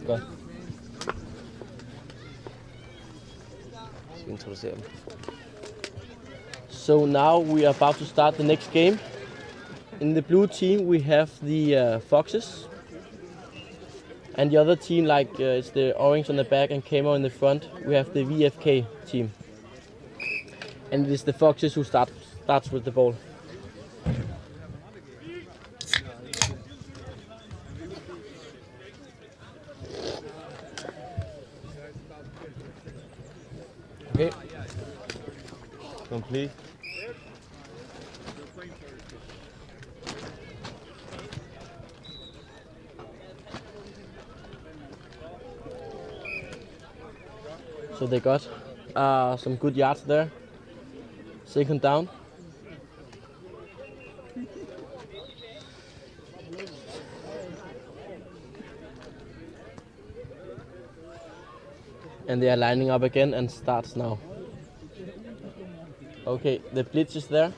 Godt. Introducere dem. So now we are about to start the next game. In the blue team we have the foxes. And the other team, it's the orange on the back and camo in the front, we have the VFK team. And it is the foxes who starts with the ball. Okay. Complete. So they got some good yards there. Second down. And they are lining up again and starts now. Okay, the blitz is there.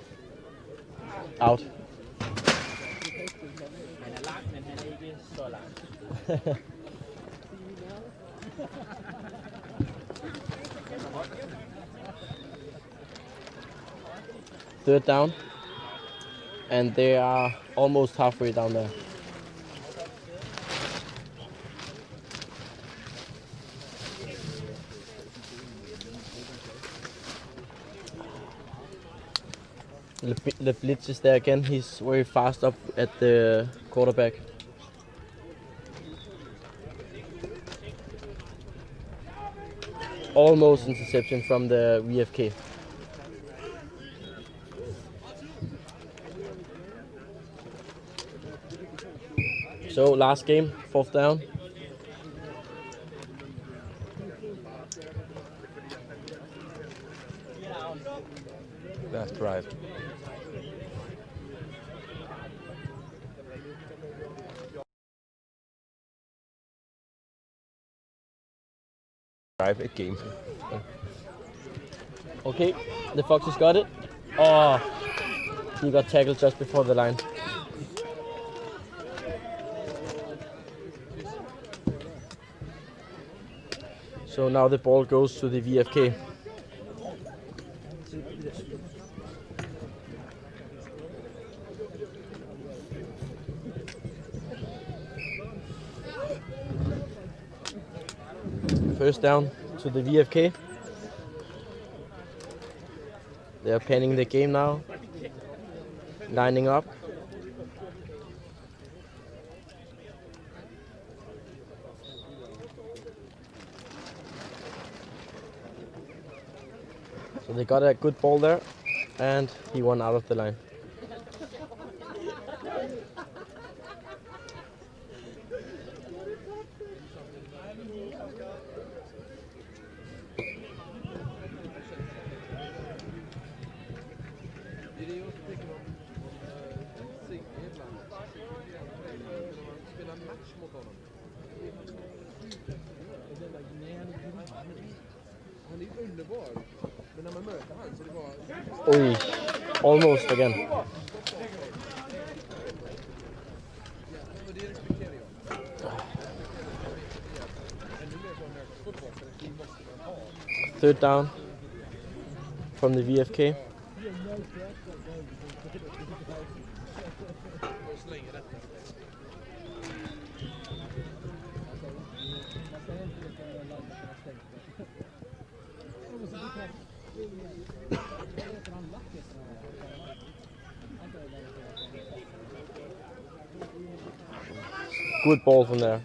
Out. Third down. And they are almost halfway down there. The blitz is there again. He's very fast up at the quarterback. Almost interception from the VFK. So last game, fourth down. Last drive. Drive a game. Okay, the Foxes got it. Oh, he got tackled just before the line. So now the ball goes to the VFK. First down to the VFK. They are panning the game now. Lining up. So they got a good ball there, and he won out of the line. Oi, almost again. Third down from the VFK. Good ball from there.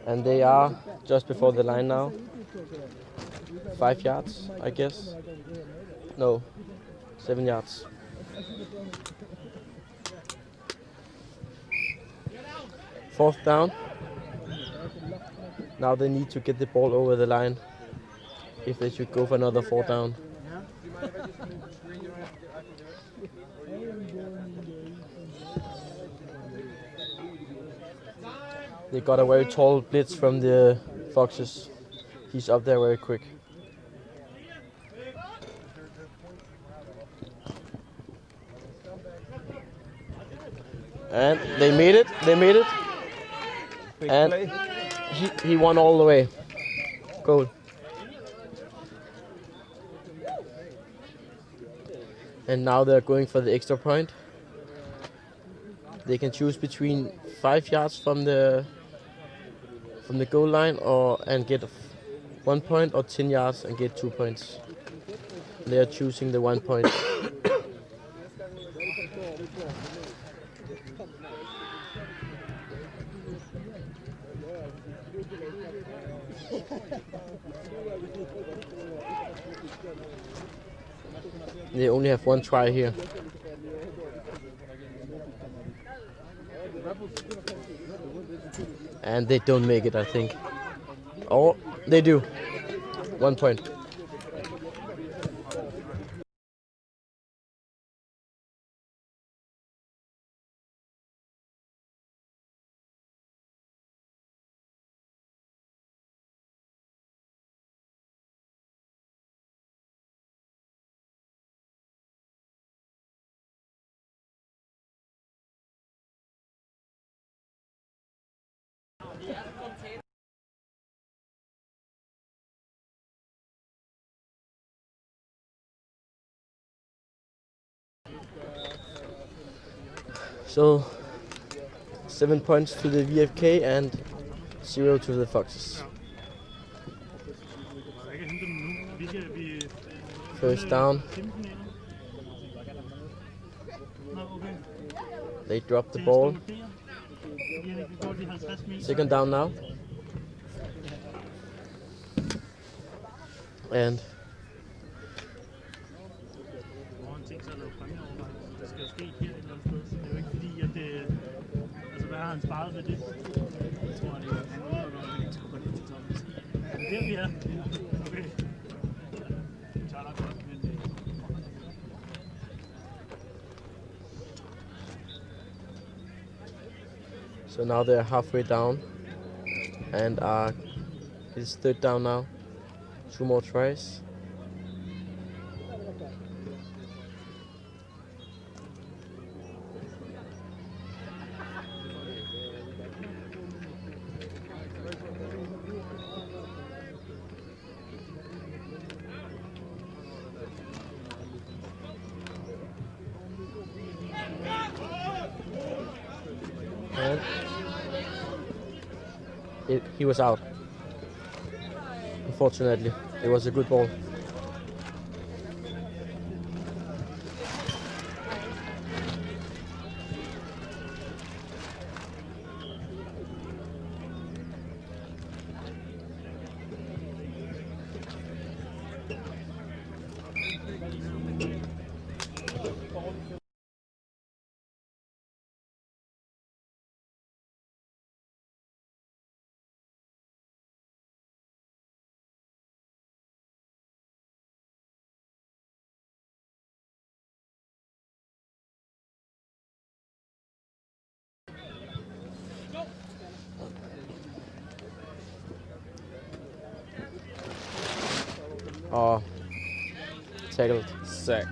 And they are just before the line now. 5 yards, I guess. No, 7 yards. Fourth down. Now they need to get the ball over the line if they should go for another fourth down. They got a very tall blitz from the Foxes. He's up there very quick. And they made it. And he won all the way. Goal. And now they're going for the extra point. They can choose between 5 yards from the goal line and get 1 point, or 10 yards and get 2 points. They are choosing the 1 point. They only have 1 try here. And they don't make it, I think. Oh, they do. 1 point. So 7 points to the VFK and 0 to the Foxes. First down. They dropped the ball. Second down now. And so now they're halfway down, and it's third down now. 2 more tries. And he was out. Unfortunately, it was a good ball. Tackled. Sack.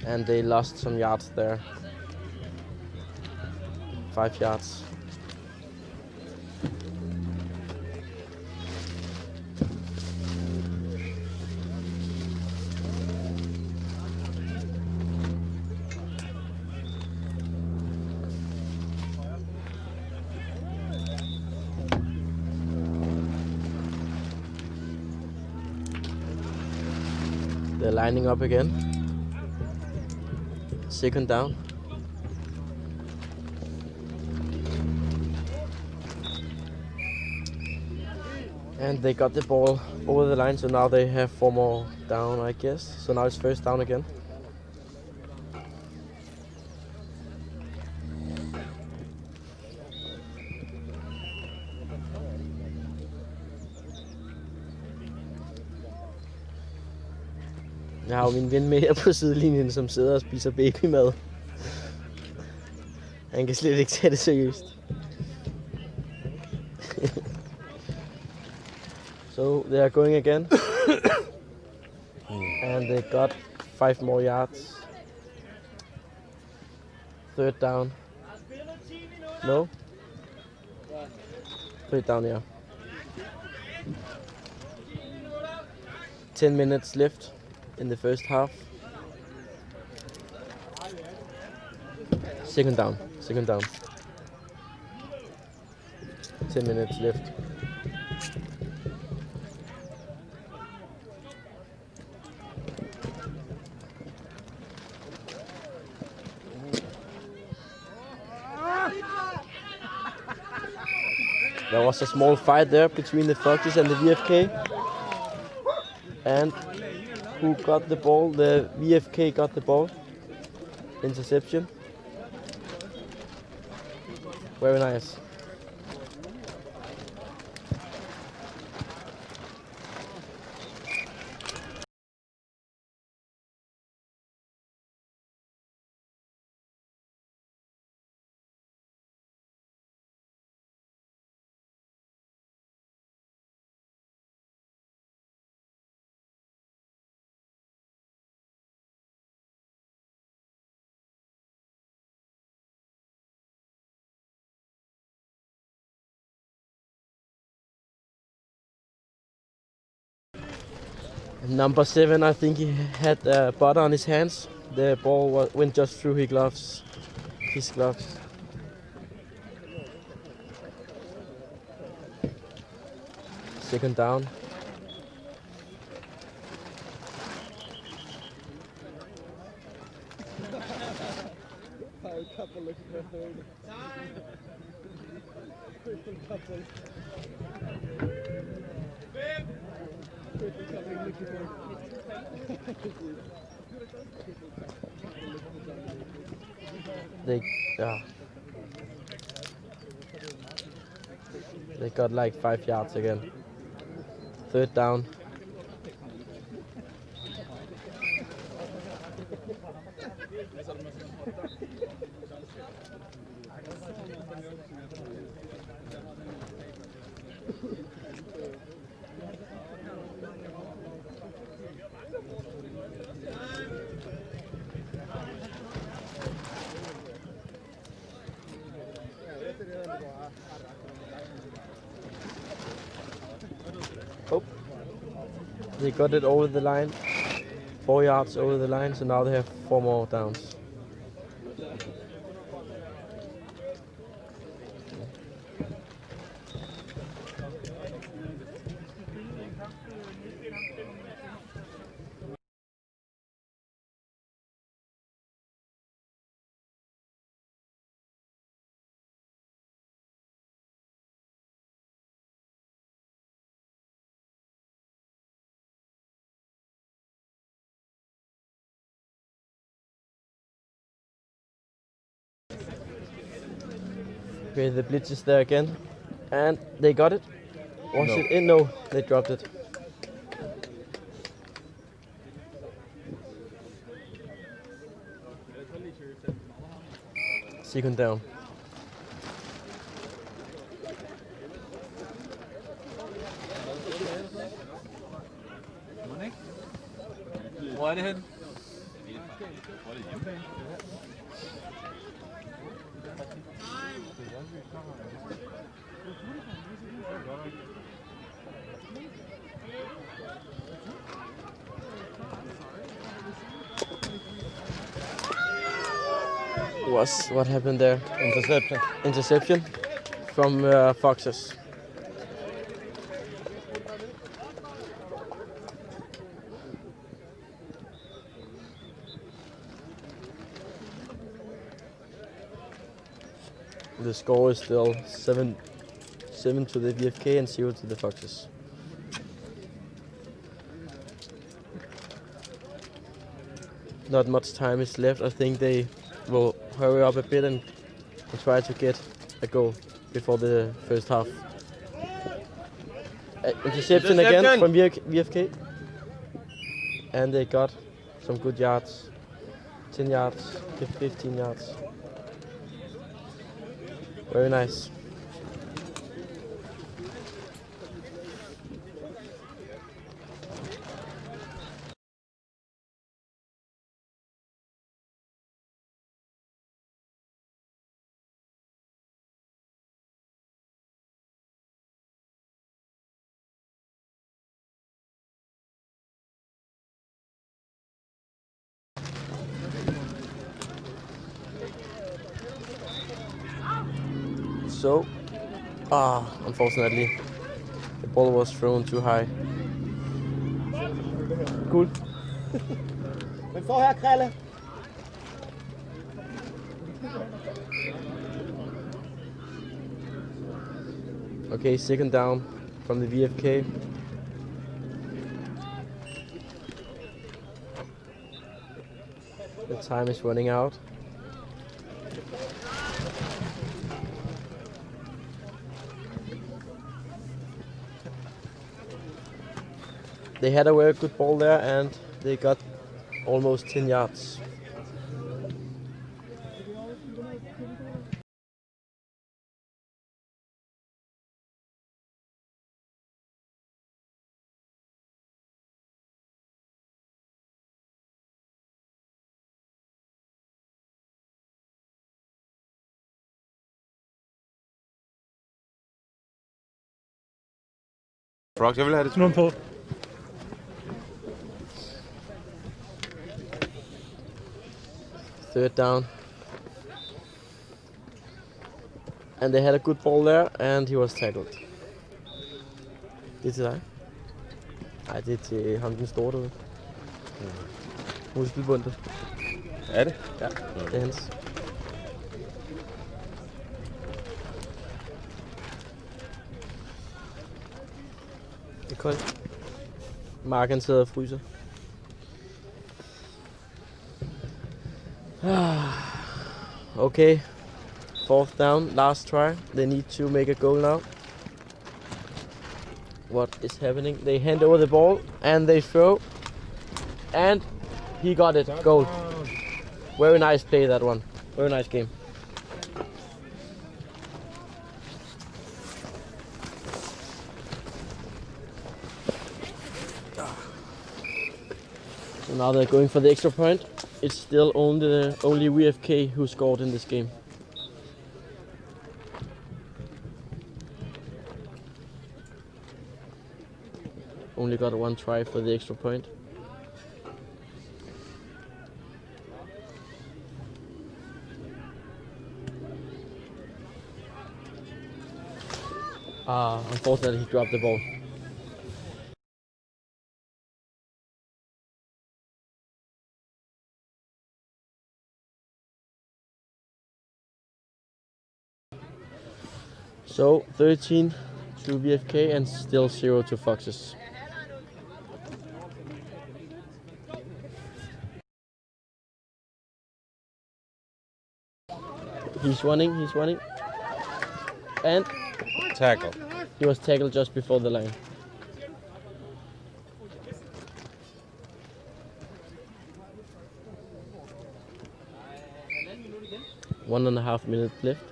And they lost some yards there. 5 yards. They're lining up again. Second down. And they got the ball over the line, so now they have 4 more down, I guess. So now it's first down again. Jeg har jo min ven med her på sidelinjen, som sidder og spiser babymad. Han kan slet ikke tage det seriøst. So they are going again. And they got 5 more yards. Third down. No? Third down, yeah. 10 minutes left in the first half. Second down. 10 minutes left. There was a small fight there between the Foxes and the VFK. And who got the ball? The VFK got the ball. Interception. Very nice. Number 7, I think he had butter on his hands. The ball went just through his gloves. Second down. They got like 5 yards again. Third down. Oh, they got it over the line. 4 yards over the line, so now they have 4 more downs. Okay, the blitz is there again, and they got it. Was it in? No, they dropped it. Second down. Wide ahead. What happened there? Interception from Foxes. The score is still 7 to the VFK and 0 to the Foxes. Not much time is left. I think they will hurry up a bit and try to get a goal before the first half. Interception again from VFK. And they got some good yards. 10 yards, 15 yards. Very nice. So, unfortunately, the ball was thrown too high. Cool. Men står her, Krille. Okay, second down from the VFK. The time is running out. They had a very good ball there and they got almost 10 yards. Frogs, jeg vil have det. Snuden på. Third down. And they had a good ball there and he was tackled. Det er til dig? Nej, det er til ham den store derude. Muskelbundet. Er det? Ja, det er hans. Det er koldt. Marken sidder og fryser. Okay, fourth down, last try. They need to make a goal now. What is happening? They hand over the ball and they throw. And he got it. Goal. Very nice play, that one. Very nice game. So now they're going for the extra point. It's still only VFK who scored in this game. Only got one try for the extra point. Unfortunately he dropped the ball. So 13 to VFK and still 0 to Foxes. He's running. And Tackle. he was tackled just before the line. One and a half minutes left.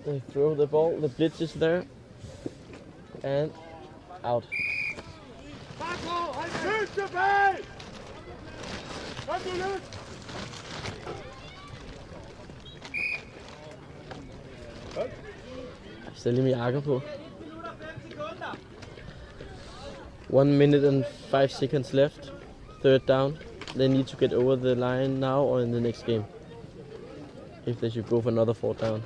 They throw the ball, the blitz is there, and out. Stille med jakker på. 1 minute and 5 seconds left. Third down. They need to get over the line now or in the next game. If they should go for another fourth down.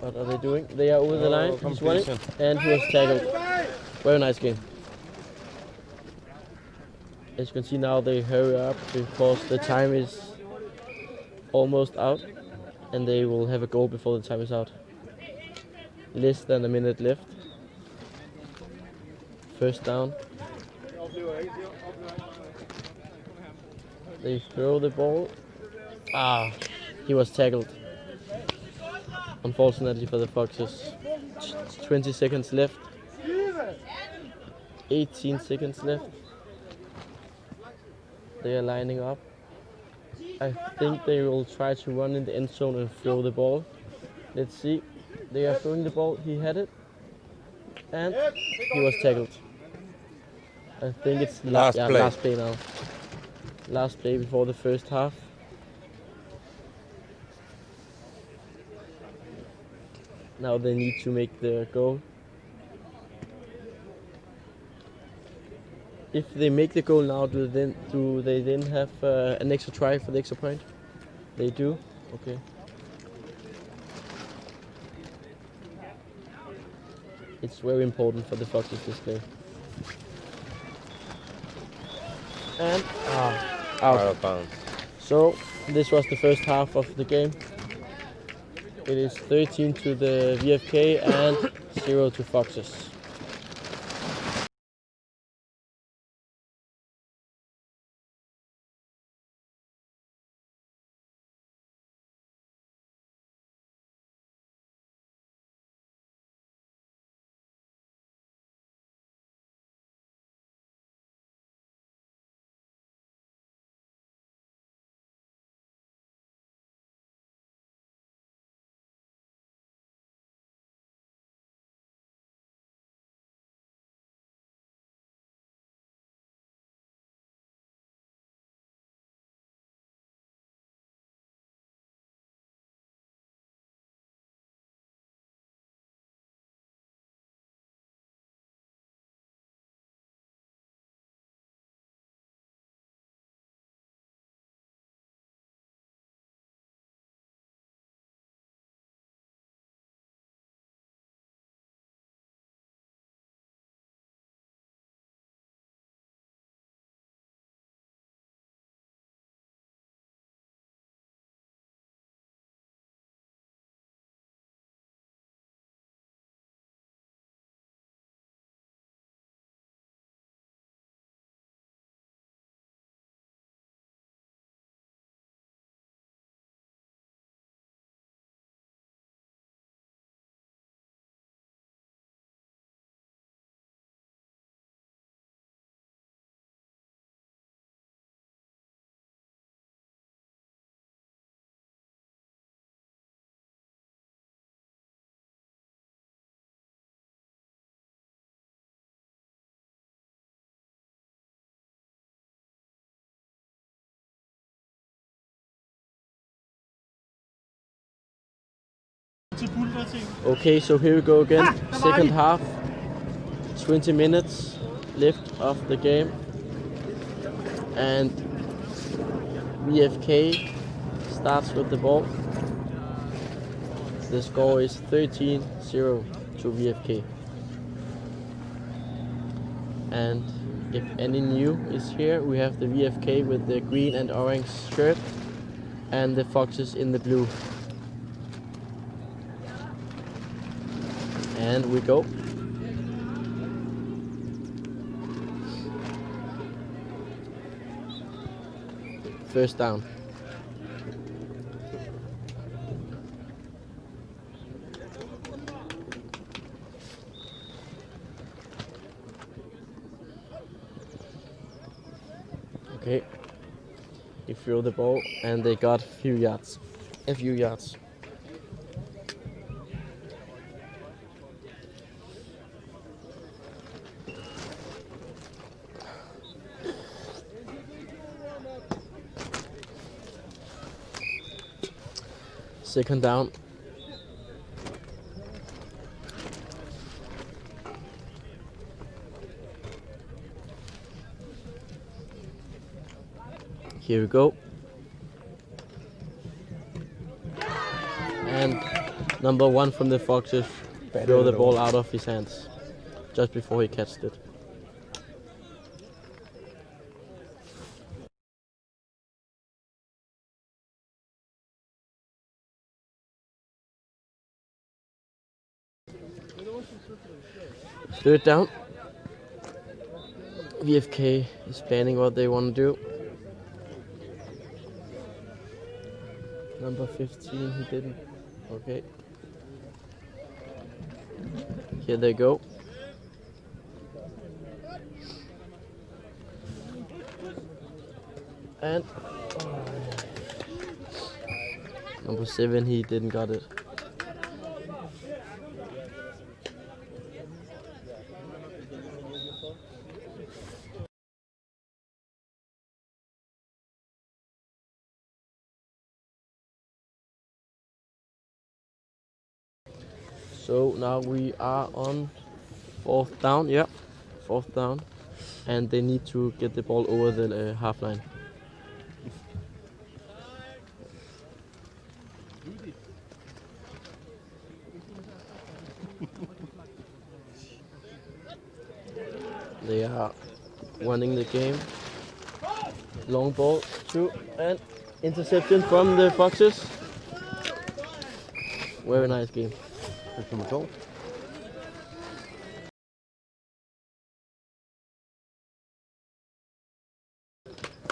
What are they doing? They are over the line. He's running and he was tackled. Very nice game. As you can see now, they hurry up because the time is almost out and they will have a goal before the time is out. Less than a minute left. First down. They throw the ball. He was tackled. Unfortunately for the Foxes. 20 seconds left. 18 seconds left. They are lining up. I think they will try to run in the end zone and throw the ball. Let's see. They are throwing the ball. He had it. And he was tackled. I think it's last play now. Last play before the first half. Now they need to make the goal. If they make the goal now, do they then have an extra try for the extra point? They do? Okay. It's very important for the Foxes this game. And out. Out of bounds. So this was the first half of the game. It is 13 to the VFK and 0 to Foxes. Okay, so here we go again. Second half. 20 minutes left of the game. And VFK starts with the ball. The score is 13-0 to VFK. And if any new is here, we have the VFK with the green and orange shirt and the Foxes in the blue. And we go. First down. Okay. He threw the ball and they got a few yards. Second down. Here we go. And number 1 from the Foxes threw the ball out of his hands just before he catched it. Third down. VFK is planning what they want to do. Number 15, he didn't. Okay. Here they go. And number 7, he didn't got it. So now we are on 4th down, yeah, 4th down, and they need to get the ball over the half line. They are winning the game. Long ball through and interception from the Foxes. Very nice game. Nummer 2.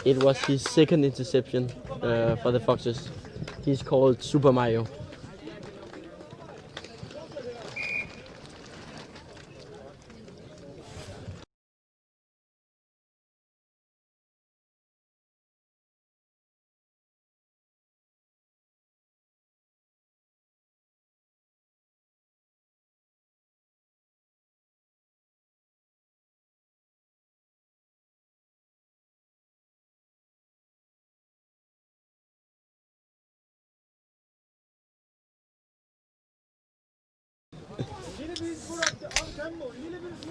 It was his second interception for the Foxes. He's called Super Mario.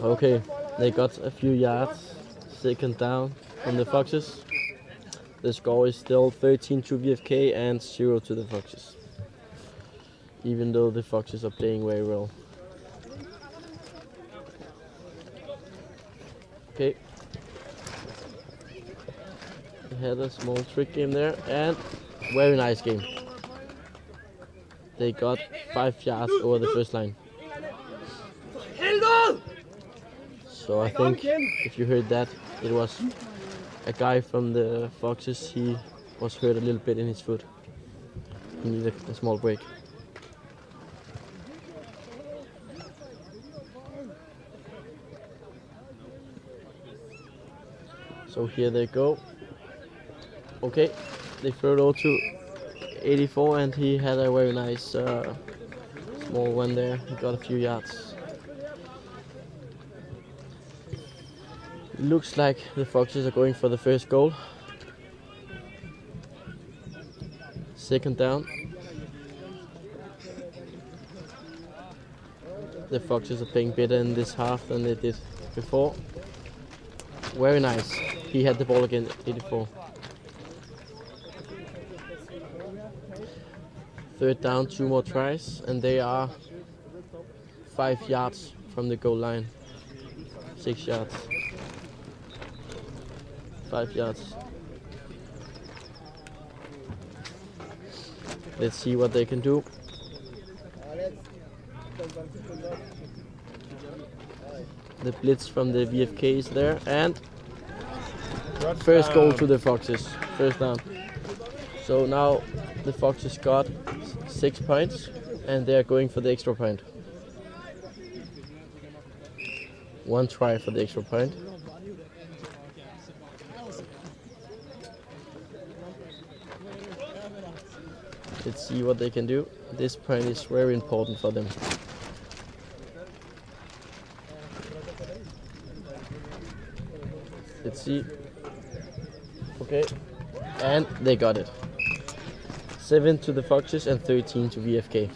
Okay, they got a few yards. 2nd down from the Foxes. The score is still 13 to VFK and 0 to the Foxes. Even though the Foxes are playing very well. Okay. They had a small trick game there and very nice game. They got 5 yards over the first line. So I think if you heard that, it was a guy from the Foxes. He was hurt a little bit in his foot. He needed a small break. So here they go. Okay, they throw it all to 84 and he had a very nice small one there. He got a few yards. Looks like the Foxes are going for the first goal. 2nd down. The Foxes are playing better in this half than they did before. Very nice. He had the ball again, 84. 3rd down, 2 more tries, and they are 5 yards from the goal line. 6 yards. 5 yards. Let's see what they can do. The blitz from the VFK is there, and first goal to the Foxes. 1st down. So now the Foxes got 6 points, and they are going for the extra point. 1 try for the extra point. Let's see what they can do. This point is very important for them. Let's see. Okay, and they got it. 7 to the Foxes and 13 to VFK.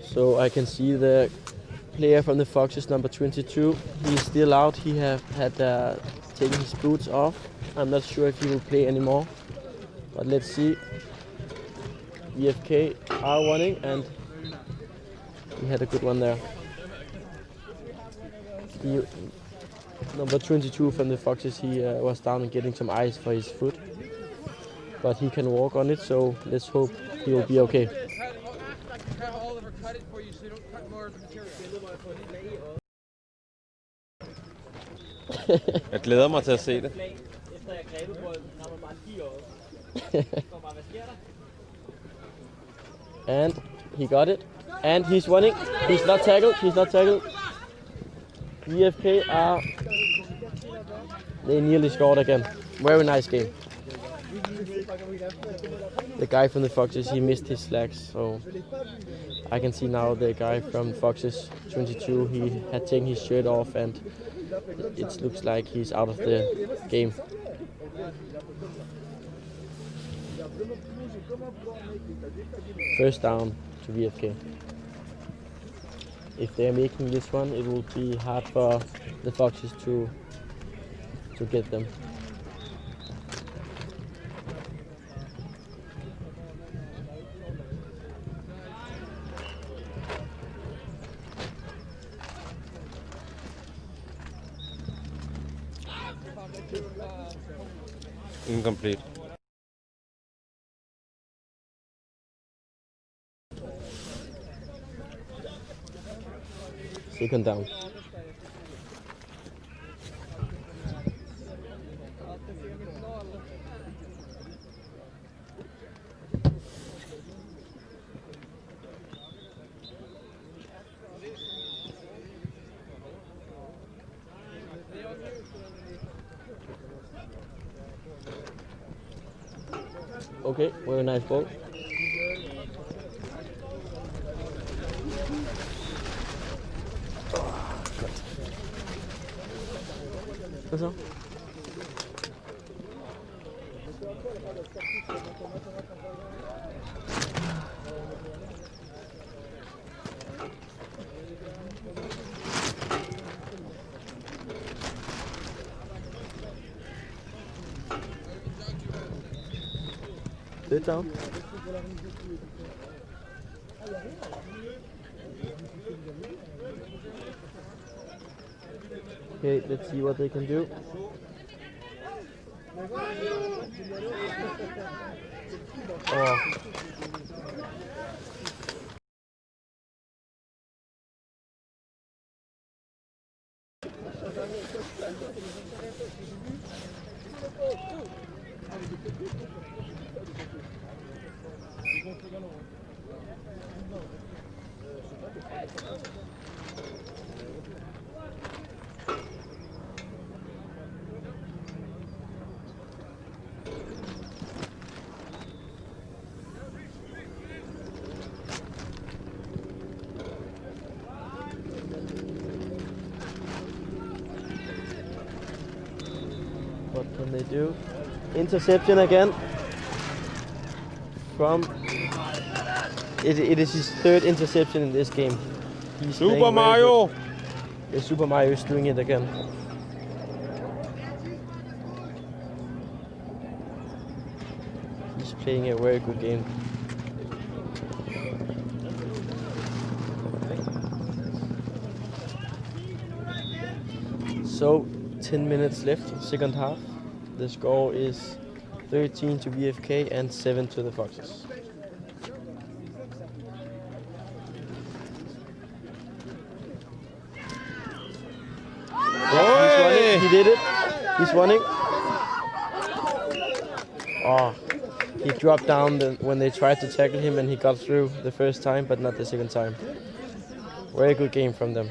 So I can see the player from the Foxes, number 22. He's still out. He had taken his boots off. I'm not sure if he will play anymore, but let's see. VFK are winning, and he had a good one there. Number 22 from the Foxes, he was down and getting some ice for his foot, but he can walk on it, so let's hope he will be okay. Jeg glæder mig til at se det. And he got it. And he's running. He's not tackled. He's not tackled. VFK are... They nearly scored again. Very nice game. the guy from the Foxes, he missed his slacks, so I can see now the guy from Foxes 22, he had taken his shirt off and it looks like he's out of the game. First down to VFK. If they're making this one, it will be hard for the Foxes to get them. Incomplete. Second down. Okay, very nice ball. Hvad så? Third down. Okay, let's see what they can do. Oh. What can they do? Interception again. From it is his third interception in this game. He's Super Mario! The Super Mario is doing it again. He's playing a very good game. So 10 minutes left, second half. The score is 13 to VFK and 7 to the Foxes. Yeah, he's running. He did it. He's running. Oh, he dropped down when they tried to tackle him and he got through the first time, but not the second time. Very good game from them.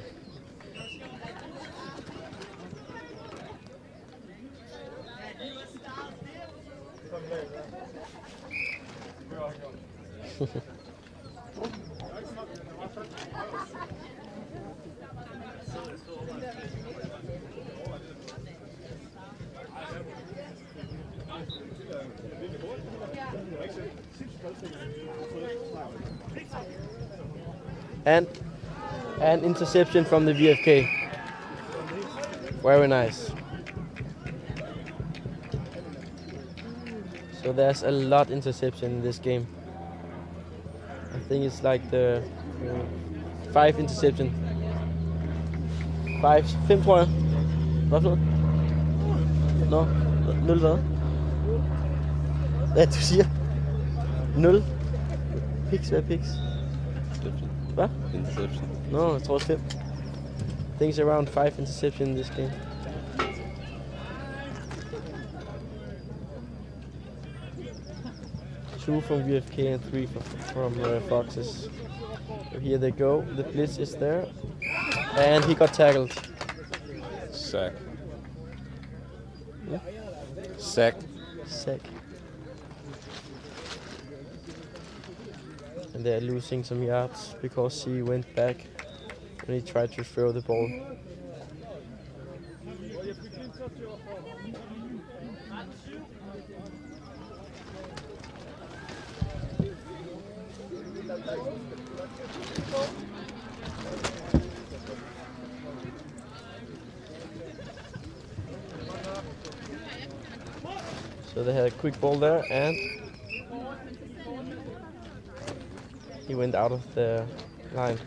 And an interception from the VFK. Very nice. So there's a lot interception in this game. I think it's like the 5 interception. 5 tror jeg. Hvad for noget? Nå, 0 hvad? Hvad du siger? 0? Picks, hvad picks? Hvad? Interception. No, jeg tror 5. I think it's around 5 interception in this game. Two from VFK and 3 from Foxes. So here they go. The blitz is there, and he got tackled. Sack. Yeah. Sack. Sack. And they're losing some yards because he went back when he tried to throw the ball. So they had a quick ball there, and he went out of the line.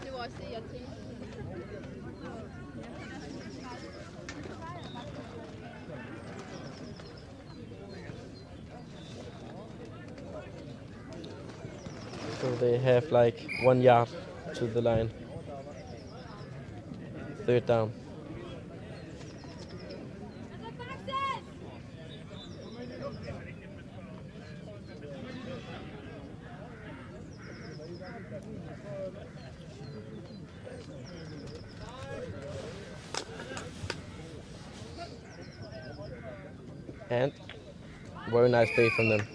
So they have like 1 yard to the line. 3rd down. And very nice play from them.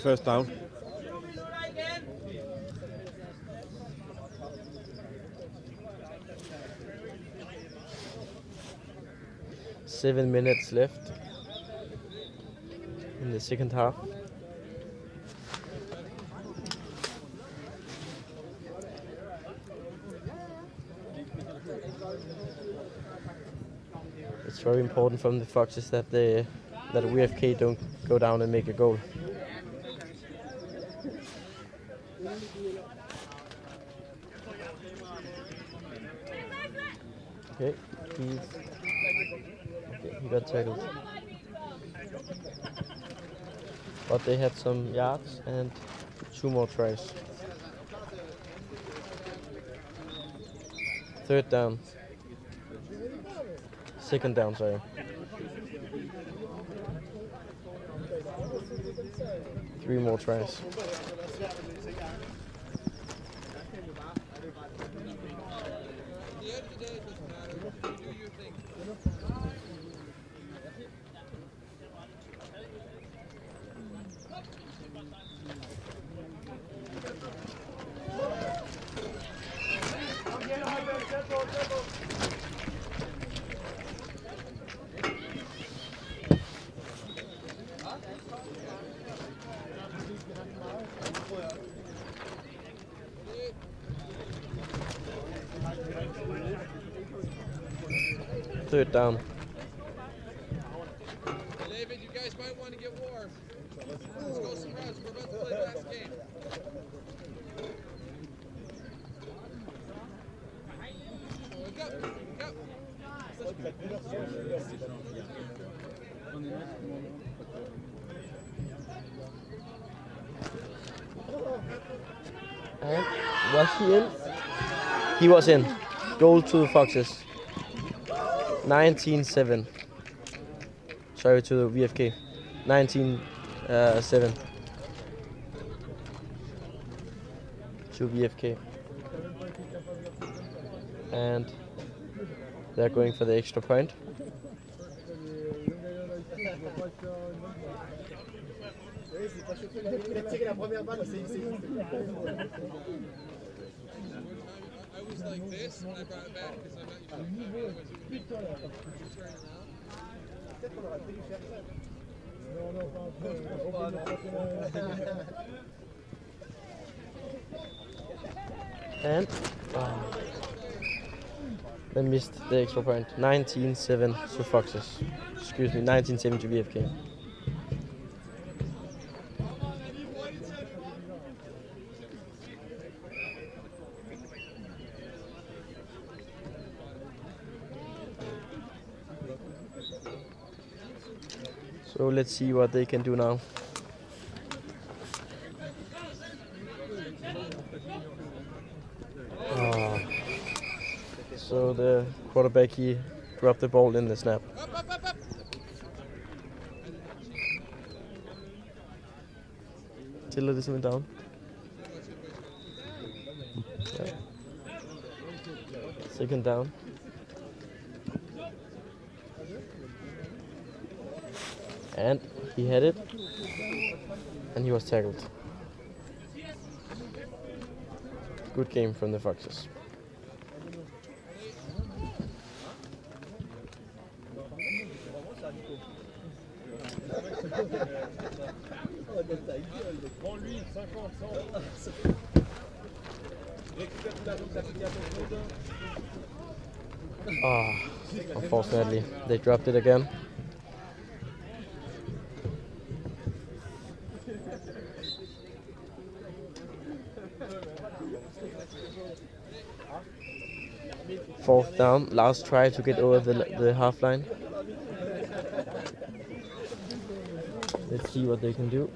First down. Seven minutes left in the second half. It's very important from the Foxes that WFK don't go down and make a goal. Okay, he got tackled. But they had some yards and 2 more tries. 3rd down. 2nd down, sorry. 3 more tries. Third down. David, you guys might want to get warm. Let's go some routes. We're about to play the last game. Wake up. Wake up. And was he in? He was in. Goal to the Foxes. 19-7. Sorry to the VFK. 19-7 to VFK. And they're going for the extra point. I was like this and I brought it back because I'm not used to And they missed the extra point. 19-7 to Foxes. Excuse me, 19-7 to VFK. So let's see what they can do now. So the quarterback, he dropped the ball in the snap. Tiller this went down. Yeah. 2nd down. And he had it. And he was tackled. Good game from the Foxes. Ah, unfortunately, they dropped it again. Fourth down, last try to get over the half line. Let's see what they can do.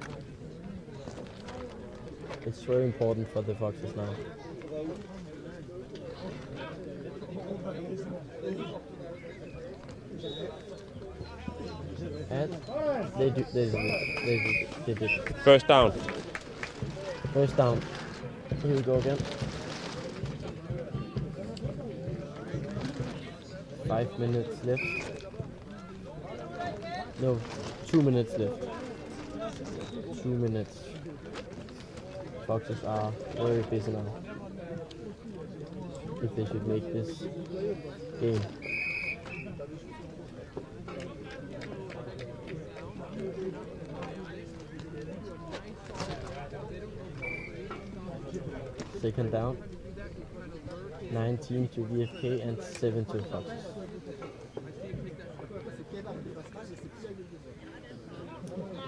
It's very important for the Foxes now. And they did. First down. First down. Here we go again. 5 minutes left. No, 2 minutes left. 2 minutes. Foxes are very busy now. If they should make this game. Second down. 19 to VFK and 7 to Foxes.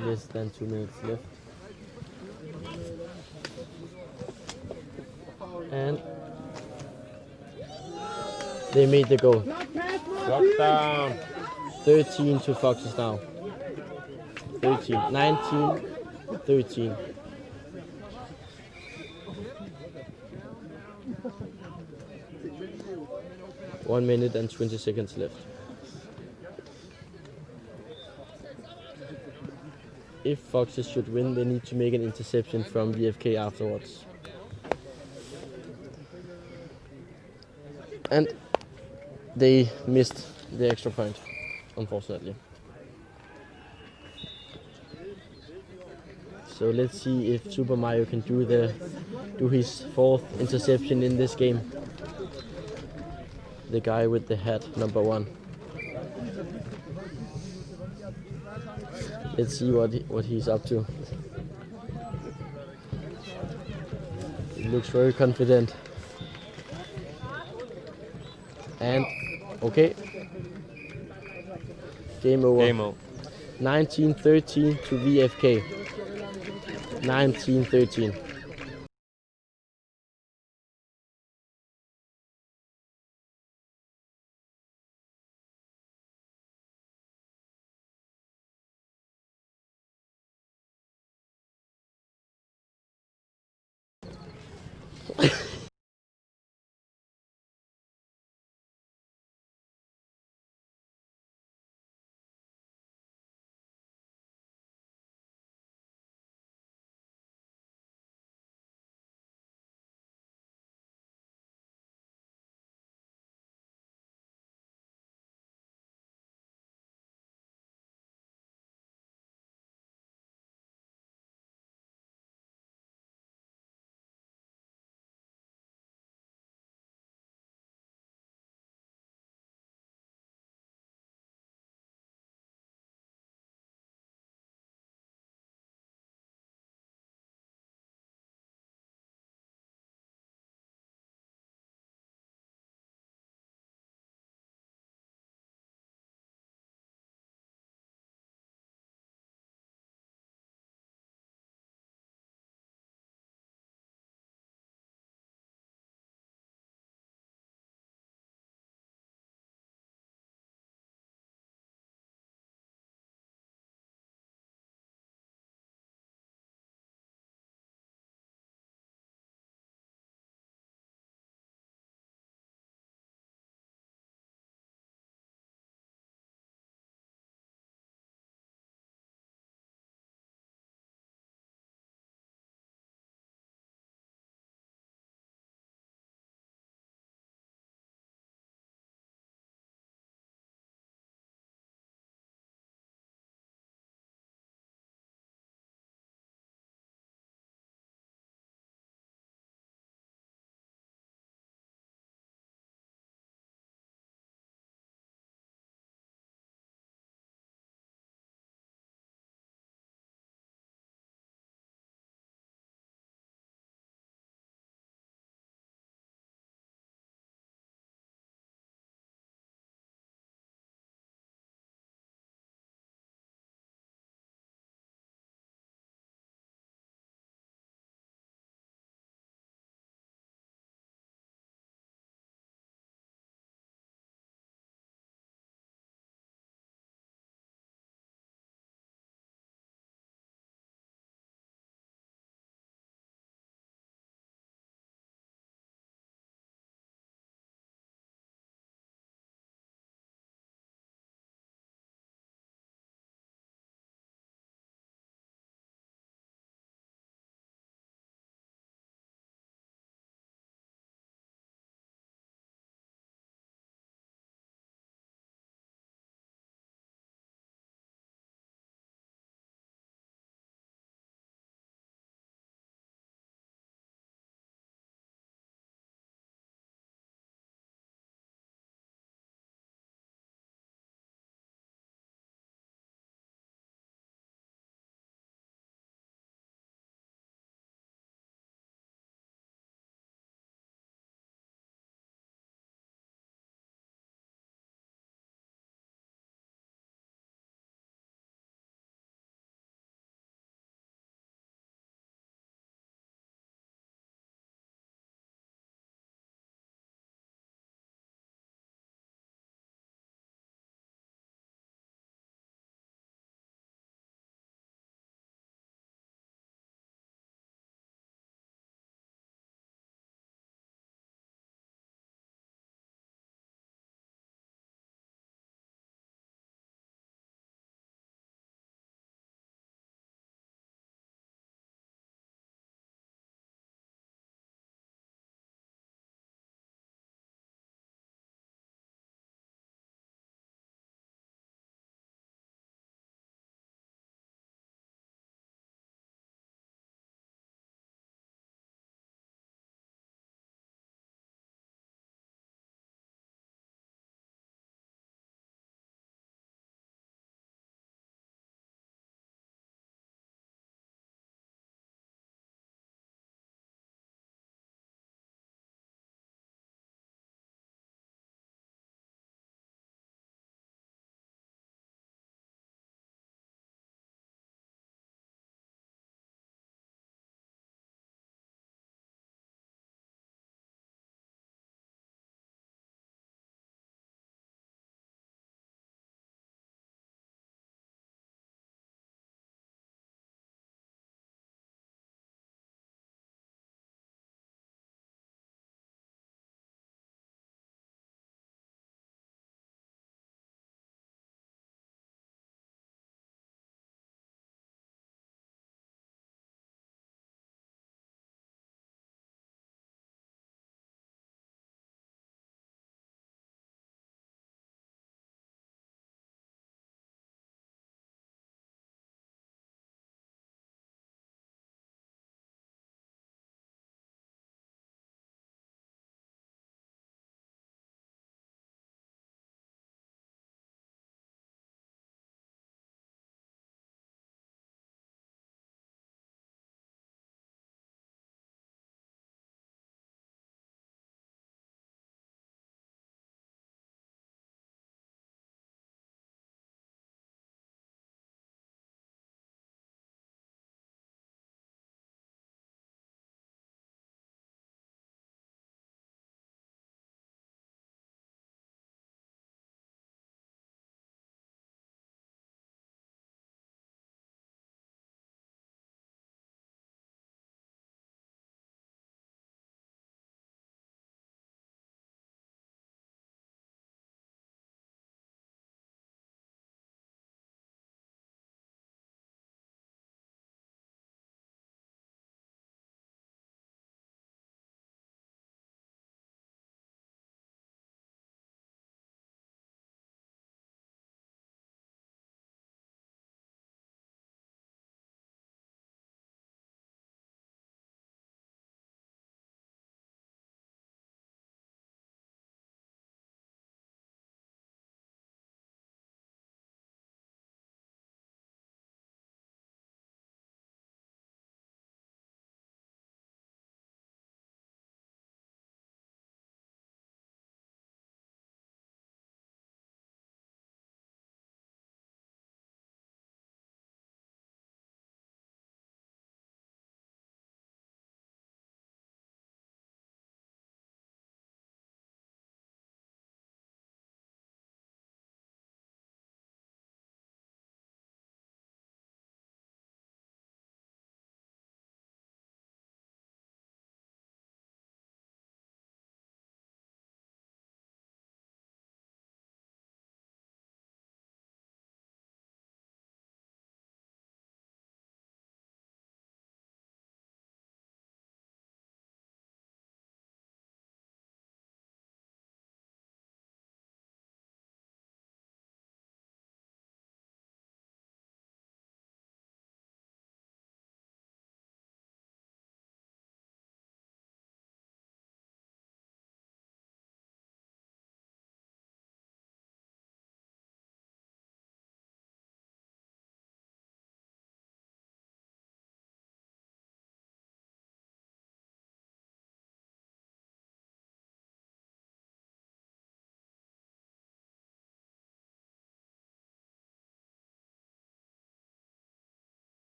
Less than 2 minutes left. And they made the goal. Touchdown. 13 to Foxes now. 13. 19, 13. One minute and 20 seconds left. If Foxes should win, they need to make an interception from VFK afterwards. And they missed the extra point, unfortunately. So let's see if Super Mario can do his fourth interception in this game. The guy with the hat, number 1. Let's see what he's up to. He looks very confident. And okay. Game over. Game over. 19-13 to VFK. 19-13.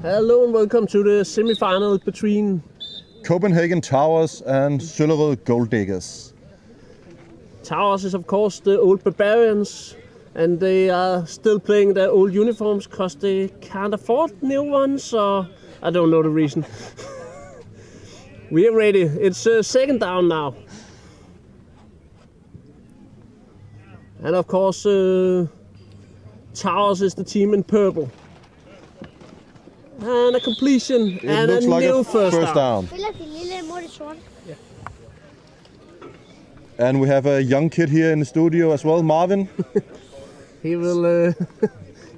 Hello and welcome to the semi-final between Copenhagen Towers and Søllerød Gold Diggers. Towers is of course the old barbarians, and they are still playing their old uniforms because they can't afford new ones, or I don't know the reason. We are ready. It's second down now. And of course Towers is the team in purple. And a completion It and looks a like new a first down. And we have a young kid here in the studio as well, Marvin. He will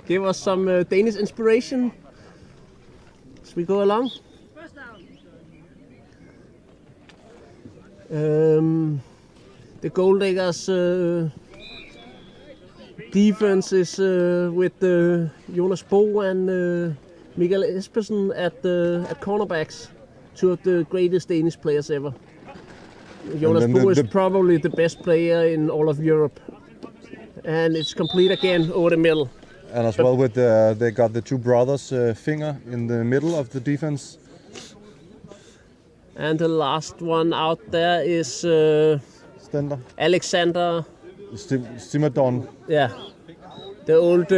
give us some Danish inspiration as we go along. The Gold Diggers defense is with Jonas Bo and Michael Espersen at cornerbacks, two of the greatest Danish players ever. Jonas Bo is probably the best player in all of Europe. And it's complete again over the middle. And as well with they got the two brothers finger in the middle of the defense. And the last one out there is Stender. Alexander Simmerdon. Yeah, the old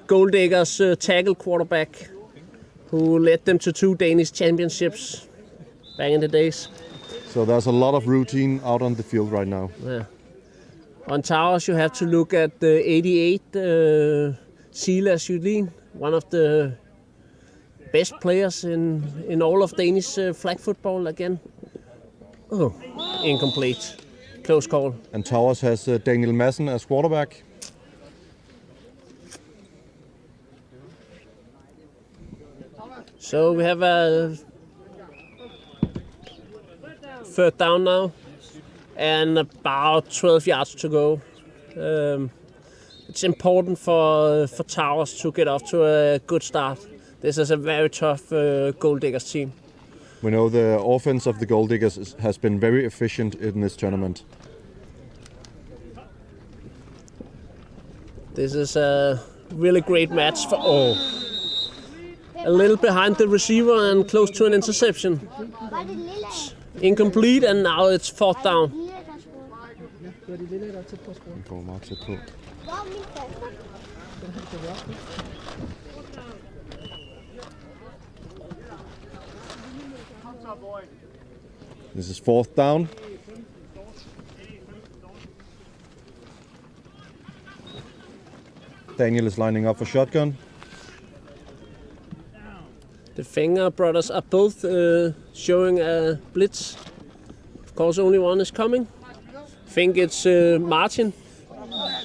Gold Diggers tackle quarterback who led them to 2 Danish championships back in the days. So there's a lot of routine out on the field right now. Yeah. On Towers you have to look at the 88 Silas Jylin, one of the best players in all of Danish flag football again. Oh, incomplete. Close call. And Towers has Daniel Madsen as quarterback. So we have a third down now and about 12 yards to go. It's important for Towers to get off to a good start. This is a very tough Gold Diggers team. We know the offense of the Gold Diggers has been very efficient in this tournament. This is a really great match for a little behind the receiver and close to an interception. Incomplete, and now it's fourth down. This is fourth down. Daniel is lining up for shotgun. The Finger brothers are both showing a blitz. Of course, only one is coming. I think it's Martin.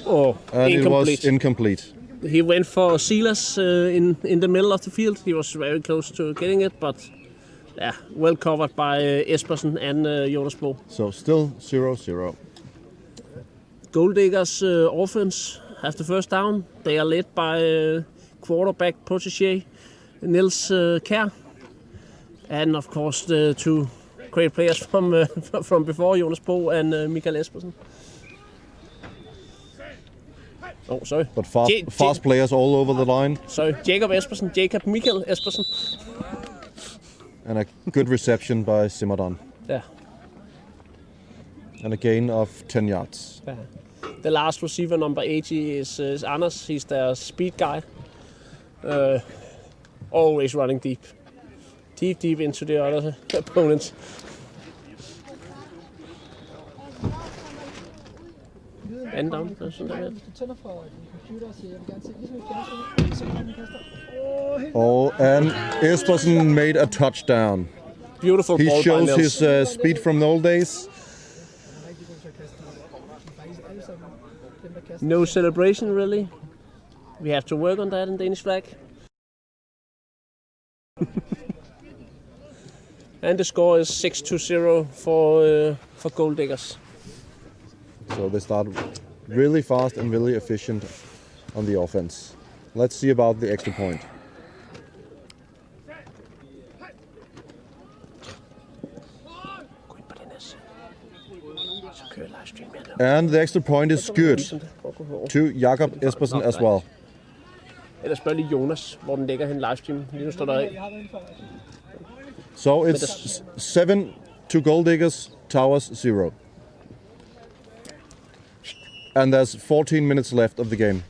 Oh, and incomplete. It was incomplete. He went for Silas in the middle of the field. He was very close to getting it, but yeah, well covered by Espersen and Jonas Bo. So still 0-0. Gold Diggers offense has the first down. They are led by quarterback protege Niels Kjær, and of course the 2 great players from before, Jonas Bo and Michael Espersen. Oh, sorry. But fast players all over the line. Sorry, Jacob Michael Espersen. And a good reception by Simmerdon. Yeah. And a gain of 10 yards. Yeah. The last receiver, number 80, is Anders. He's their speed guy. Always running deep into the other opponents. And down. Oh, and Espersen made a touchdown. Beautiful ball. He shows his speed from the old days. No celebration really. We have to work on that in Danish flag. And the score is 6-0 for Gold Diggers. So they start really fast and really efficient on the offense. Let's see about the extra point. And the extra point is good to Jakob Espersen as well. Eller spørg lige Jonas, hvor den ligger hen livestream. Lige nu står der af. So it's 7 to Gold Diggers, Towers 0. And there's 14 minutes left of the game.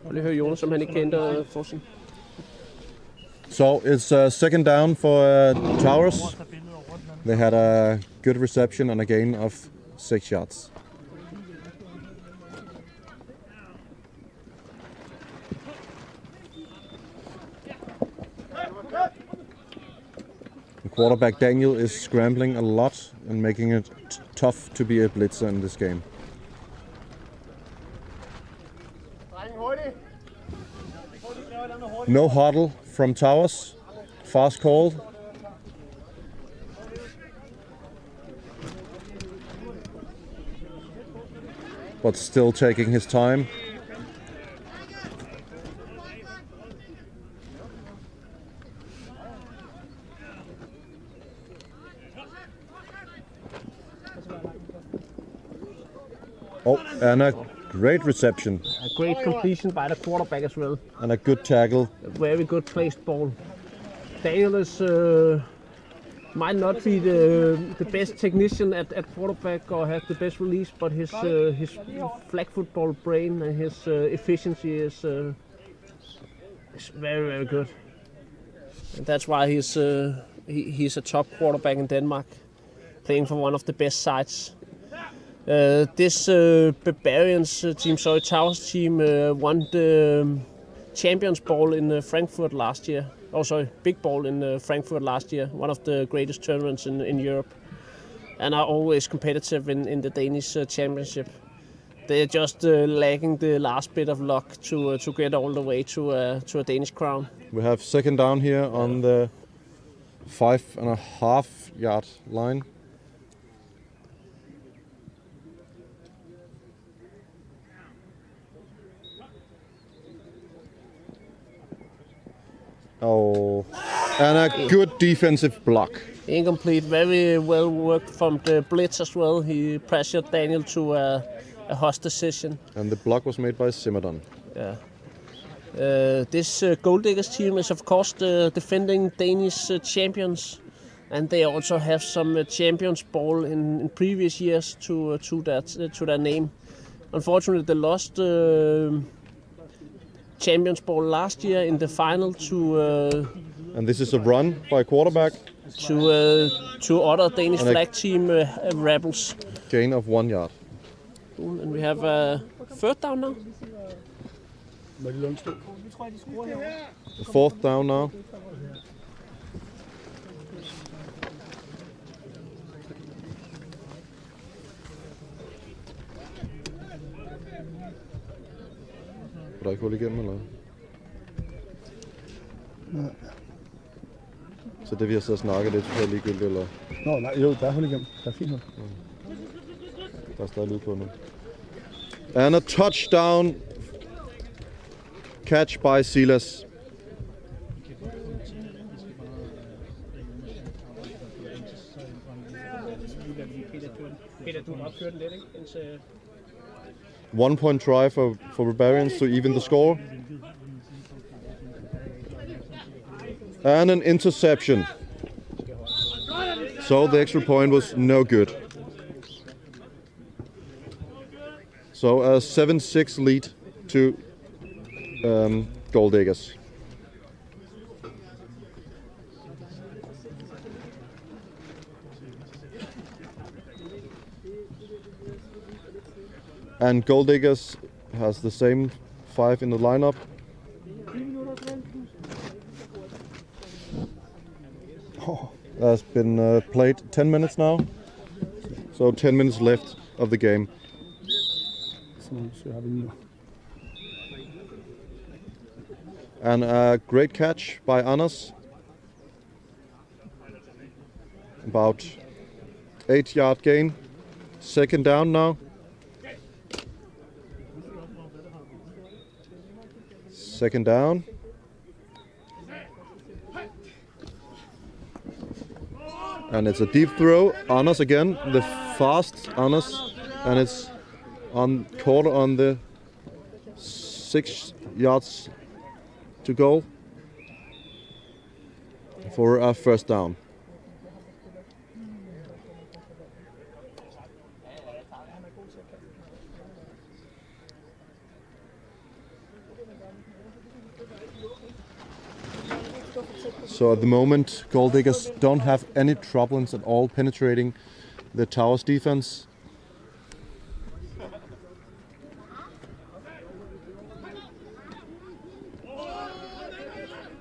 Og lige høre Jonas, som han ikke kendte for sin. So it's second down for Towers. They had a good reception and a gain of 6 yards. The quarterback Daniel is scrambling a lot and making it tough to be a blitzer in this game. No huddle from Towers. Fast call. But still taking his time. Oh, and a great reception. A great completion by the quarterback as well. And a good tackle. A very good placed ball. Daniel is might not be the best technician at quarterback or have the best release, but his flag football brain and his efficiency is very, very good. And that's why he's a top quarterback in Denmark, playing for one of the best sides. This Bavarians team, Towers team, won the Champions Bowl in Frankfurt last year. Oh, sorry, Big Bowl in Frankfurt last year, one of the greatest tournaments in Europe, and are always competitive in the Danish championship. They're just lacking the last bit of luck to get all the way to a Danish crown. We have second down here on the 5.5 yard line. Oh, and a good defensive block. Incomplete, very well worked from the blitz as well. He pressured Daniel to a host decision. And the block was made by Simmerdon. Yeah. This Gold Diggers team is of course the defending Danish champions, and they also have some Champions Ball in previous years to their name. Unfortunately, they lost Champions Ball last year in the final to. And this is a run by quarterback. To other Danish flag team Rebels. Gain of 1 yard. Cool. And we have third down now. Fourth down now. Der er ikke hul igennem, eller? Nej. Så det vi har så snakket, det er totalt ligegyldigt, eller? Nå, nej, jo, der er hul igennem. Der er fint hul. Der er stadig lyd på nu. And a touchdown catch by Silas. Peter, du har opført den lidt, ikke? 1 point try for Barbarians to even the score. And an interception. So the extra point was no good. So a 7-6 lead to Gold Diggers. And Gold Diggers has the same 5 in the lineup. Has been played 10 minutes now, so 10 minutes left of the game. And a great catch by Anders. About 8-yard gain. Second down now. Second down. And it's a deep throw. Anders again, the fast Anders. And it's on quarter on the 6 yards to go for a first down. So at the moment, Gold Diggers don't have any problems at all penetrating the Towers defense.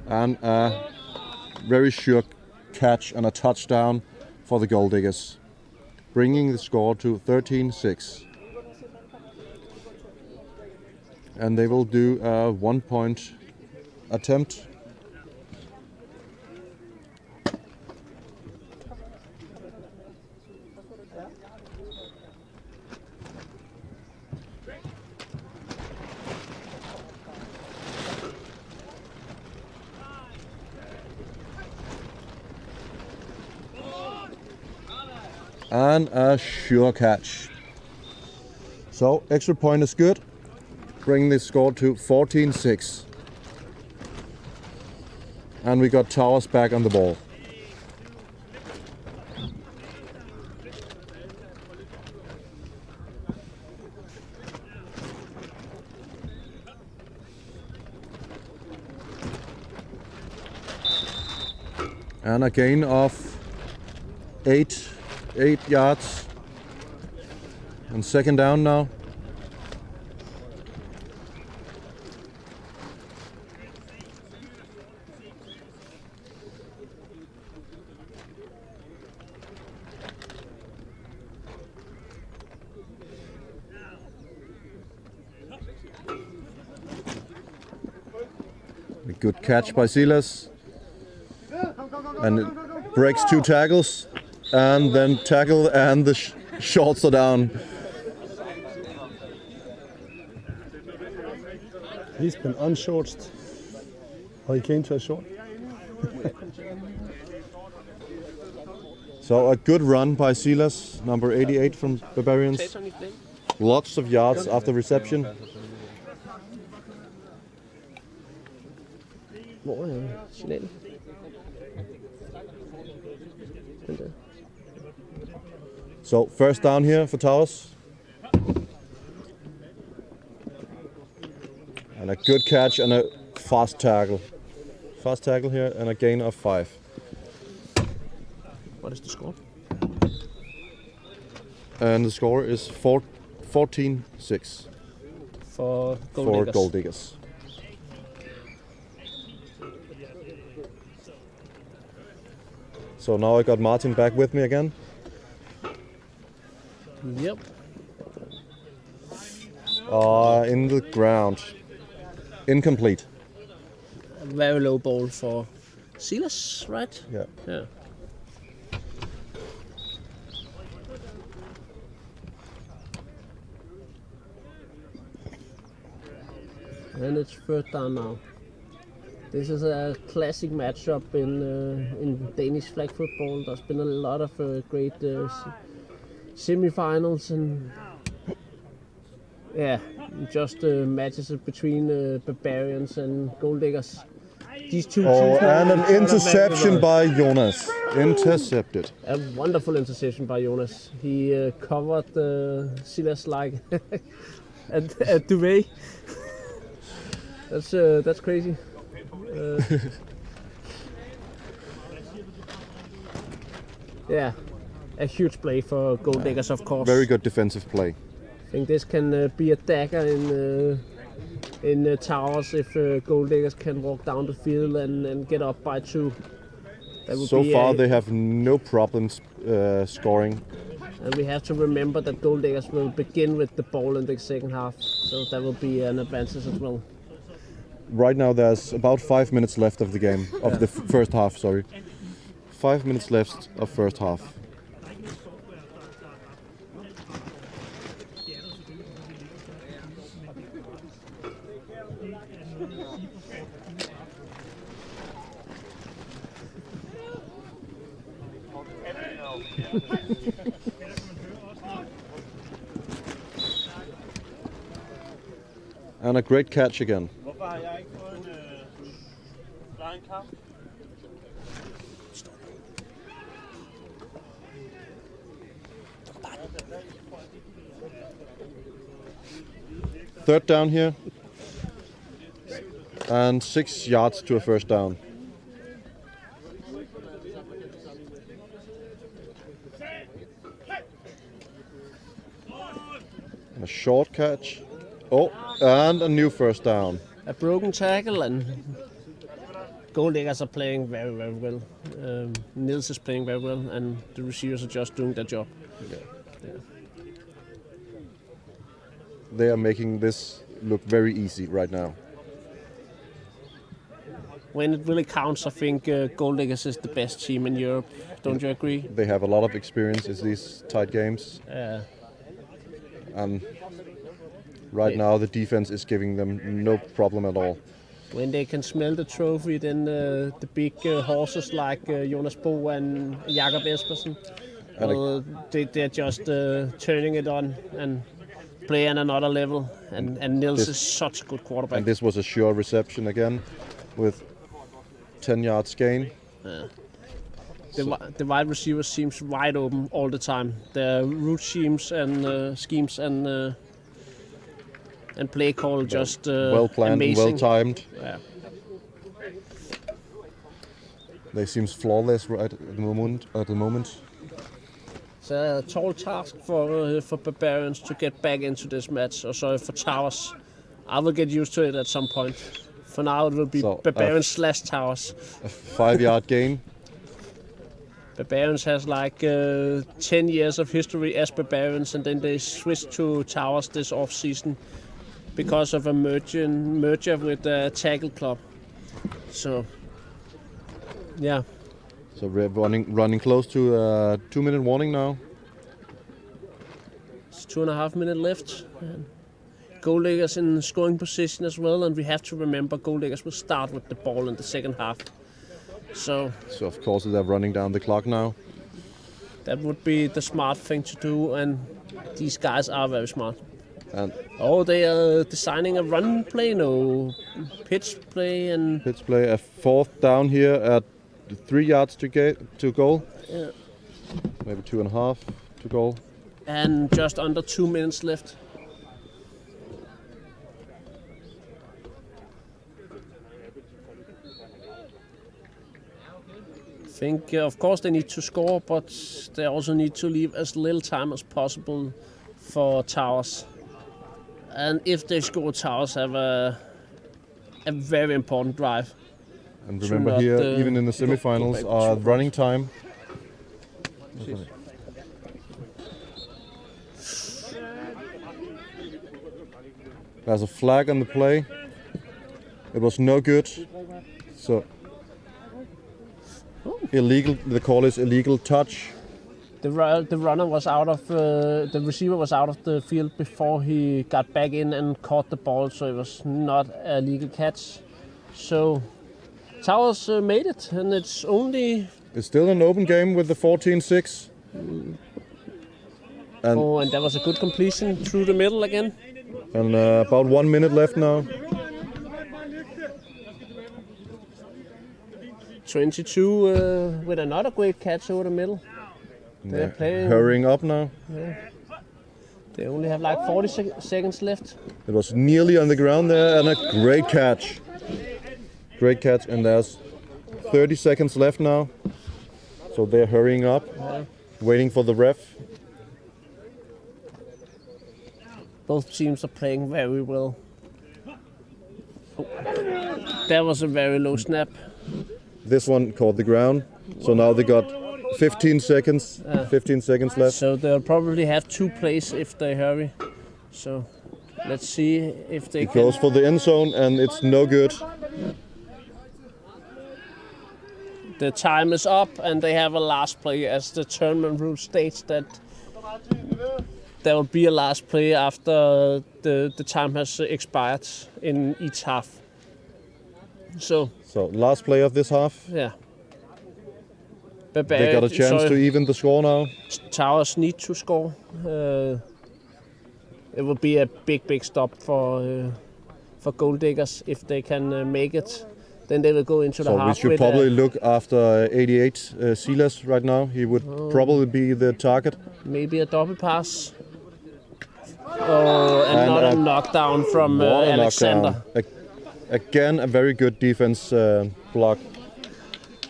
And a very sure catch and a touchdown for the Gold Diggers, bringing the score to 13-6. And they will do a 1-point attempt. And a sure catch. So extra point is good, bringing the score to 14-6. And we got Towers back on the ball. And a gain of 8 yards. And second down now. A good catch by Silas. And it breaks 2 tackles. And then tackle and the shorts are down. He's been unshorted. Or he came to a short. So a good run by Silas, number 88 from Barbarians. Lots of yards after reception. Hvor er signalet? Den der. So first down here for Towers. And a good catch and a fast tackle. Fast tackle here and a gain of 5. What is the score? And the score is 14-6 For Gold for Diggers. Gold Diggers. So now I got Martin back with me again. Yep. In the ground. Incomplete. A very low ball for Silas, right? Yeah. Yeah. And it's third down now. This is a classic matchup in Danish flag football. There's been a lot of great semi-finals and just matches between Barbarians and Gold Diggers. These two teams And an know each other interception very well. by Jonas. Intercepted. A wonderful interception by Jonas. He covered Silas like a duvet. That's crazy. Yeah, a huge play for Gold Diggers, of course. Very good defensive play. I think this can be a dagger in Towers if Gold Diggers can walk down the field and get up by 2. That would So be far they have no problems scoring. And we have to remember that Gold Diggers will begin with the ball in the second half, so that will be an advantage as well. Right now there's about 5 minutes left of the game, of the first half, sorry. 5 minutes left of first half. And a great catch again. Third down here. And 6 yards to a first down. A short catch. Oh, and a new first down. A broken tackle, and Gold Diggers are playing very, very well. Nils is playing very well, and the receivers are just doing their job. They are making this look very easy right now. When it really counts, I think Gold Diggers is the best team in Europe. Don't you agree? They have a lot of experience in these tight games. And right now the defense is giving them no problem at all. When they can smell the trophy, then the big horses like Jonas Bo and Jakob Espersen, they're just turning it on and play on another level. And Nils is such a good quarterback. And this was a sure reception again with 10 yards gain. The wide receiver seems wide open all the time. The route schemes and play call just well planned, amazing. well timed. Yeah. They seems flawless right at the moment. It's a tall task for Barbarians to get back into this match. Or sorry, for Towers. I will get used to it at some point. For now, it will be Barbarians / Towers. A 5-yard gain. Barbarians has like 10 years of history as Barbarians, and then they switched to Towers this off-season because of a merger with the Tackle Club. So, yeah. So we're running close to a 2-minute warning now. It's 2.5 minutes left. Gold Diggers in scoring position as well, and we have to remember Gold Diggers will start with the ball in the second half. So of course they're running down the clock now. That would be the smart thing to do, and these guys are very smart. And they are designing a run play, no pitch play, and pitch play. A 4th down here at 3 yards to goal. Yeah. Maybe 2.5 to goal. And just under 2 minutes left. I think, of course, they need to score, but they also need to leave as little time as possible for Towers. And if they score, Towers have a very important drive. And remember here, even in the semifinals, our running time. There's a flag on the play. It was no good. So illegal. The call is illegal touch. The runner was out of the receiver was out of the field before he got back in and caught the ball, so it was not a legal catch. So Towers made it, and it's still an open game with the 14-6. And that was a good completion through the middle again. And about 1 minute left now. 22 with another great catch over the middle. They're playing, hurrying up now. Yeah. They only have like 40 seconds left. It was nearly on the ground there, and a great catch. Great catch, and there's 30 seconds left now. So they're hurrying up, waiting for the ref. Both teams are playing very well. Oh, that was a very low snap. This one caught the ground, so now they got 15 seconds. 15 seconds left. So they'll probably have 2 plays if they hurry. So let's see if they can. Goes for the end zone, and it's no good. The time is up and they have a last play, as the tournament rule states that there will be a last play after the time has expired in each half. So last play of this half. yeah. They got a chance to even the score now. Towers need to score. It will be a big stop for Gold Diggers if they can make it. Then they will go into the half. So we should probably look after 88 Silas right now. He would probably be the target. Maybe a double pass. And another knockdown from Alexander. Knockdown. Again, a very good defense block.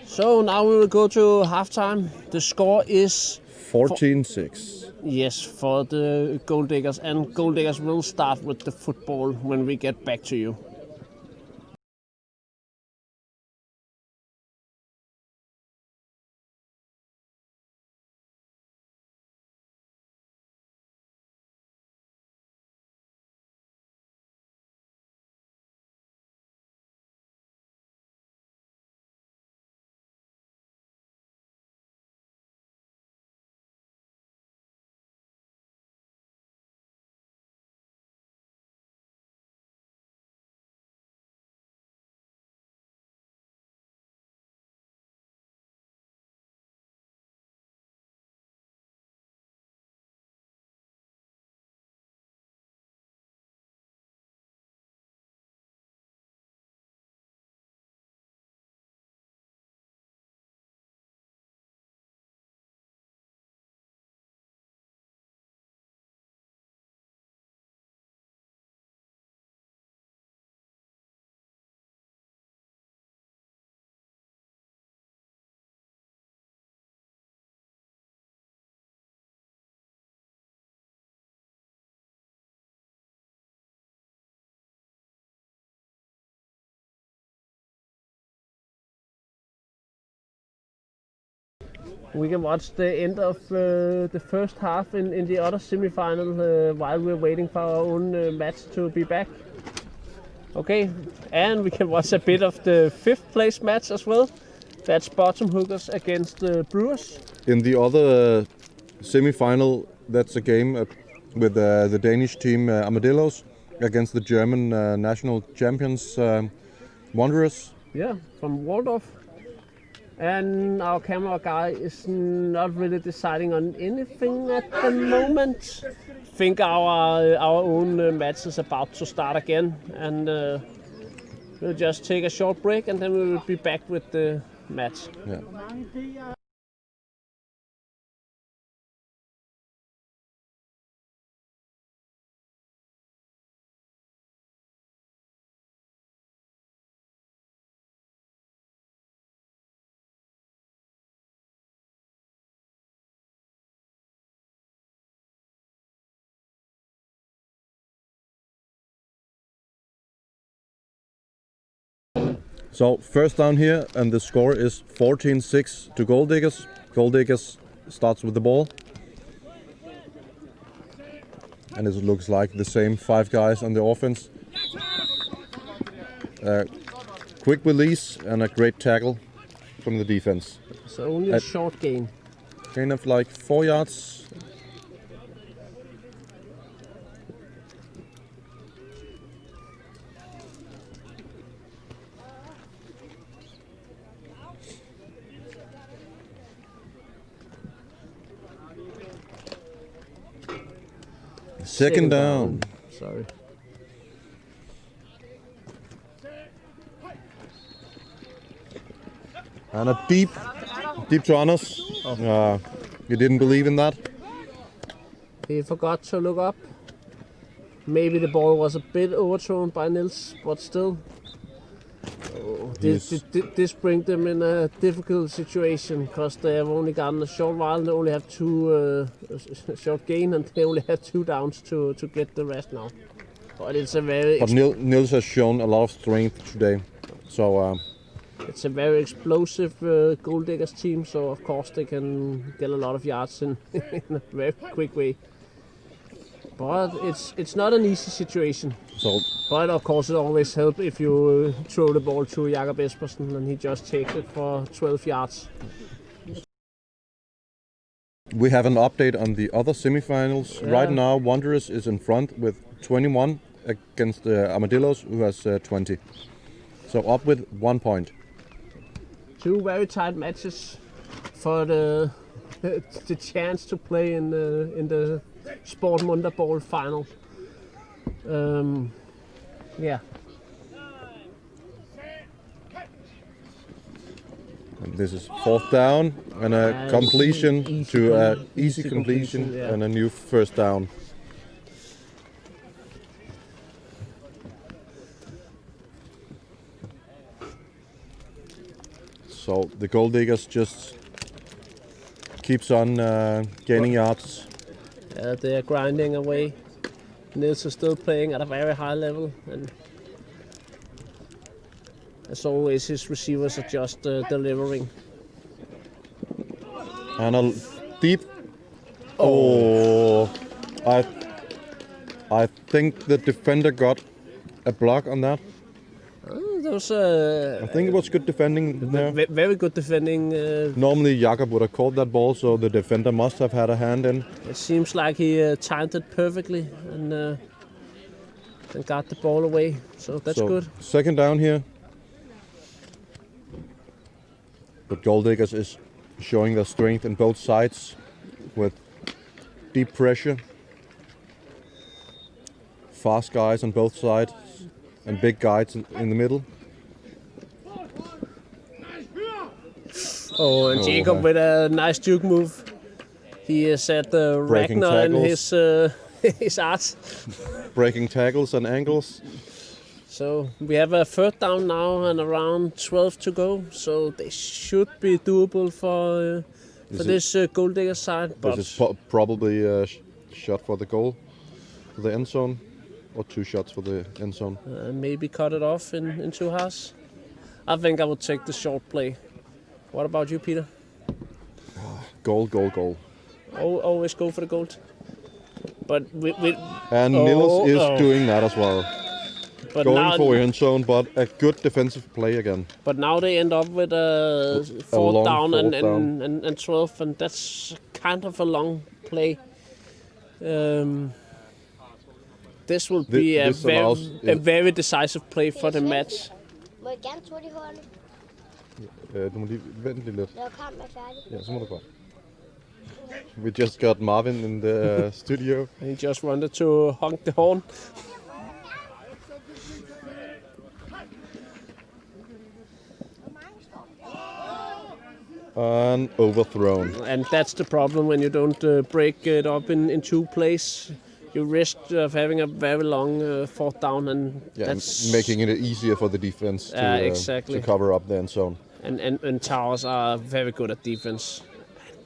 So now we will go to halftime. The score is 14-6. Yes, for the Gold Diggers. And Gold Diggers will start with the football when we get back to you. We can watch the end of the first half in the other semi-final while we're waiting for our own match to be back. Okay, and we can watch a bit of the 5th place match as well. That's Bottom Hookers against the Brewers. In the other semi-final, that's a game with the Danish team Armadillos against the German national champions Wanderers. Yeah, from Waldorf. And our camera guy is not really deciding on anything at the moment. I think our own match is about to start again, and we'll just take a short break and then we will be back with the match. Yeah. So first down here, and the score is 14-6 to Gold Diggers. Gold Diggers starts with the ball. And it looks like the same 5 guys on the offense. Quick release and a great tackle from the defense. So only a short gain. Gain of like 4 yards. Second down. Sorry. And a deep to Anders. You didn't believe in that? He forgot to look up. Maybe the ball was a bit overthrown by Nils, but still. This brings them in a difficult situation because they have only gotten a short while. They only have 2 short gain and they only have 2 downs to get the rest now. But it's a very. But Nils has shown a lot of strength today, so. It's a very explosive Gold Diggers team, so of course they can get a lot of yards in a very quick way. But it's not an easy situation. So But of course it always helps if you throw the ball to Jakob Espersen and he just takes it for 12 yards. we have an update on the other semifinals. Yeah. Right now, Wanderers is in front with 21 against the Armadillos, who has 20. So up with 1 point. Two very tight matches for the chance to play in the Sportmonda ball final. Yeah. And this is 4th down and a completion to an easy completion yeah. and a new first down. So the Gold Diggers just keeps on gaining yards. They are grinding away. Nils is still playing at a very high level, and as always, his receivers are just delivering. And a deep. Oh, I think the defender got a block on that. Those I think it was good defending there. very good defending. Normally Jakob would have caught that ball, so the defender must have had a hand in. It seems like he timed it perfectly and got the ball away. So that's good. 2nd down here. But Gold Diggers is showing their strength in both sides with deep pressure. Fast guys on both sides and big guys in the middle. Oh, and Jacob with a nice juke move. He set the Breaking Ragnar in tackles. his ass. Breaking tackles and ankles. So we have a 3rd down now and around 12 to go. So they should be doable for this Gold Digger side. But This is probably a shot for the goal, for the end zone, or 2 shots for the end zone. maybe cut it off in 2 halves. I think I would take the short play. What about you, Peter? Goal, goal, goal. Always go for the gold. But And Nils is doing that as well. but Going now, for end zone, but a good defensive play again. But now they end up with a long 4th down, fourth and 12, and that's kind of a long play. This will be This allows- a very decisive play for the match. Må jeg gerne tro, de holder? Du må lige vente lige lidt. Når kampen er færdig. Ja, så må du godt. We just got Marvin in the studio. He just wanted to honk the horn. And overthrown. And that's the problem when you don't break it up in 2 plays. You risk of having a very long 4th down, and Yeah, that's making it easier for the defense exactly. to cover up the end zone. And Towers are very good at defense.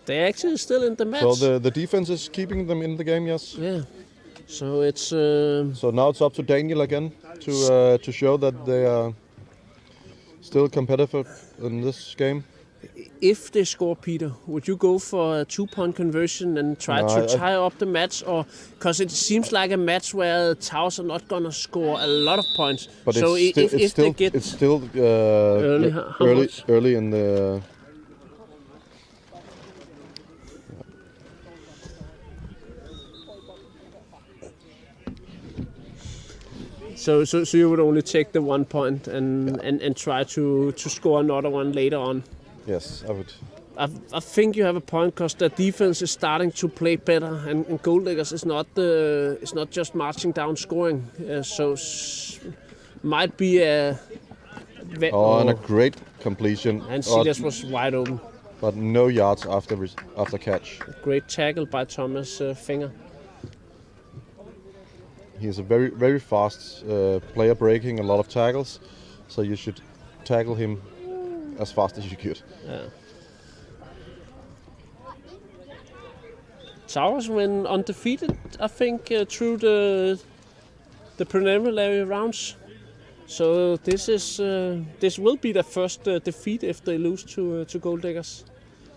They're actually still in the match. So the defense is keeping them in the game, yes. Yeah. So it's So now it's up to Daniel again to show that they are still competitive in this game. if they score, Peter, would you go for a 2-point conversion and try No, to I- tie up the match, or because it seems like a match where Towers are not gonna score a lot of points. But so it's still, if they get it's still Early, how much? early in the. so you would only take the 1 point and try to score another one later on. Yes, I would. I think you have a point because the defense is starting to play better, and Gold Diggers is not just marching down scoring. Might be a. And a great completion. And Silas was wide open. But no yards after catch. Great tackle by Thomas Finger. He's a very, very fast player, breaking a lot of tackles. So you should tackle him as fast as you could. Yeah. Towers went undefeated, I think, through the preliminary rounds. So this will be their first defeat if they lose to Gold Diggers.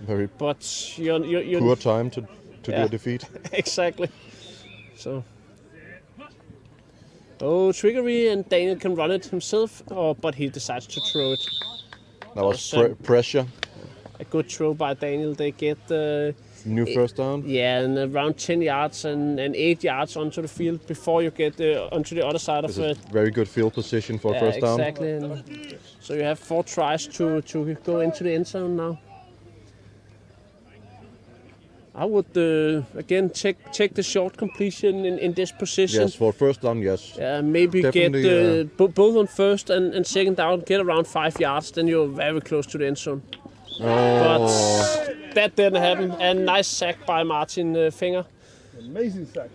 Very But you're poor time to do Yeah. a defeat. exactly. So Oh, trickery, and Daniel can run it himself, but he decides to throw it. That was pressure. A good throw by Daniel. They get New first down. Yeah, and around 10 yards and 8 yards onto the field before you get onto the other side of it. Very good field position for first down. Exactly. And so you have 4 tries to go into the end zone now. I would again check the short completion in this position. Yes, for first down, yes. Maybe Definitely, get both on first and second down, get around 5 yards, then you're very close to the end zone. But that didn't happen. And nice sack by Martin Finger. Amazing sack.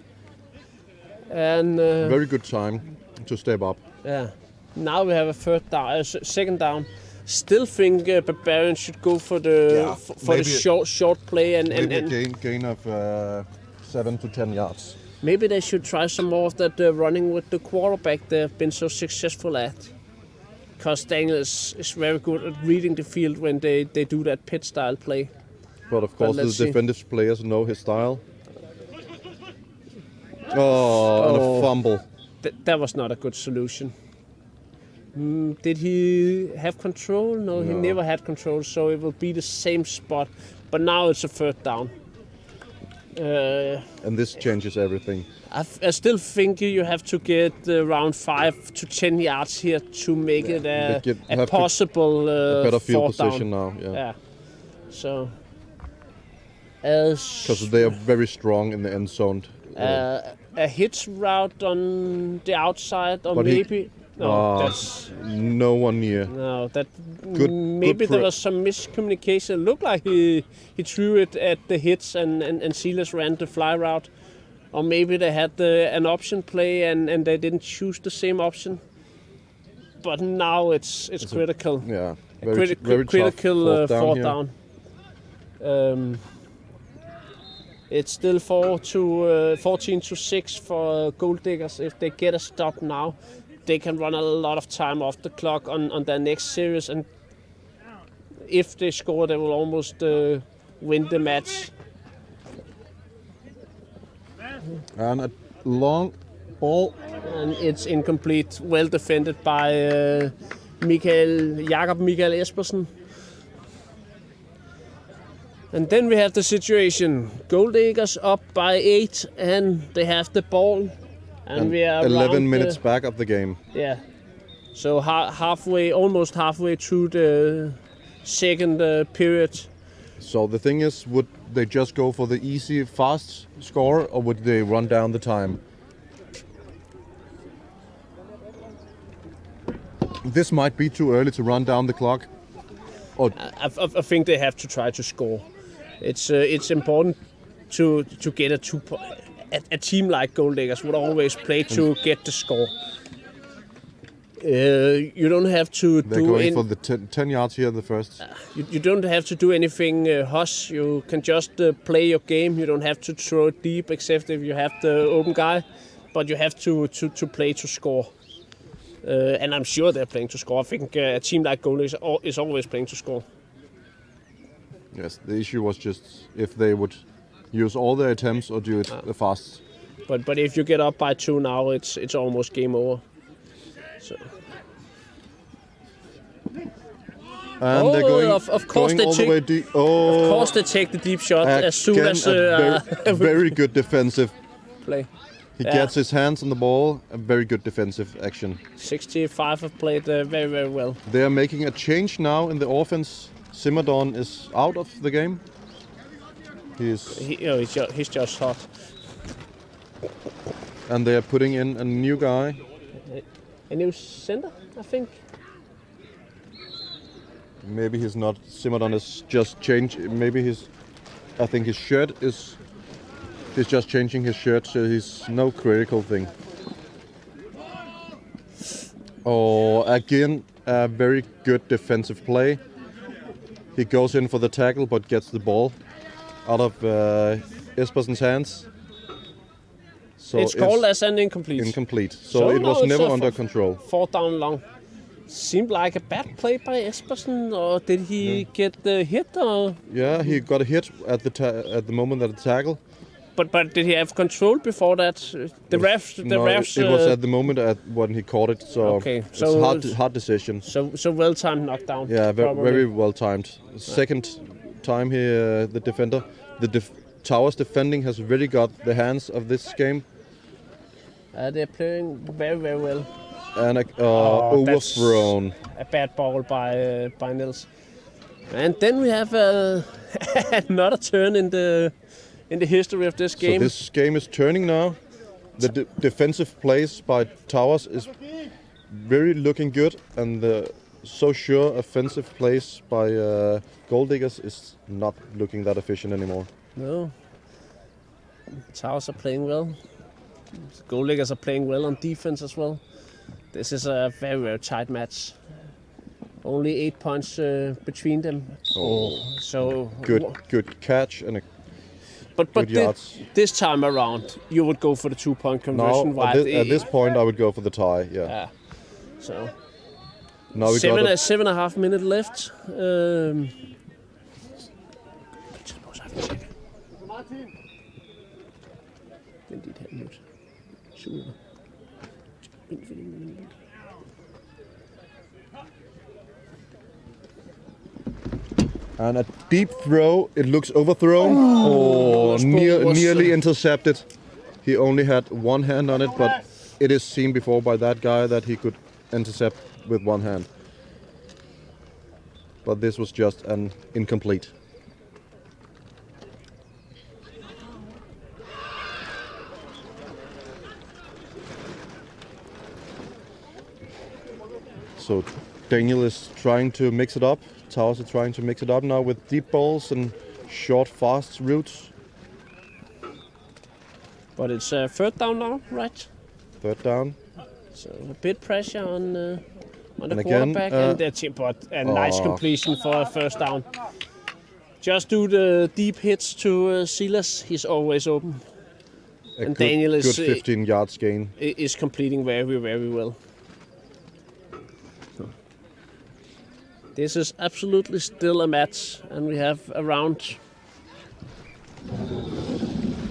And very good time to step up. Yeah. Now we have a second down. Still think Barbarian should go for the the short play and gain of 7 to 10 yards. Maybe they should try some more of that running with the quarterback they've been so successful at. Because Daniel is very good at reading the field when they do that pit style play. But of course the defensive players know his style. And a fumble. That was not a good solution. Did he have control? No, he never had control, so it will be the same spot. But now it's a third down. And this changes everything. I still think you have to get around 5 to 10 yards here to make it a possible a better field down. position now. Yeah. So because they are very strong in the end zone. A hitch route on the outside, or but maybe that's no one near. No, that maybe there was some miscommunication. It looked like he threw it at the hits and Silas ran the fly route, or maybe they had an option play and they didn't choose the same option. But now it's critical. Very critical fourth down. It's still 14 to 6 for Gold Diggers. If they get a stop now, they can run a lot of time off the clock on their next series, and if they score, they will almost win the match. And a long ball. And it's incomplete. Well defended by Jakob Mikael Espersen. And then we have the situation. Gold Eagles up by 8, and they have the ball. And we are 11 minutes back of the game. Yeah. So almost halfway through the second period. So the thing is, would they just go for the easy, fast score, or would they run down the time? This might be too early to run down the clock. I think they have to try to score. It's important to get a 2 point. A team like Gold Diggers would always play to get the score. You don't have to They're going for the 10 yards here in the first. You don't have to do anything hush. You can just play your game. You don't have to throw it deep, except if you have the open guy. But you have to play to score. And I'm sure they're playing to score. I think a team like Gold Diggers is always playing to score. Yes, the issue was just if they would use all their attempts or do it fast. But if you get up by 2 now, it's almost game over. So. And they're going, of course going they all the way deep. Oh, of course they take the deep shot as soon as very good defensive play. He gets his hands on the ball. A very good defensive action. 65 have played very, very well. They are making a change now in the offense. Simmerdon is out of the game. He's just hot. And they are putting in a new guy. A new center, I think. Maybe he's not. Simmerdon is just changed. Maybe I think his shirt is. He's just changing his shirt, so he's no critical thing. Oh, again, a very good defensive play. He goes in for the tackle, but gets the ball out of Espersen's hands. So it's called as an incomplete. Incomplete. So it was never under control. 4 down long. Seemed like a bad play by Espersen, or did he get the hit? Or? Yeah, he got a hit at the moment at the tackle, But did he have control before that? The refs. It was at the moment when he caught it. So Okay, it's so hard decision. So well timed knockdown. Yeah, probably. very well timed. Second time here, the defender, Towers defending has really got the hands of this game. They're playing very well. And overthrown. A bad ball by Niels. And then we have another turn in the history of this game. So this game is turning now. The defensive plays by Towers is very looking good, and the so sure offensive plays by Gold Diggers is not looking that efficient anymore. No. Towers are playing well. Gold Diggers are playing well on defense as well. This is a very tight match. Only 8 points between them. So good catch and but good yards. This time around, you would go for the 2-point conversion. Now, at this point, I would go for the tie. Yeah. So now we 7.5 minutes left. And a deep throw. It looks overthrown. Nearly intercepted. He only had one hand on it, but it is seen before by that guy that he could intercept with one hand. But this was just an incomplete. So Daniel is trying to mix it up. Towers are trying to mix it up now with deep balls and short, fast routes. But it's third down now, right? Third down. So a bit pressure on the And quarterback, again, but a nice completion for a first down. Just do the deep hits to Silas. He's always open. And Daniel is good 15 yards gain. Is completing very well. This is absolutely still a match, and we have around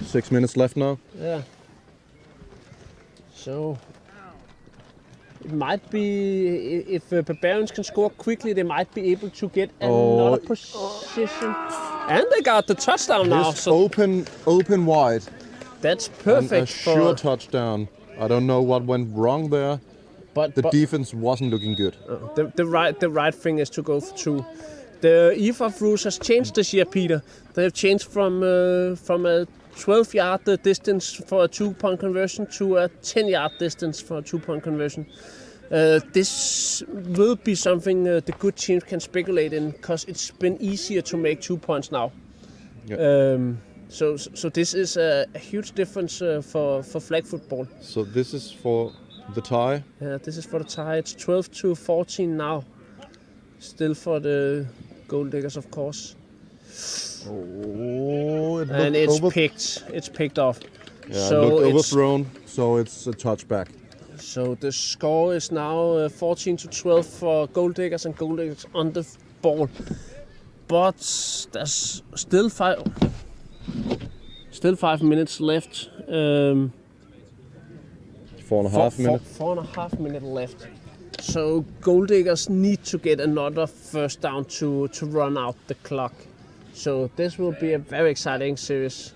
6 minutes left now. Yeah. So it might be, if Barbarians can score quickly, they might be able to get another position. And they got the touchdown now. So open wide. That's perfect. And a sure touchdown. I don't know what went wrong there. But the defense wasn't looking good. The right thing is to go for two. The EFAF rules has changed this year, Peter. They have changed from a 12-yard distance for a 2-point conversion to a 10-yard distance for a 2-point conversion. This will be something the good teams can speculate in, because it's been easier to make 2 points now. Yep. So this is a huge difference for flag football. So this is for the tie? Yeah, this is for the tie. It's 12-14 now. Still for the Gold Diggers, of course. And it's picked off. Yeah, so it looked overthrown, so it's a touchback. So the score is now 14-12 for Gold Diggers, and Gold Diggers on the ball. But there's still 5 minutes left. 4.5 minutes. 4.5 minutes left. So Gold Diggers need to get another first down to run out the clock. So this will be a very exciting series.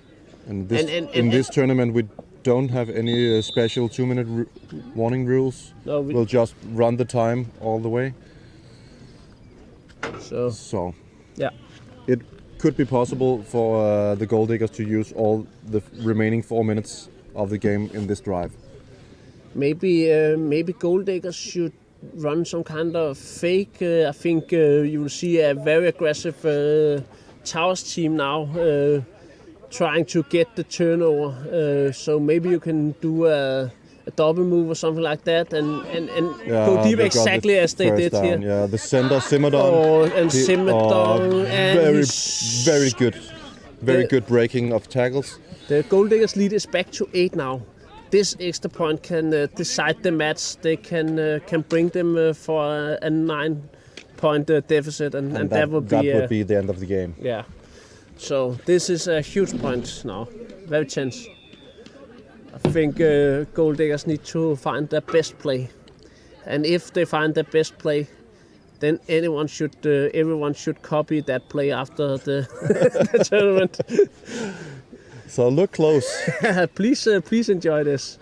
And this tournament we don't have any special 2-minute warning rules. No, we'll just run the time all the way. So yeah, it could be possible for the Gold Diggers to use all the remaining 4 minutes of the game in this drive. Maybe Gold Diggers should run some kind of fake. I think you will see a very aggressive Towers team now trying to get the turnover. So maybe you can do a double move or something like that and go deep exactly as they did down. here. Yeah, the center Simmerdon. Very good. Very good breaking of tackles. The Gold Diggers lead is back to 8 now. This extra point can decide the match. They can bring them for a 9-point deficit, and that would be the end of the game. Yeah. So this is a huge point now. very tense. I think Gold Diggers need to find their best play, and if they find their best play, then everyone should copy that play after the, the tournament. So look close. Please enjoy this.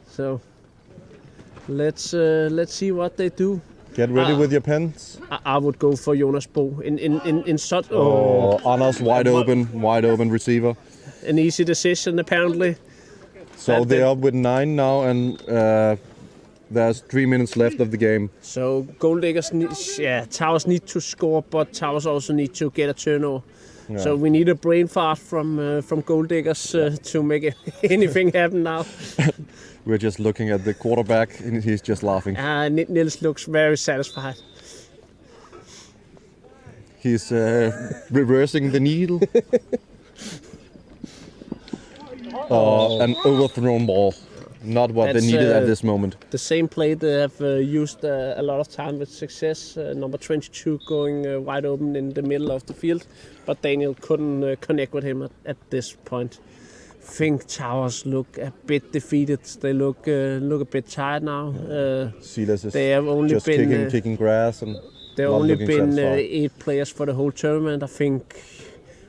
So let's see what they do. Get ready with your pens. I would go for Jonas Bo in such Anders wide open receiver. an easy decision apparently. So they're up with 9 now, and there's 3 minutes left of the game. So Gold Diggers, Towers need to score, but Towers also need to get a turnover. Yeah. So we need a brain fart from Gold Diggers to make anything happen now. We're just looking at the quarterback, and he's just laughing. Nils looks very satisfied. He's reversing the needle. An overthrown ball. Not what they needed at this moment. The same play they have used a lot of time with success. Number 22 going wide open in the middle of the field, but Daniel couldn't connect with him at this point. Think Towers look a bit defeated. They look a bit tired now. Silas is they have only just been kicking grass, and there have not only looking been satisfied. 8 players for the whole tournament. I think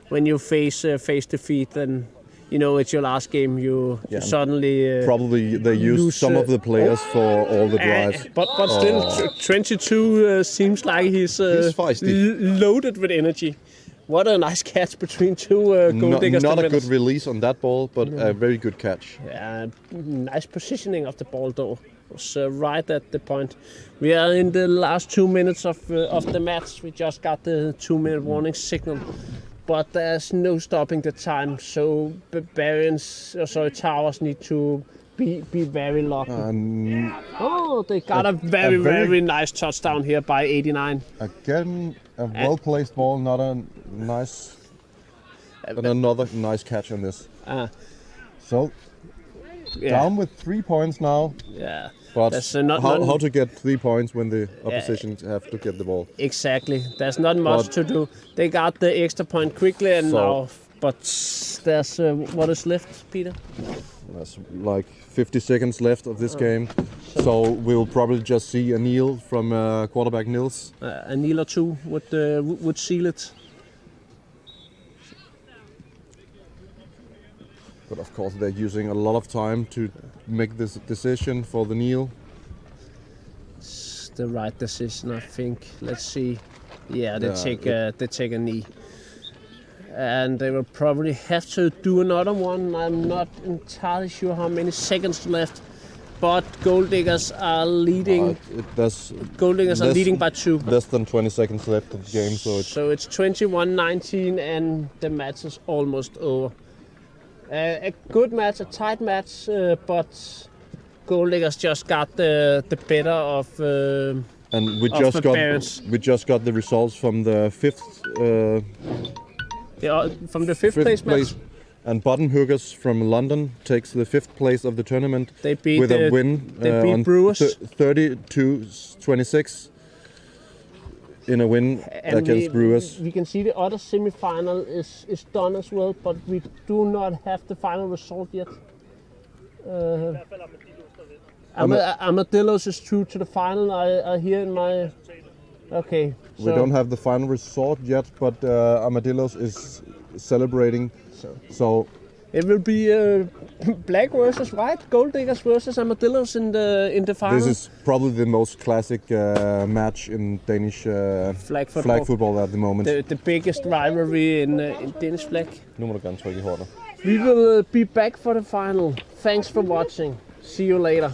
when you face defeat, then you know it's your last game. You suddenly probably they used some of the players for all the drives. but still, 22 seems like he's feisty. Loaded with energy. What a nice catch between two Gold Diggers. Not a good release on that ball, but a very good catch. Yeah, nice positioning of the ball though. It was right at the point. We are in the last 2 minutes of the match. We just got the 2-minute warning signal, but there's no stopping the time. So Towers need to be very lucky. They got a very nice touchdown here by 89. Again, a well-placed ball, not a nice, but another nice catch on this. So down with 3 points now. Yeah. But how to get 3 points when the opposition have to get the ball? Exactly. There's not much to do. They got the extra point quickly and now, but there's what is left, Peter? There's like 50 seconds left of this game. So we'll probably just see a kneel from quarterback Nils. A kneel or two would seal it. But of course they're using a lot of time to make this decision for the kneel. It's the right decision, I think. Let's see. Yeah, they take a knee. And they will probably have to do another one. I'm not entirely sure how many seconds left. But Gold Diggers are leading. Gold Diggers are leading by 2. Less than 20 seconds left of the game, so it's 21-19 and the match is almost over. A good match, a tight match, but Gold Diggers just got the better of. And we just got the results from the fifth. From the fifth place match. And Buttonhookers from London takes the 5th place of the tournament with a win on Brewers 30-26 in a win against Brewers. We can see the other semi-final is done as well, but we do not have the final result yet. Armadillos is through to the final. I hear in my. Okay. We don't have the final result yet, but Armadillos is celebrating. So it will be black versus white, Gold Diggers versus Armadillos in the final. This is probably the most classic match in Danish flag football at the moment. The biggest rivalry in Danish flag. Nu må du gerne trykke i hårdt. We will be back for the final. Thanks for watching. See you later.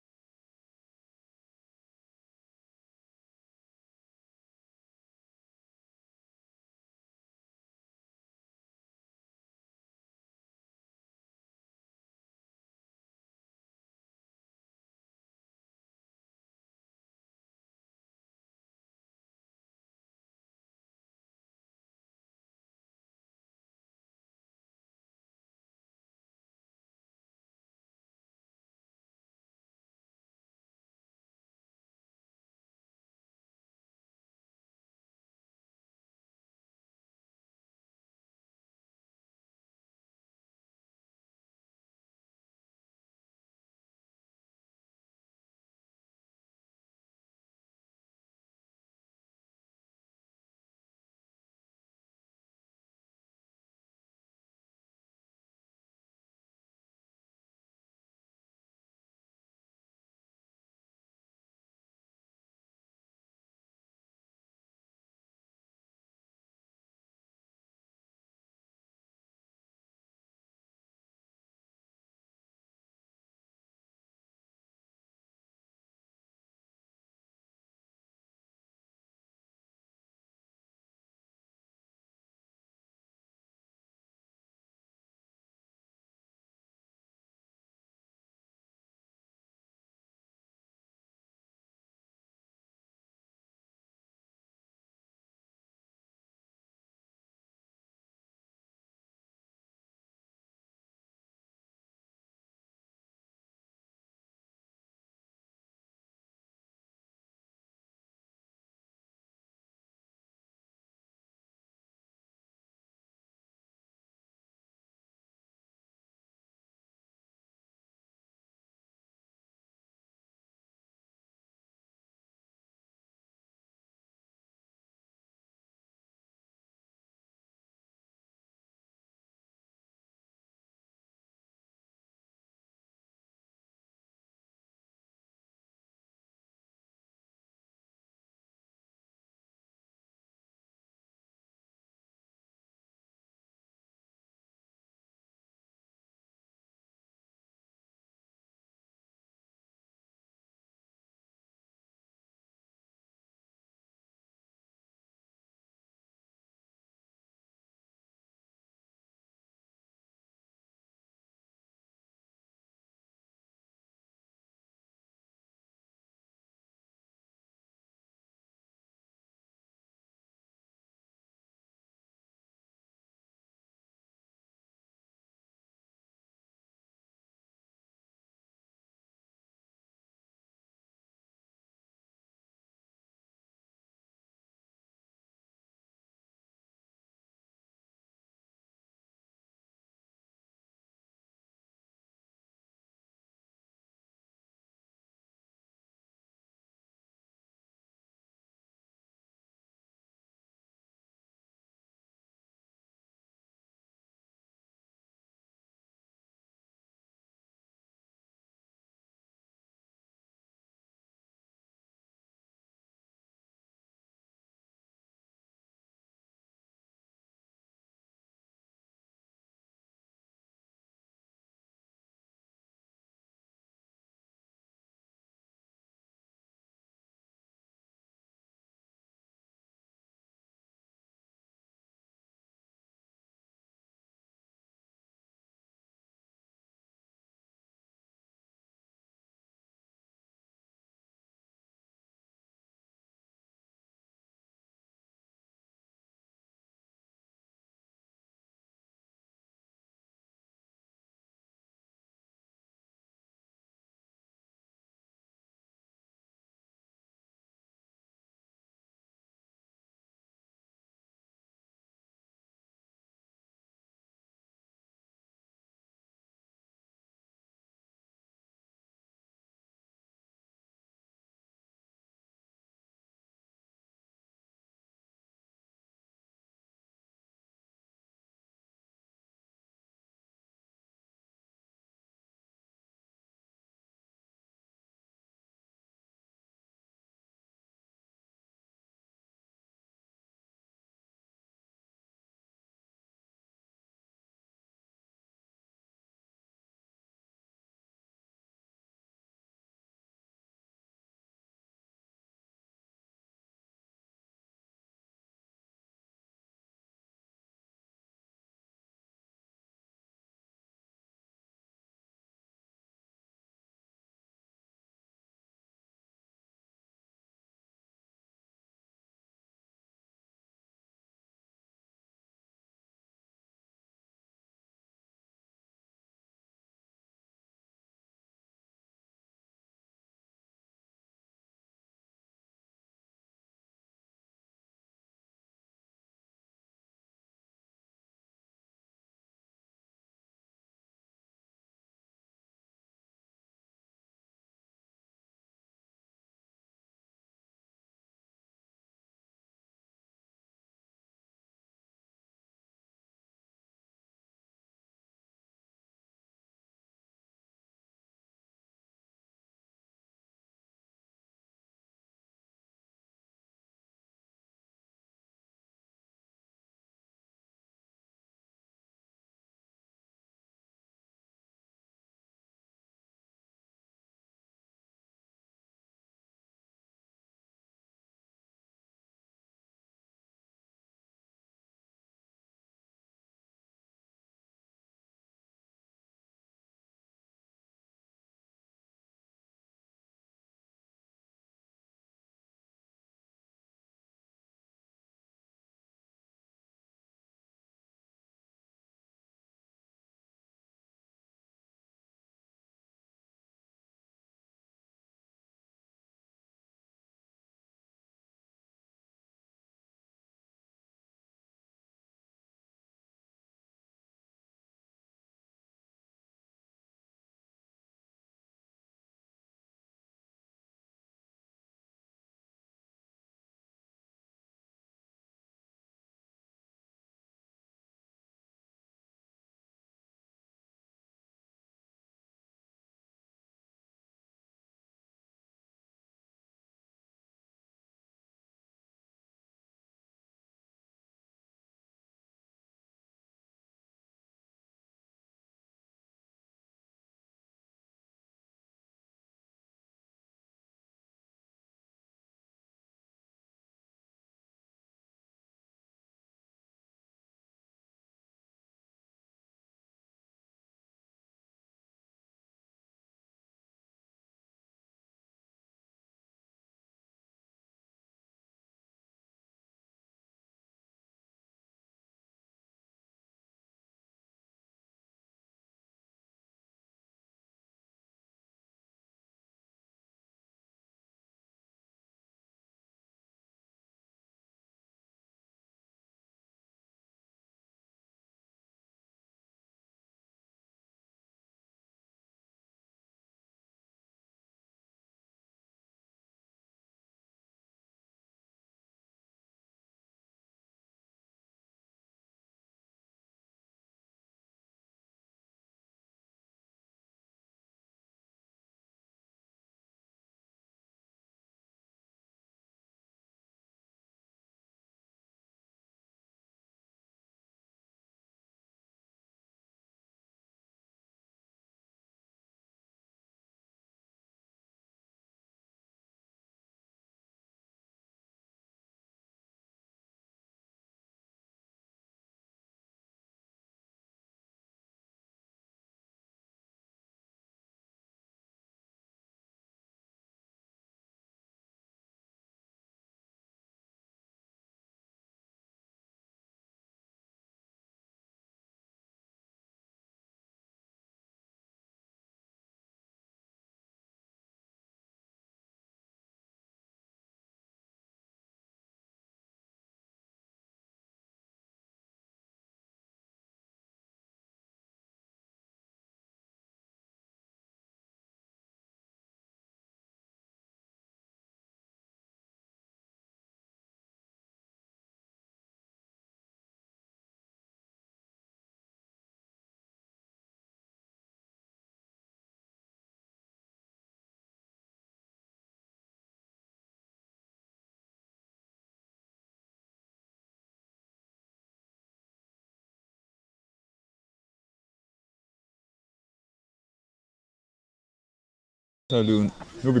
Der er lyden. Nu er vi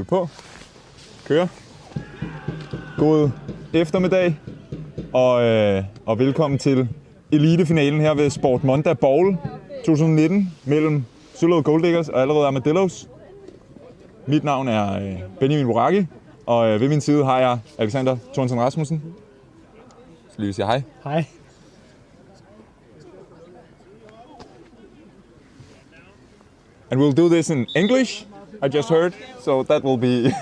på. Kører. God eftermiddag. Og velkommen til elitefinalen her ved Sportmonda Bowl 2019 mellem Sølod Gold Diggers og allerede Armadillos. Mit navn er Benjamin Boraki, og ved min side har jeg Alexander Thornsen Rasmussen. Så lige sige hej. Hej. And we'll do this in English, I just heard, so that will be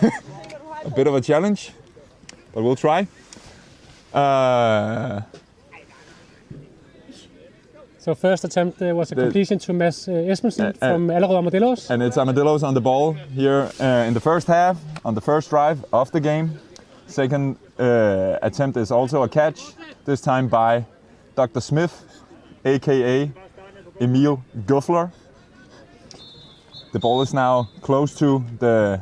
a bit of a challenge, but we'll try. So first attempt was a completion to Mads Esbensen from Allerød Armadillos. And it's Armadillos on the ball here in the first half, on the first drive of the game. Second attempt is also a catch, this time by Dr. Smith, aka Emil Guffler. The ball is now close to the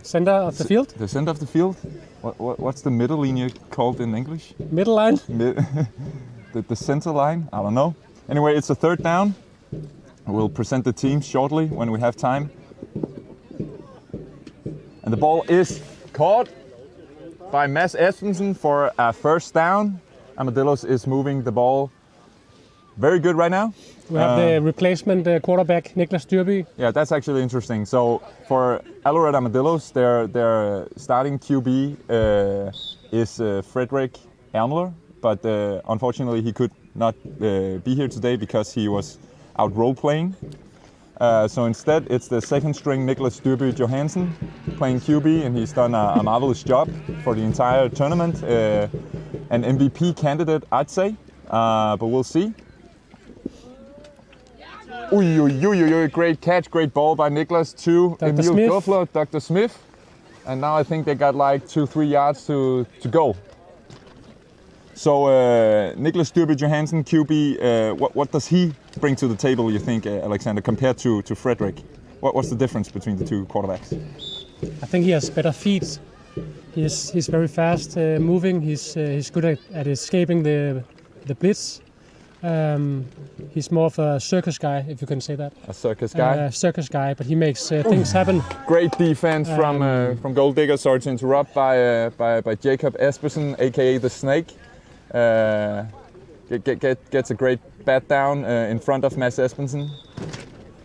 Center of the field. The center of the field. What's the middle linear called in English? Middle line. The center line? I don't know. Anyway, it's a third down. We'll present the team shortly when we have time. And the ball is caught by Mads Esbensen for a first down. Armadillos is moving the ball very good right now. We have the replacement quarterback, Niklas Dyrby. Yeah, that's actually interesting. So for Allerød Armadillos, their starting QB is Fredrik Ernler, but unfortunately he could not be here today because he was out role playing. So instead, it's the second string Niklas Dyrby Johansen playing QB, and he's done a marvelous job for the entire tournament. An MVP candidate, I'd say, but we'll see. Great catch, great ball by Niklas to Emil Guffler, Dr. Smith. And now I think they got like 2-3 yards to go. So Niklas Dyrby Johansen, QB, what does he bring to the table, you think, Alexander, compared to Fredrik? What's the difference between the two quarterbacks? I think he has better feet. He's very fast moving. He's good at escaping the blitz. He's more of a circus guy, if you can say that. A circus guy? Circus guy, but he makes things happen. Great defense from Gold Diggers, sorry to interrupt, by Jacob Espersen, aka the Snake. Gets a great bat down in front of Mads Esbensen,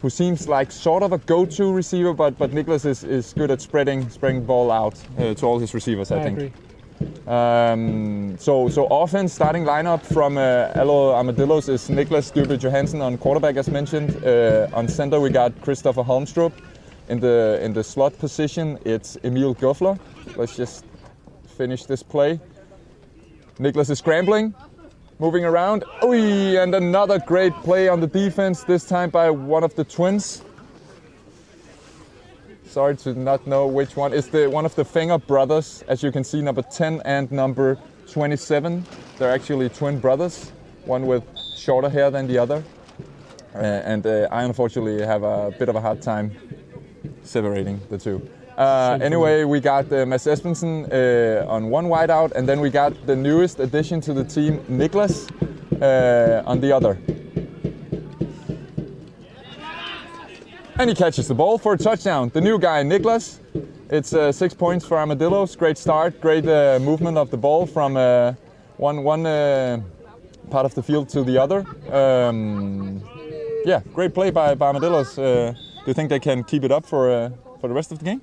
who seems like sort of a go-to receiver, but Niklas is good at spreading the ball out to all his receivers, I think. Agree. So offense starting lineup from Allerød Armadillos is Niklas Dyrby Johansen on quarterback, as mentioned. On center we got Christopher Holmstrup. In the slot position it's Emil Guffler. Let's just finish this play. Niklas is scrambling, moving around. And another great play on the defense, this time by one of the twins. Sorry to not know which one. It's one of the Fenger brothers, as you can see, number 10 and number 27. They're actually twin brothers, one with shorter hair than the other. And I unfortunately have a bit of a hard time separating the two. Anyway, we got Mads Esbensen on one wideout, and then we got the newest addition to the team, Niklas, on the other. And he catches the ball for a touchdown. The new guy, Niklas. It's 6 points for Armadillos. Great start, great movement of the ball from one part of the field to the other. Yeah, great play by Armadillos. Do you think they can keep it up for the rest of the game?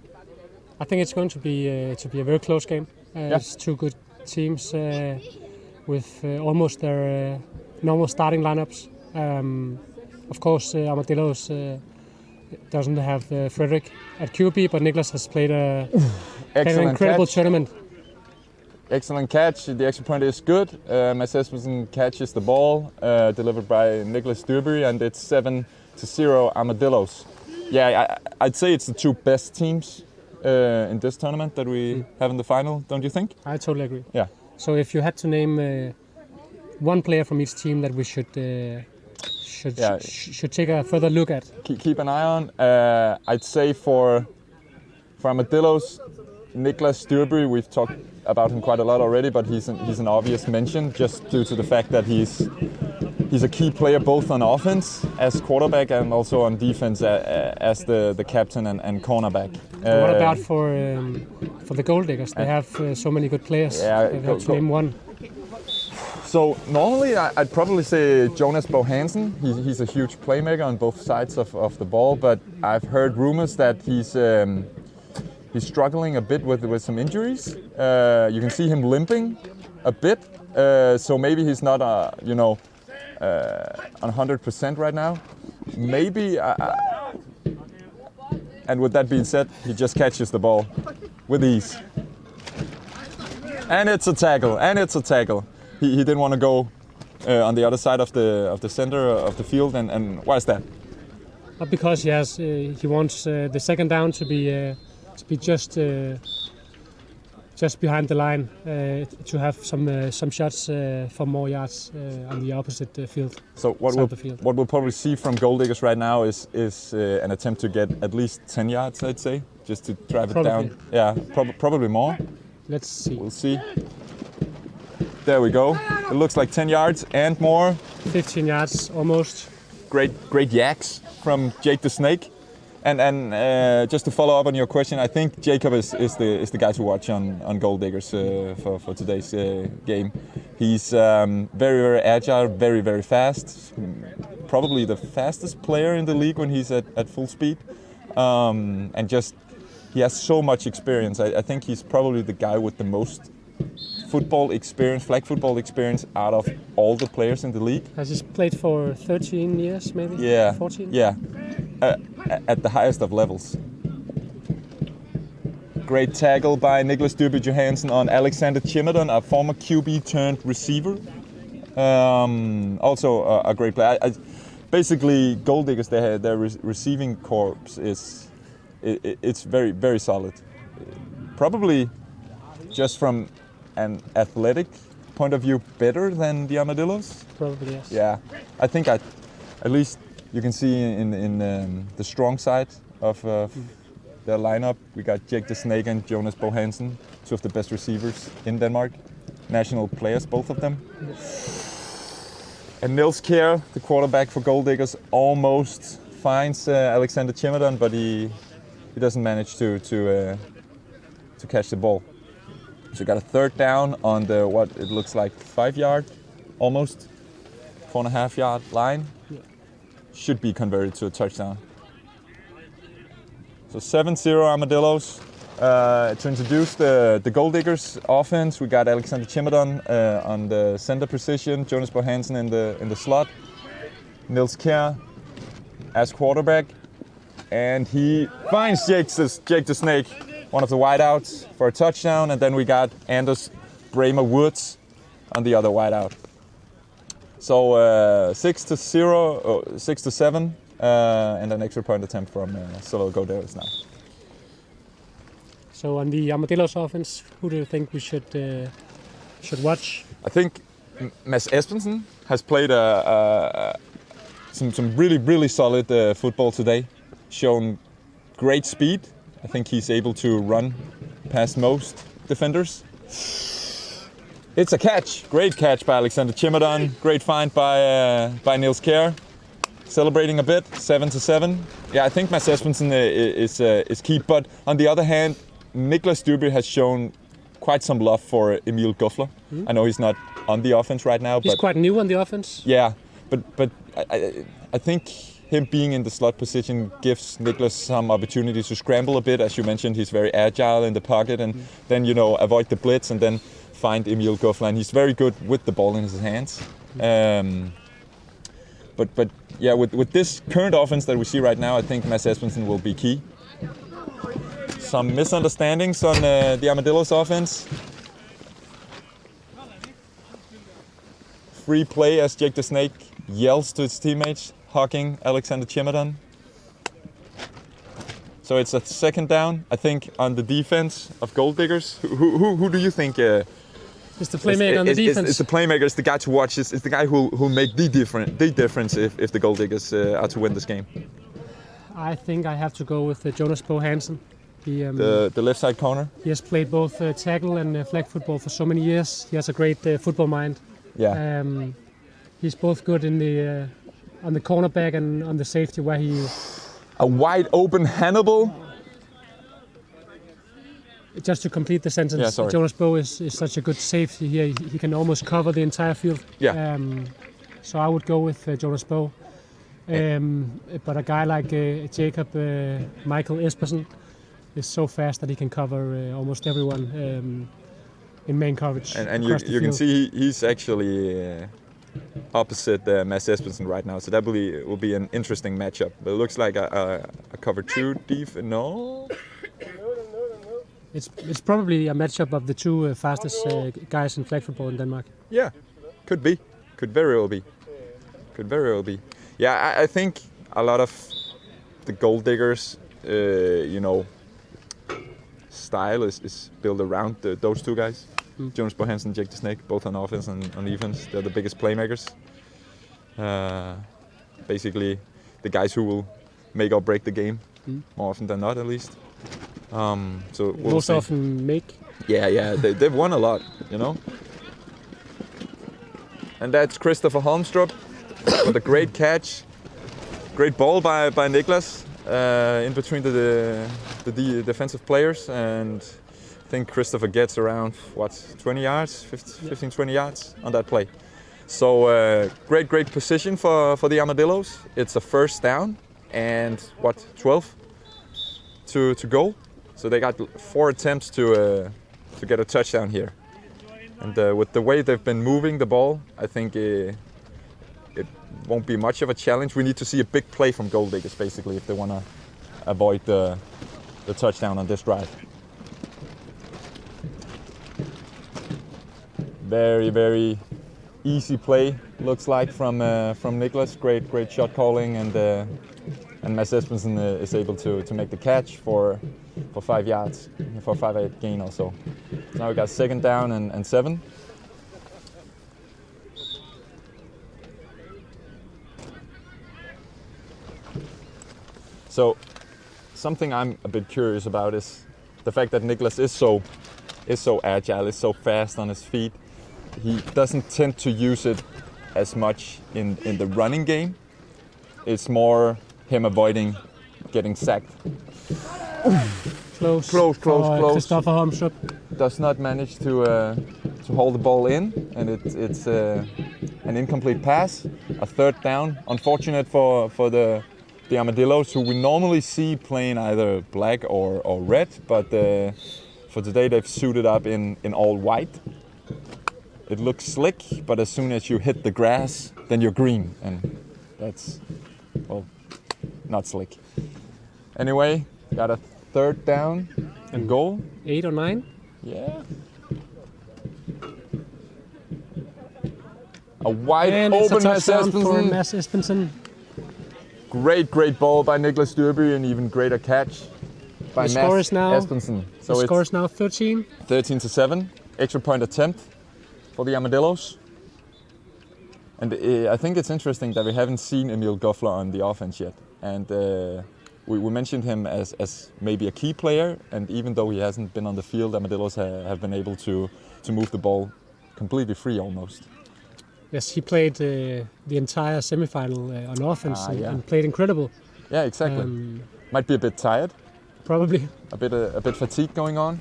I think it's going to be a very close game. It's two good teams with almost their normal starting lineups. Of course, Armadillos doesn't have Fredrik at QB, but Niklas has played an incredible tournament. Excellent catch. The extra point is good. Mads Esbensen catches the ball, delivered by Niklas Dyrby, and it's 7-0 Armadillos. Yeah, I'd say it's the two best teams in this tournament that we have in the final, don't you think? I totally agree. Yeah. So if you had to name one player from each team that we should take a further look at. Keep an eye on. I'd say for Armadillos, Niklas Styrby, we've talked about him quite a lot already, but he's an obvious mention just due to the fact that he's a key player both on offense as quarterback and also on defense as the captain and cornerback. What about for the Gold Diggers? They have so many good players. Yeah, They have to name one. So normally I'd probably say Jonas Bohansen. He's a huge playmaker on both sides of the ball, but I've heard rumors that he's struggling a bit with some injuries. You can see him limping a bit, so maybe he's not on 100% right now. Maybe, and with that being said, he just catches the ball with ease. And it's a tackle. He didn't want to go on the other side of the center of the field, and why is that? Because he wants the second down to be just behind the line, to have some shots for more yards on the opposite field. So what we'll probably see from Gold Diggers right now is an attempt to get at least 10 yards, I'd say, just to drive it down. Yeah, probably more. Let's see. We'll see. There we go. It looks like 10 yards and more. 15 yards almost. Great yaks from Jake the Snake. And just to follow up on your question, I think Jacob is the guy to watch on Gold Diggers for today's game. He's very agile, very fast. Probably the fastest player in the league when he's at full speed. And just he has so much experience. I think he's probably the guy with the most flag football experience out of all the players in the league. Has he played for 13 years, maybe? Yeah. 14? Yeah. At the highest of levels. Great tackle by Niklas Styrby Johansen on Alexander Chimerdon, a former QB turned receiver. Also a great player. Basically, Gold Diggers, their receiving corps it's very solid. Probably just from an athletic point of view, better than the Armadillos. Probably, yes. Yeah, I think at least you can see in the strong side of their lineup, we got Jake the Snake and Jonas Bohansen, two of the best receivers in Denmark, national players, both of them. And Niels Kjær, the quarterback for Gold Diggers, almost finds Alexander Chimerdon, but he doesn't manage to catch the ball. So we got a third down on the what it looks like 5 yard, almost 4.5 yard line. Should be converted to a touchdown. So 7-0 Armadillos. To introduce the Gold Diggers offense, we got Alexander Chimerdon on the center position, Jonas Bohansen in the slot, Niels Kjær as quarterback, and he finds Jake the Snake, one of the wideouts, for a touchdown, and then we got Anders Bremer Woods on the other wideout. So 6-0, 6-7, and an extra point attempt from Solo Gold Diggers now. So on the Armadillos offense, who do you think we should watch? I think Mads Espensen has played some really solid football today. Shown great speed. I think he's able to run past most defenders. It's a catch. Great catch by Alexander Chimerdon. Great find by Niels Kjær. Celebrating a bit, 7-7. Yeah, I think Mads Espensen is key. But on the other hand, Niklas Styrby has shown quite some love for Emil Guffler. I know he's not on the offense right now. He's quite new on the offense. Yeah, but I think him being in the slot position gives Niklas some opportunity to scramble a bit. As you mentioned, he's very agile in the pocket and then, avoid the blitz and then find Emil Guffler. And he's very good with the ball in his hands. But yeah, with this current offense that we see right now, I think Mads Espensen will be key. Some misunderstandings on the Armadillos offense. Free play as Jake the Snake yells to his teammates, hugging Alexander Chimerdon. So it's a second down, I think, on the defense of Gold Diggers. Who do you think is the playmaker on the defense? It's the playmaker, it's the guy to watch, it's the guy who'll make the difference if the Gold Diggers are to win this game. I think I have to go with Jonas Bohansen. The left side corner. He has played both tackle and flag football for so many years. He has a great football mind. Yeah. He's both good in the on the cornerback and on the safety where he. A wide open Hannibal. Just to complete the sentence, Yeah, sorry. Jonas Bo is such a good safety here. He can almost cover the entire field. Yeah. So I would go with Jonas Bo. But a guy like Jacob Michael Espersen is so fast that he can cover almost everyone in main coverage. And you can see he's actually opposite Mads Espensen right now, so that will be an interesting matchup. But it looks like a cover 2 def. No. It's probably a matchup of the two fastest guys in flag football in Denmark. Yeah, could be. Could very well be. Could very well be. Yeah, I think a lot of the goal diggers, style is built around those two guys. Jonas Bo Hansen, Jake the Snake, both on offense and on defense. They're the biggest playmakers. Basically, the guys who will make or break the game, more often than not, at least. So we'll Most see. often make. Yeah, they've won a lot, And that's Christopher Holmstrup with a great catch. Great ball by Niklas in between the defensive players, and I think Christopher gets around 20 yards, 15, 20 yards on that play. So great position for the Armadillos. It's a first down and 12 to go. So they got 4 attempts to get a touchdown here. And with the way they've been moving the ball, I think it won't be much of a challenge. We need to see a big play from goal diggers, basically, if they want to avoid the touchdown on this drive. Very easy play, looks like, from Niklas. Great shot calling, and Mads Espensen is able to make the catch for 5 yards, for 5-8 gain or so. So now we got 2nd down and 7. So something I'm a bit curious about is the fact that Niklas is so agile, is so fast on his feet. He doesn't tend to use it as much in the running game. It's more him avoiding getting sacked. Close. Christopher Holmstrup does not manage to hold the ball in, and it's an incomplete pass. A 3rd down. Unfortunate for the Armadillos, who we normally see playing either black or red, but for today they've suited up in all white. It looks slick, but as soon as you hit the grass, then you're green, and that's, well, not slick. Anyway, got a 3rd down and goal. 8 or 9. Yeah. A wide And it's open a touchdown for Mads Mads Espensen. Great ball by Niklas Dyrby, and even greater catch by The score Mads is now- Espensen. So The it's score is now 13. 13-7. Extra point attempt for the Armadillos. And I think it's interesting that we haven't seen Emil Goffler on the offense yet. And we mentioned him as maybe a key player, and even though he hasn't been on the field, Armadillos have been able to move the ball completely free almost. Yes, he played the entire semifinal on offense and played incredible. Yeah, exactly. Might be a bit tired, Probably. a bit fatigue going on.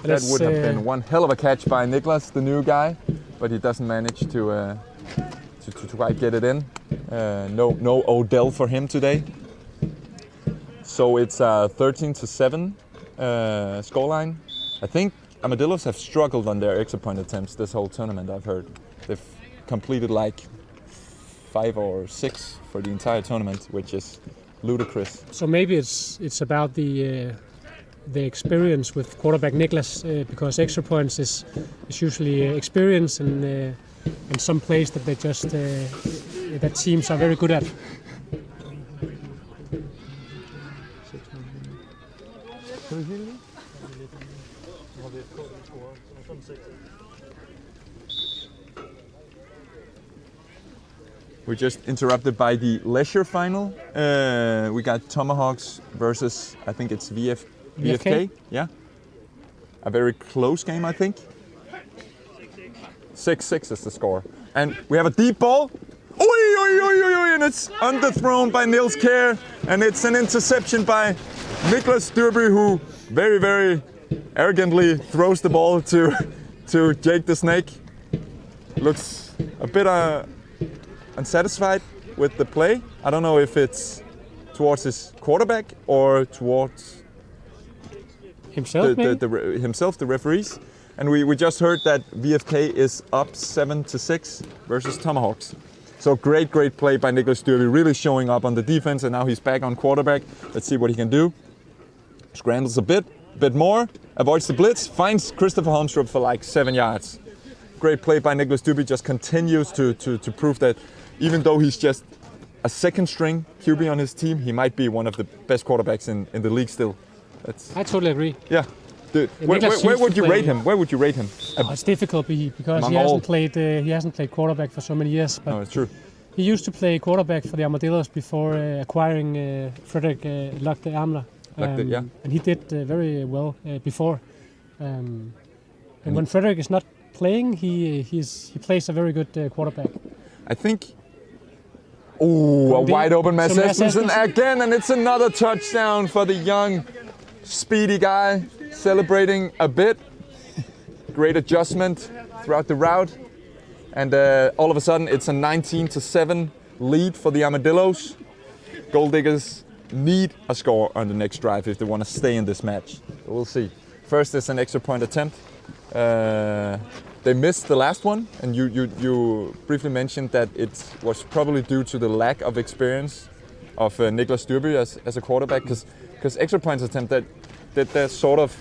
But That would have been one hell of a catch by Niklas, the new guy, but he doesn't manage to quite get it in. No Odell for him today. So it's 13-7 scoreline. I think Armadillos have struggled on their extra point attempts this whole tournament, I've heard. They've completed like 5 or 6 for the entire tournament, which is ludicrous. So maybe it's about the experience with quarterback Niklas, because extra points is usually experience and some plays that they just that teams are very good at. We're just interrupted by the leisure final. We got Tomahawks versus, I think it's VFK. Yeah. A very close game, I think. 6-6 is the score. And we have a deep ball. And it's underthrown by Niels Kjær. And it's an interception by Niklas Dyrby, who very, very arrogantly throws the ball to Jake the Snake. Looks a bit unsatisfied with the play. I don't know if it's towards his quarterback or towards Himself, the referees. And we just heard that VFK is up 7-6 versus Tomahawks. So great play by Niklas Dyrby, really showing up on the defense, and now he's back on quarterback. Let's see what he can do. Scrambles a bit more, avoids the blitz, finds Christopher Holmstrup for like 7 yards. Great play by Niklas Dyrby, just continues to prove that even though he's just a second string QB on his team, he might be one of the best quarterbacks in the league still. I totally agree. Yeah. Where would you rate him? Where would you rate him? It's difficult because he hasn't played quarterback for so many years. But no, it's true. He used to play quarterback for the Armadillos before acquiring Frederik Lugte Amler. And he did very well before. And when Frederik is not playing, he plays a very good quarterback. I think. A wide open Mads Espensen again, and it's another touchdown for the young, speedy guy, celebrating a bit. Great adjustment throughout the route, and all of a sudden it's a 19-7 lead for the Armadillos. Gold Diggers need a score on the next drive if they want to stay in this match. We'll see. First is an extra point attempt. They missed the last one, and you briefly mentioned that it was probably due to the lack of experience of Niklas Dyrby as a quarterback, because extra points attempt that's sort of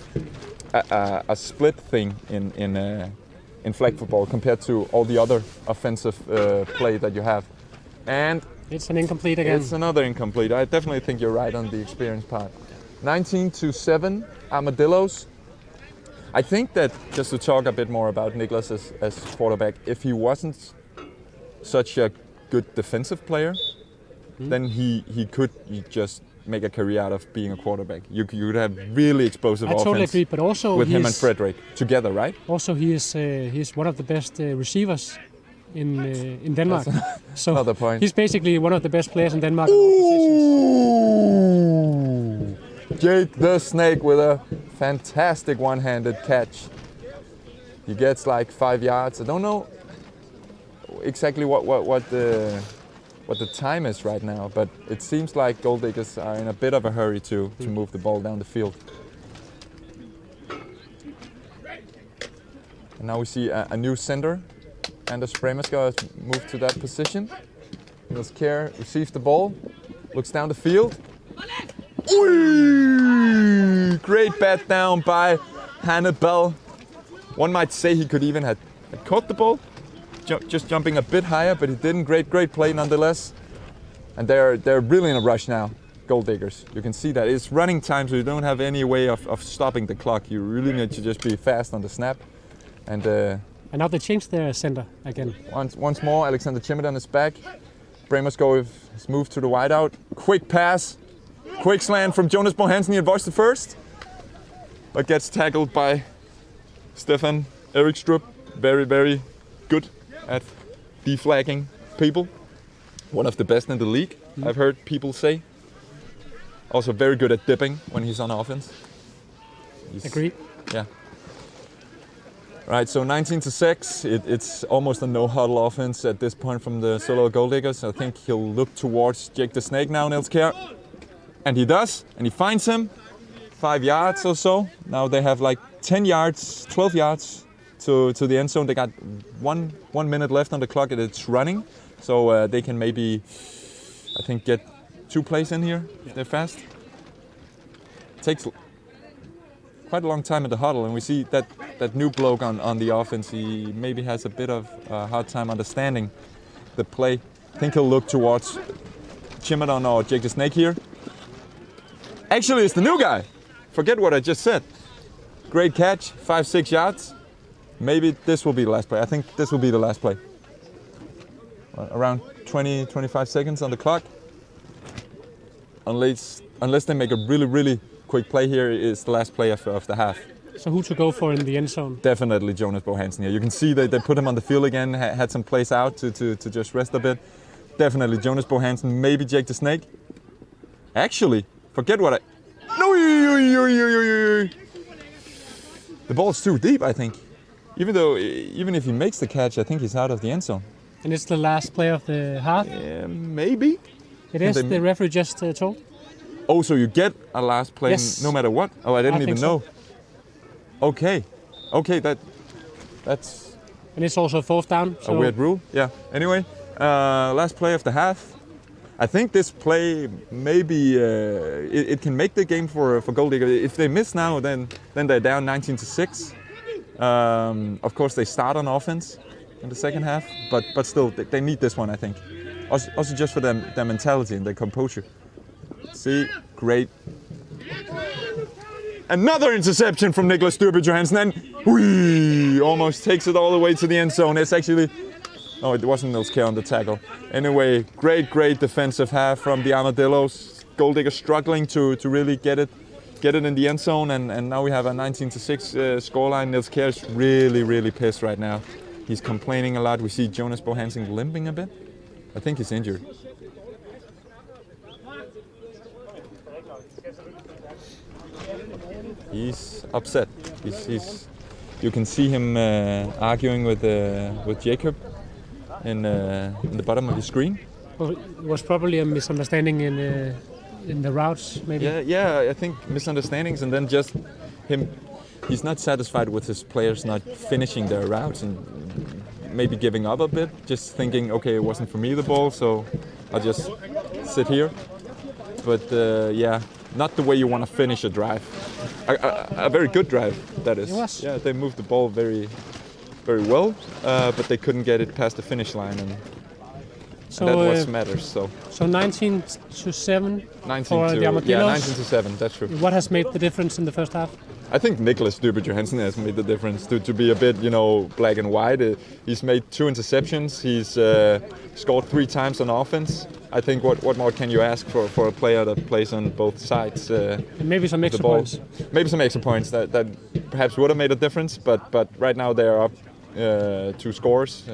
a split thing in flag football compared to all the other offensive play that you have. And it's an incomplete again. It's another incomplete. I definitely think you're right on the experience part. 19-7 Armadillos. I think that, just to talk a bit more about Niklas as quarterback, if he wasn't such a good defensive player, then he could just make a career out of being a quarterback. You could have really explosive offense. I totally agree, but also with him and Frederik together, right? Also, he's one of the best receivers in Denmark. So another point. He's basically one of the best players in Denmark. Jake the Snake with a fantastic one-handed catch. He gets like 5 yards. I don't know exactly what the time is right now, but it seems like Gold Diggers are in a bit of a hurry to move the ball down the field. And now we see a new center. Anders Bremerskov has moved to that position. Niels Kjær receives the ball, looks down the field. Great bat down by Hannibal. One might say he could even have caught the ball, just jumping a bit higher, but he didn't. Great play nonetheless. And they're really in a rush now, Gold Diggers. You can see that it's running time, so you don't have any way of stopping the clock. You really need to just be fast on the snap. And now they changed their center again. Once more, Alexander Chimedon is back. Bremerskov has moved to the wideout. Quick pass. Quick slant from Jonas Bo Hansen. He avoids the first, but gets tackled by Stefan Erikstrup. Very, very good at deflagging people. One of the best in the league, I've heard people say. Also very good at dipping when he's on offense. Agreed. Yeah. Right, so 19-6. It's almost a no-huddle offense at this point from the Solo Gold Diggers. I think he'll look towards Jake the Snake now, Niels Kjær. And he does, and he finds him 5 yards or so. Now they have like 10 yards, 12 yards to the end zone. They got one minute left on the clock and it's running. So they can maybe, I think, get 2 plays in here if they're fast. Takes quite a long time in the huddle, and we see that new bloke on the offense, he maybe has a bit of a hard time understanding the play. I think he'll look towards Chimedon or Jake the Snake here. Actually, it's the new guy. Forget what I just said. Great catch, 5-6 yards. Maybe this will be the last play. I think this will be the last play. around 20-25 seconds on the clock. Unless they make a really quick play here, is the last play of the half. So who to go for in the end zone? Definitely Jonas Bo Hansen here. You can see they put him on the field again, had some plays out to just rest a bit. Definitely Jonas Bo Hansen, maybe Jake the Snake. Actually, forget what I... No! The ball's too deep, I think. Even if he makes the catch, I think he's out of the end zone. And it's the last play of the half? Maybe. It is, the referee just told. Oh, so you get a last play no matter what? Oh, I didn't even know. Okay, that's... And it's also fourth down. A weird rule, yeah. Anyway, last play of the half. I think this play maybe it can make the game for Gold Digger. If they miss now, then they're down 19-6. Of course, they start on offense in the second half, but still, they need this one, I think. Also just for their mentality and their composure. See, great. Another interception from Niklas Styrby Johansen, and almost takes it all the way to the end zone. It's actually... No, it wasn't Nils Kjær on the tackle. Anyway, great defensive half from the Armadillos. Gold Digger struggling to really get it in the end zone, and now we have a 19-6 scoreline. Nils Kjær is really pissed right now. He's complaining a lot. We see Jonas Bo Hansen limping a bit. I think he's injured. He's upset. You can see him arguing with Jacob in the bottom of the screen. Well, it was probably a misunderstanding in the routes, maybe. Yeah, I think misunderstandings, and then just him. He's not satisfied with his players not finishing their routes and maybe giving up a bit. Just thinking, okay, it wasn't for me the ball, so I'll just sit here. But yeah, not the way you want to finish a drive. A very good drive, that is. It was. Yeah, they moved the ball very well, but they couldn't get it past the finish line, and that what matters. So 19-7 for the Armadillos. Yeah, 19-7. That's true. What has made the difference in the first half? I think Niklas Styrby Johansen has made the difference. To be a bit, black and white. He's made 2 interceptions. He's scored 3 times on offense. I think what more can you ask for a player that plays on both sides? And maybe some extra points. Maybe some extra points that perhaps would have made a difference. But right now they're up 2 scores.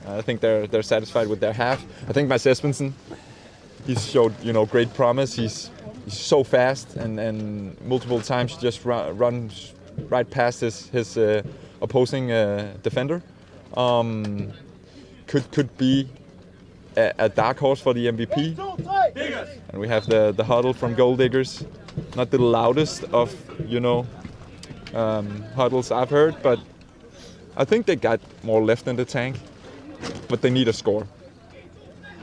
I think they're satisfied with their half. I think Mads Espensen, he's showed great promise. He's so fast and multiple times just runs right past his opposing defender. Could be a dark horse for the MVP. And we have the huddle from Gold Diggers. Not the loudest of huddles I've heard, but I think they got more left in the tank. But they need a score.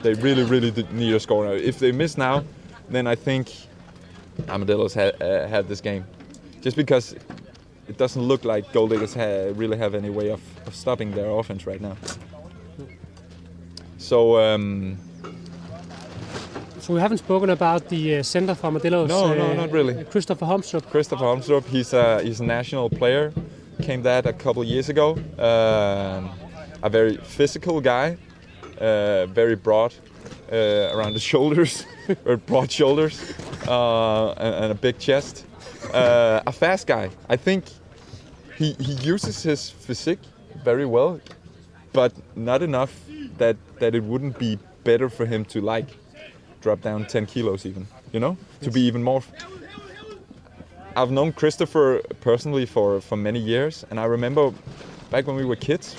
They really need a score. If they miss now, then I think Armadillos had this game. Just because it doesn't look like Gold Diggers really have any way of stopping their offense right now. So we haven't spoken about the center for Armadillos. No, not really. Christopher Holmstrup. Christopher Holmstrup, he's a national player. Came that a couple of years ago. A very physical guy, very broad around the shoulders, or broad shoulders, and a big chest. A fast guy. I think he uses his physique very well, but not enough that it wouldn't be better for him to drop down 10 kilos even, to be even more. I've known Christopher personally for many years, and I remember back when we were kids,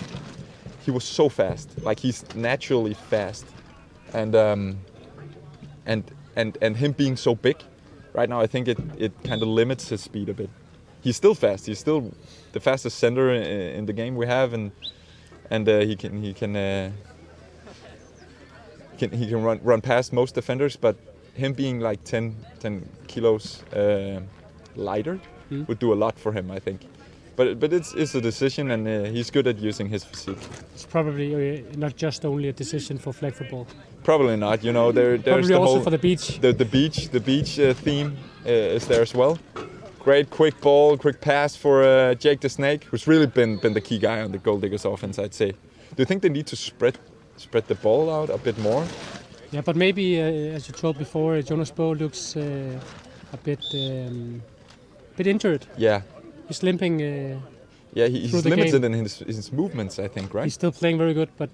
he was so fast. He's naturally fast, and him being so big, right now I think it kind of limits his speed a bit. He's still fast. He's still the fastest center in the game we have, and he can run past most defenders. But him being 10 kilos lighter would do a lot for him, I think. But it's a decision, and he's good at using his physique. It's probably not just only a decision for flag football. Probably not. There's probably the also whole, for the beach. The beach theme is there as well. Great quick ball, quick pass for Jake the Snake, who's really been the key guy on the Gold Diggers offense, I'd say. Do you think they need to spread spread the ball out a bit more. Yeah, but maybe, as you told before, Jonas Bo looks a bit injured. Yeah. He's limping. Yeah, he's through the limited game. in his movements, I think, right? He's still playing very good, but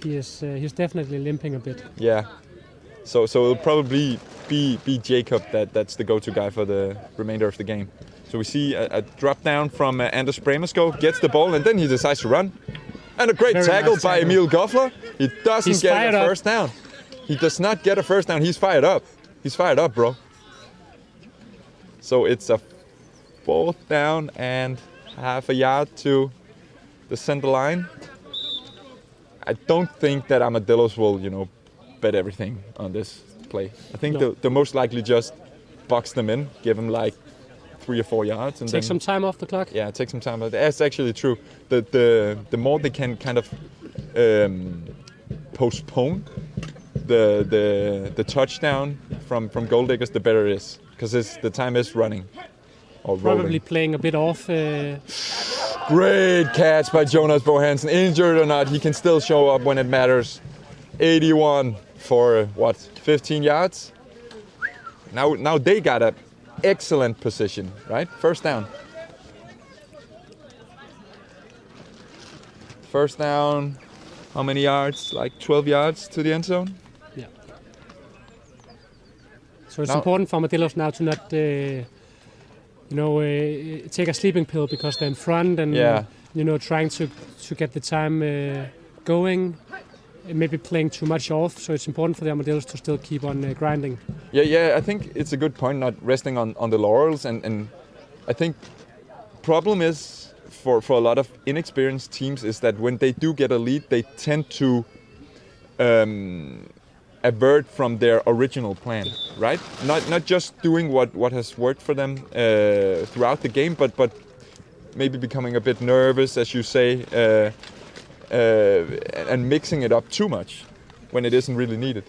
he's definitely limping a bit. Yeah. So it'll probably be Jacob that's the go-to guy for the remainder of the game. So we see a drop down from Anders Bremersko, gets the ball, and then he decides to run. And a great Very tackle nice by tackle. Emil Goffler. He doesn't He's get fired a up. first down. He does not get a first down. He's fired up. He's fired up, bro. So it's a 4th down and half a yard to the center line. I don't think that Armadillos will, bet everything on this play. I think No. they'll most likely just box them in, give them like 3 or 4 yards, and Take then some time off the clock. yeah, take some time. That's actually true. The more they can kind of postpone the touchdown from Gold Diggers, the better it is, because the time is running or rolling. Probably playing a bit off. Great catch by Jonas Bohansen. Injured or not, he can still show up when it matters. 81 for 15 yards. Now they got a excellent position, right? First down. First down. How many yards? Like 12 yards to the end zone. Yeah. So it's Now- important for Armadillos now to not, take a sleeping pill because they're in front and Yeah. trying to get the time going. Maybe playing too much off. So it's important for the Armadillos to still keep on grinding. Yeah, I think it's a good point, not resting on the laurels. And I think problem is for a lot of inexperienced teams is that when they do get a lead, they tend to avert from their original plan, right? Not just doing what has worked for them throughout the game, but maybe becoming a bit nervous, as you say, and mixing it up too much when it isn't really needed.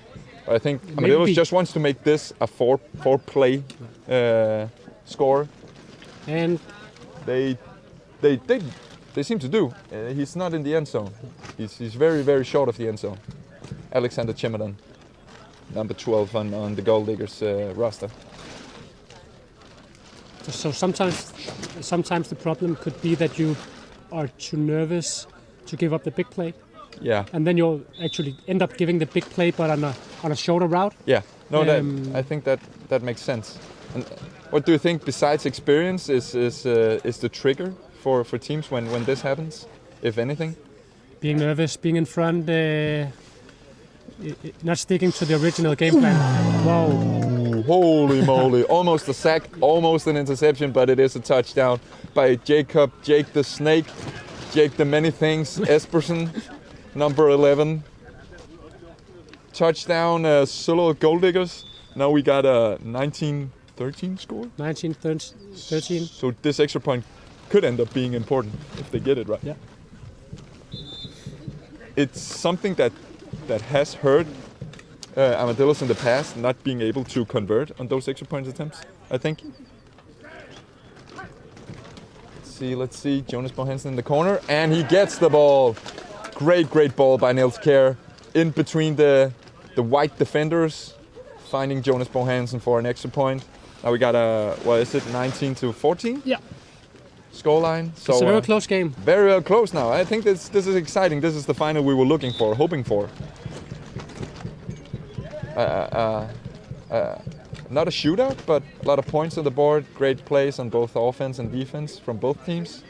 But I think Armadillos just wants to make this a four play score. And They seem to do. He's not in the end zone. He's very, very short of the end zone. Alexander Chimadan, number 12 on the Gold Diggers roster. So sometimes the problem could be that you are too nervous to give up the big play, Yeah, and then you'll actually end up giving the big play, but on a shorter route. yeah. No, Um, I think that makes sense. And what do you think, besides experience, is the trigger for teams when this happens, if anything? Being nervous, being in front, not sticking to the original game plan. Wow. Ooh, holy moly. Almost a sack, almost an interception, but it is a touchdown by Jake the Snake, Jake the Many Things, Espersen, number 11. Touchdown, solo Gold Diggers. Now we got a 19-13 score. 19-13. So this extra point could end up being important if they get it right. Yeah. It's something that has hurt Armadillos in the past, not being able to convert on those extra point attempts, I think. Let's see. Jonas Bohansen in the corner, and he gets the ball. Great ball by Niels Kjær in between the white defenders, finding Jonas Bohansen for an extra point. Now we got 19-14? Yeah. Scoreline. So It's a very close game. very close now. I think this is exciting. This is the final we were looking for, hoping for. Not a shootout, but a lot of points on the board. Great plays on both offense and defense from both teams.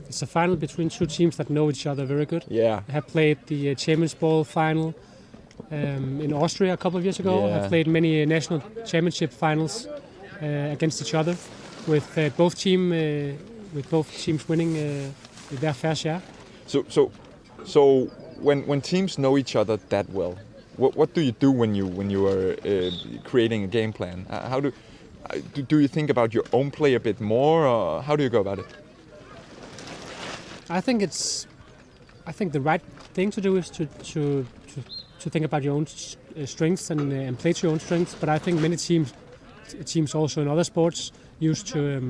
It's a final between two teams that know each other very good. Yeah. I have played the Champions Bowl final in Austria a couple of years ago. Yeah. I've played many national championship finals against each other, with both teams winning their fair share. So when teams know each other that well, what do you do when you are creating a game plan? How do you think about your own play a bit more, or how do you go about it? I think the right thing to do is to think about your own strengths and play to your own strengths. But I think many teams also in other sports used to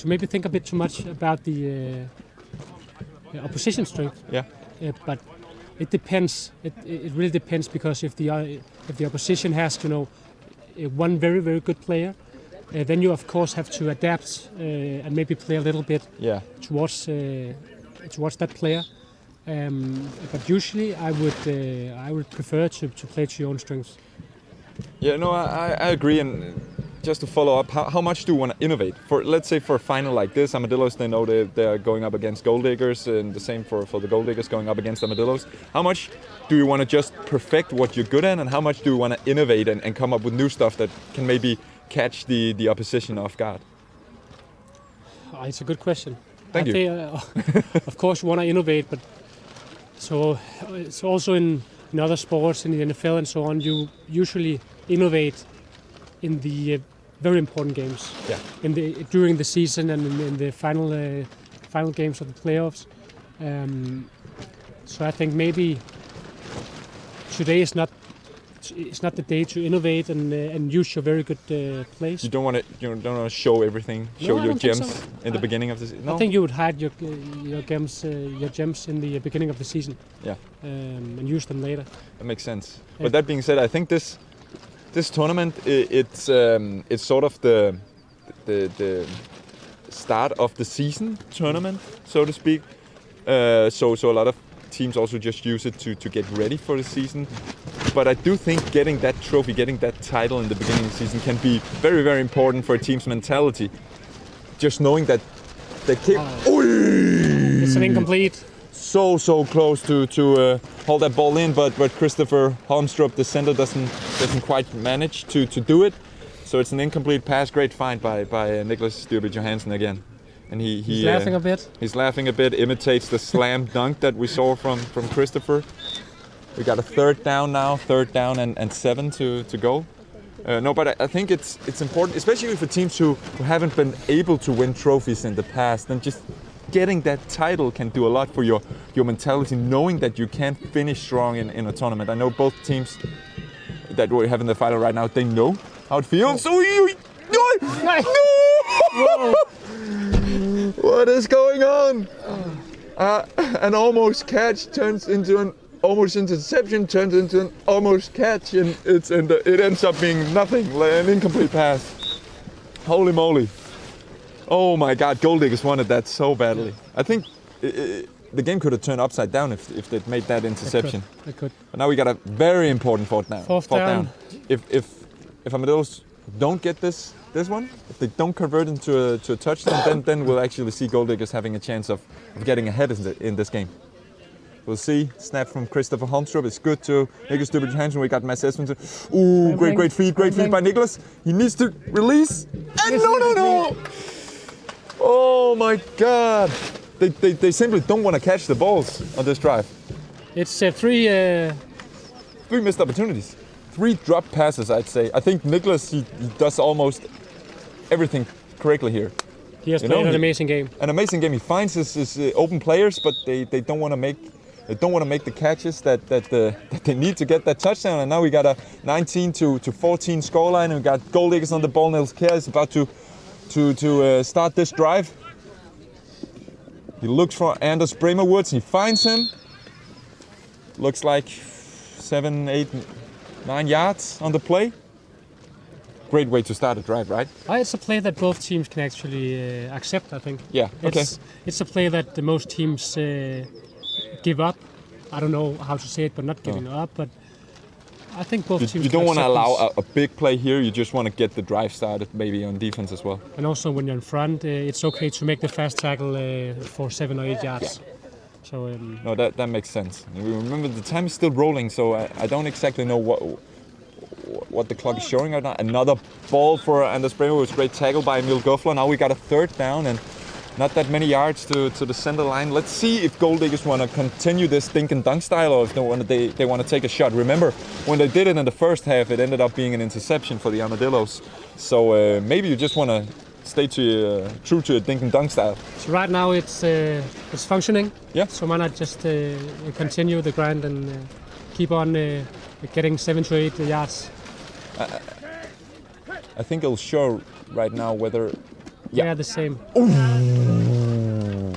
maybe think a bit too much about the opposition strength. Yeah. But It depends. It really depends, because if the opposition has one very, very good player, then you of course have to adapt and maybe play a little bit towards that player. But usually I would prefer to play to your own strengths. Yeah, no, I agree. And just to follow up, how much do you want to innovate? Let's say for a final like this, Armadillos, they know they're going up against Gold Diggers, and the same for the Gold Diggers going up against Armadillos. How much do you want to just perfect what you're good at, and how much do you want to innovate and come up with new stuff that can maybe catch the opposition off guard? Oh, it's a good question. Thank you. Of course, you want to innovate, but so it's also in other sports, in the NFL and so on, you usually innovate in the very important games. Yeah. During the season and in the final games of the playoffs. So I think maybe today is not the day to innovate and use your very good plays. You don't want to show everything, show your gems in the beginning of the season. No? I think you would hide your gems in the beginning of the season. Yeah. And use them later. That makes sense. Yeah. But that being said, I think this tournament, it's sort of the start of the season tournament, so to speak. So a lot of teams also just use it to get ready for the season. But I do think getting that trophy, getting that title in the beginning of the season can be very, very important for a team's mentality. Just knowing that they keep... It's an incomplete. So close to hold that ball in, but Christopher Holmstrup, the center, doesn't quite manage to do it. So it's an incomplete pass. Great find by Niklas Styrby Johansen again. And he's laughing a bit. He's laughing a bit, imitates the slam dunk that we saw from Christopher. We got a third down now, and 7 to go. No, but I think it's important, especially for teams who haven't been able to win trophies in the past. And just getting that title can do a lot for your mentality, knowing that you can finish strong in a tournament. I know both teams that we have in the final right now, they know how it feels. No! What is going on? An almost catch turns into an almost interception, turns into an almost catch, and it ends up being nothing, an incomplete pass. Holy moly. Oh my God, Gold Diggers wanted that so badly. I think the game could have turned upside down if they'd made that interception. It could. But now we got a very important fourth down. If Armadillos don't get this one, if they don't convert into a touchdown, then we'll actually see Gold Diggers having a chance of getting ahead in this game. We'll see. Snap from Christopher Holmstrup. It's good to Niklas Styrby Johansen. We got Mads Espensen. Ooh, great feed by Niklas. He needs to release. And no! Oh my God! They simply don't want to catch the balls on this drive. It's three missed opportunities. 3 drop passes, I'd say. I think Niklas he does almost everything correctly here. He has played an amazing game. An amazing game. He finds his open players, but they don't want to make the catches that they need to get that touchdown. And now we got a 19-14 scoreline, and we got Gold Diggers on the ball. Niels Kjær is about to start this drive. He looks for Anders Bremerwoods. He finds him. Looks like 7, 8, 9 yards on the play. Great way to start a drive, right? It's a play that both teams can actually accept, I think. Yeah, okay. It's a play that most teams give up. I don't know how to say it, but not giving up. But I think both teams. You don't want to allow a big play here. You just want to get the drive started, maybe on defense as well. And also, when you're in front, it's okay to make the fast tackle for 7 or 8 yards. Yeah. So no, that makes sense. And remember, the time is still rolling, so I don't exactly know what the clock is showing right now. Another ball for Anders Bremerwoods. Great tackle by Emil Goffler. Now we got a third down and not that many yards to the center line. Let's see if Gold Diggers want to continue this dink and dunk style, or if they want to take a shot. Remember, when they did it in the first half, it ended up being an interception for the Armadillos. So maybe you just want to stay true to a dink and dunk style. So right now it's functioning. Yeah. So why not just continue the grind and keep on getting 7 to 8 yards? I think it'll show right now whether. Yeah, the same. Ooh.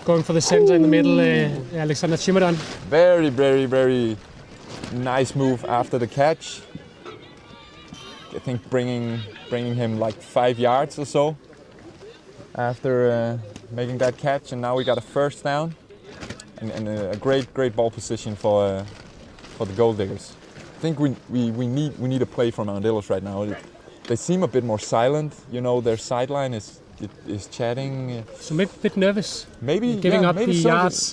Going for the center in the middle, Alexander Chimadon. Very, very, very nice move after the catch. I think bringing him like 5 yards or so after making that catch, and now we got a first down and a great ball position for the goal diggers. I think we need a play from Armadillos right now. They seem a bit more silent. You know, their sideline is chatting. So maybe a bit nervous. Maybe giving up maybe the so. yards.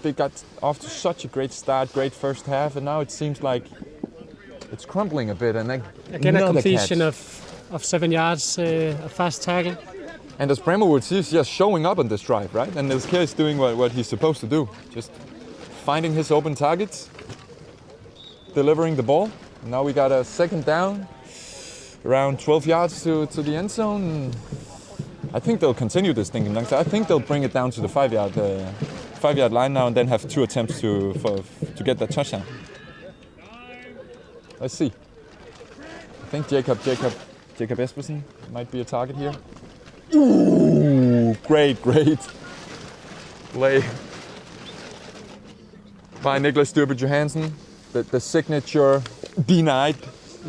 They got off to such a great start, great first half, and now it seems like it's crumbling a bit. And again, a completion catch. of 7 yards, a fast tackle. And as Bremerwood is just showing up on this drive, right? And Nilskjær is doing what he's supposed to do, just finding his open targets, delivering the ball. And now we got a second down, around 12 yards to the end zone. I think they'll continue this thing. I think they'll bring it down to the 5-yard line now, and then have 2 attempts to get that touchdown. Let's see. I think Jacob Espersen might be a target here. Ooh, great play by Niklas Styrbe Johansen. The signature denied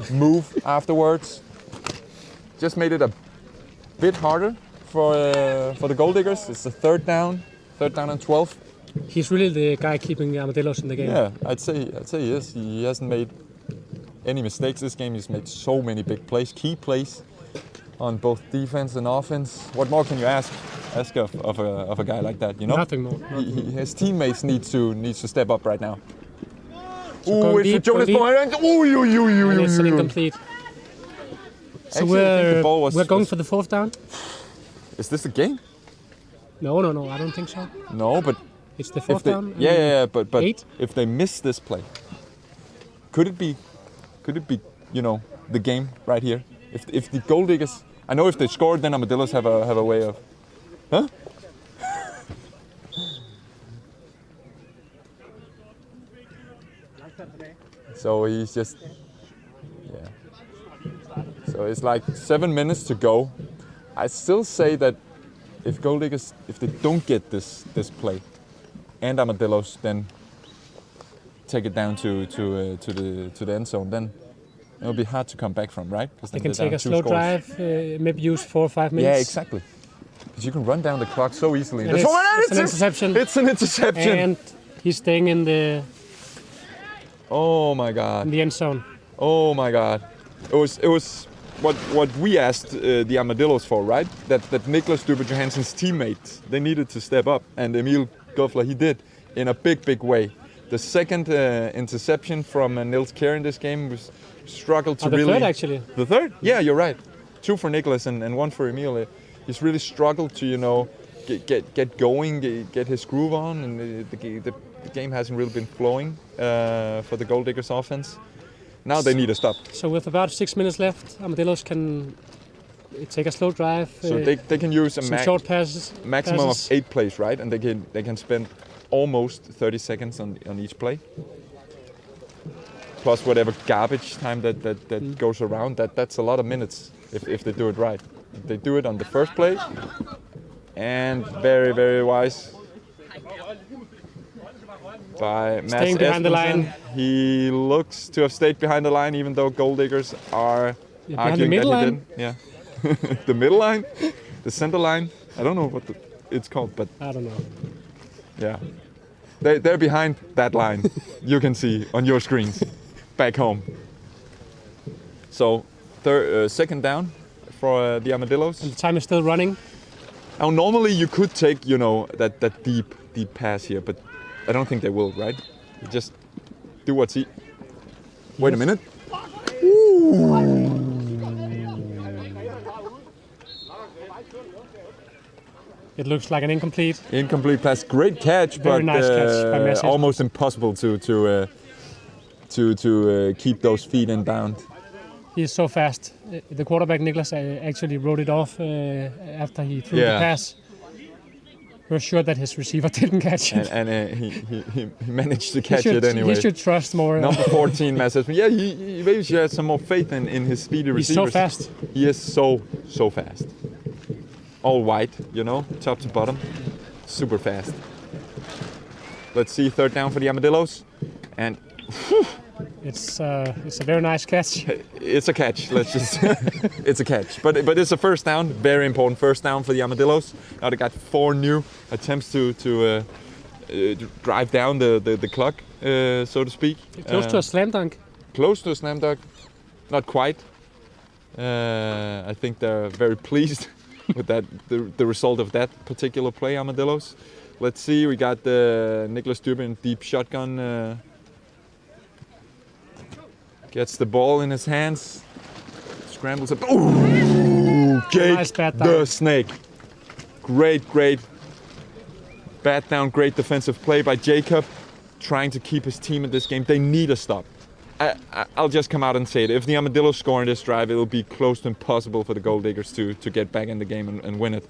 move afterwards just made it a bit harder for the goal diggers. It's the third down and 12. He's really the guy keeping Armadillos in the game. Yeah, I'd say he is. He hasn't made any mistakes this game. He's made so many big plays, key plays on both defense and offense. What more can you ask of a guy like that? You know, Nothing more. His teammates need to step up right now. So It's deep, Jonas Boyren. And it's an incomplete. So we're going for the fourth down? Is this the game? No, I don't think so. No, but It's the fourth down? Yeah, but 8? if they miss this play, could it be, you know, the game right here? If the goal diggers, I know if they scored, then Armadillos have a way of, huh? So he's just, yeah. So it's like 7 minutes to go. I still say that if goal diggers, if they don't get this play, and Armadillos then take it down to the end zone, then it'll be hard to come back from, right? They can take a slow drive, maybe use 4 or 5 minutes. Yeah, exactly. Because you can run down the clock so easily. And it's an interception. It's an interception. And he's staying in the Oh my God. in the end zone. Oh my God. It was what we asked the Armadillos for, right? That Niklas Styrbe Johansen's teammates, they needed to step up, and Emil Goffler, he did in a big way. The second interception from Nilskjær in this game was struggled to really. The third actually. The third? Yeah, you're right. 2 for Niklas and 1 for Emil. He's really struggled to, you know, get going, get his groove on, and the game hasn't really been flowing for the Gold Diggers offense. Now they need a stop. So with about 6 minutes left, Armadillos can take a slow drive. So they can use some short passes. Maximum of 8 plays, right? And they can spend almost 30 seconds on each play. Plus whatever garbage time that goes around. That's a lot of minutes if they do it right. If they do it on the first play, and very wise by Mads Staying behind the Espensen. line. He looks to have stayed behind the line, even though Gold Diggers are arguing the middle that he line? didn't. Yeah, the middle line, the center line. I don't know what it's called, but I don't know. yeah, they're behind that line. You can see on your screens back home. So second down for the Armadillos. And the time is still running. Now, normally you could take, you know, that deep pass here, but I don't think they will, right? You just do what's he. Wait a minute. It looks like an incomplete. Incomplete pass. Great catch, Very but nice catch by Mads almost impossible to keep those feet in bound. He's so fast. The quarterback, Niklas, actually wrote it off after he threw the pass. We're sure that his receiver didn't catch it. And he managed to catch it anyway. He should trust more. Number 14, Mads Espensen. Yeah, he maybe should have some more faith in his speedy receivers. He's so fast. He is so fast. All white, you know, top to bottom. super fast. Let's see, third down for the Armadillos. And It's a very nice catch. it's a catch. Let's just it's a catch. But it's a first down, very important first down for the Armadillos. Now they got 4 new attempts to drive down the clock, so to speak. Close to a slam dunk. Close to a slam dunk, not quite. I think they're very pleased with that, the result of that particular play, Armadillos. Let's see, we got Niklas Durbin deep shotgun. Gets the ball in his hands, scrambles up. Ooh, Jake Nice bat the down. Snake. Great bat down, great defensive play by Jacob, trying to keep his team in this game. They need a stop. I'll just come out and say it. If the Armadillos score in this drive, it'll be close to impossible for the Gold Diggers to get back in the game and win it.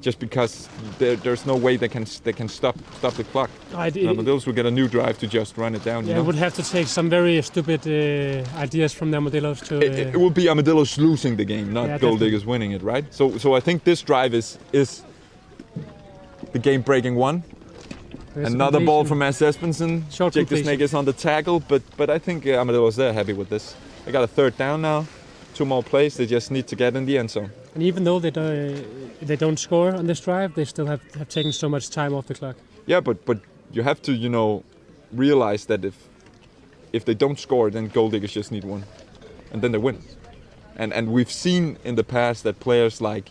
Just because there's no way they can stop the clock. The Armadillos will get a new drive to just run it down. Yeah, you know? it would have to take some very stupid ideas from the Armadillos to. It will be Armadillos losing the game, not Yeah, Gold definitely. Diggers winning it, right? So I think this drive is the game-breaking one. There's a Another ball completion. from Mads Espensen. Short Jake the completion. Snake is on the tackle, but I think Armadillos, they're happy with this. They got a third down now. 2 more plays. They just need to get in the end zone. And even though they don't score on this drive, they still have taken so much time off the clock. Yeah, but you have to, realize that if they don't score, then Gold Diggers just need one, and then they win. And we've seen in the past that players like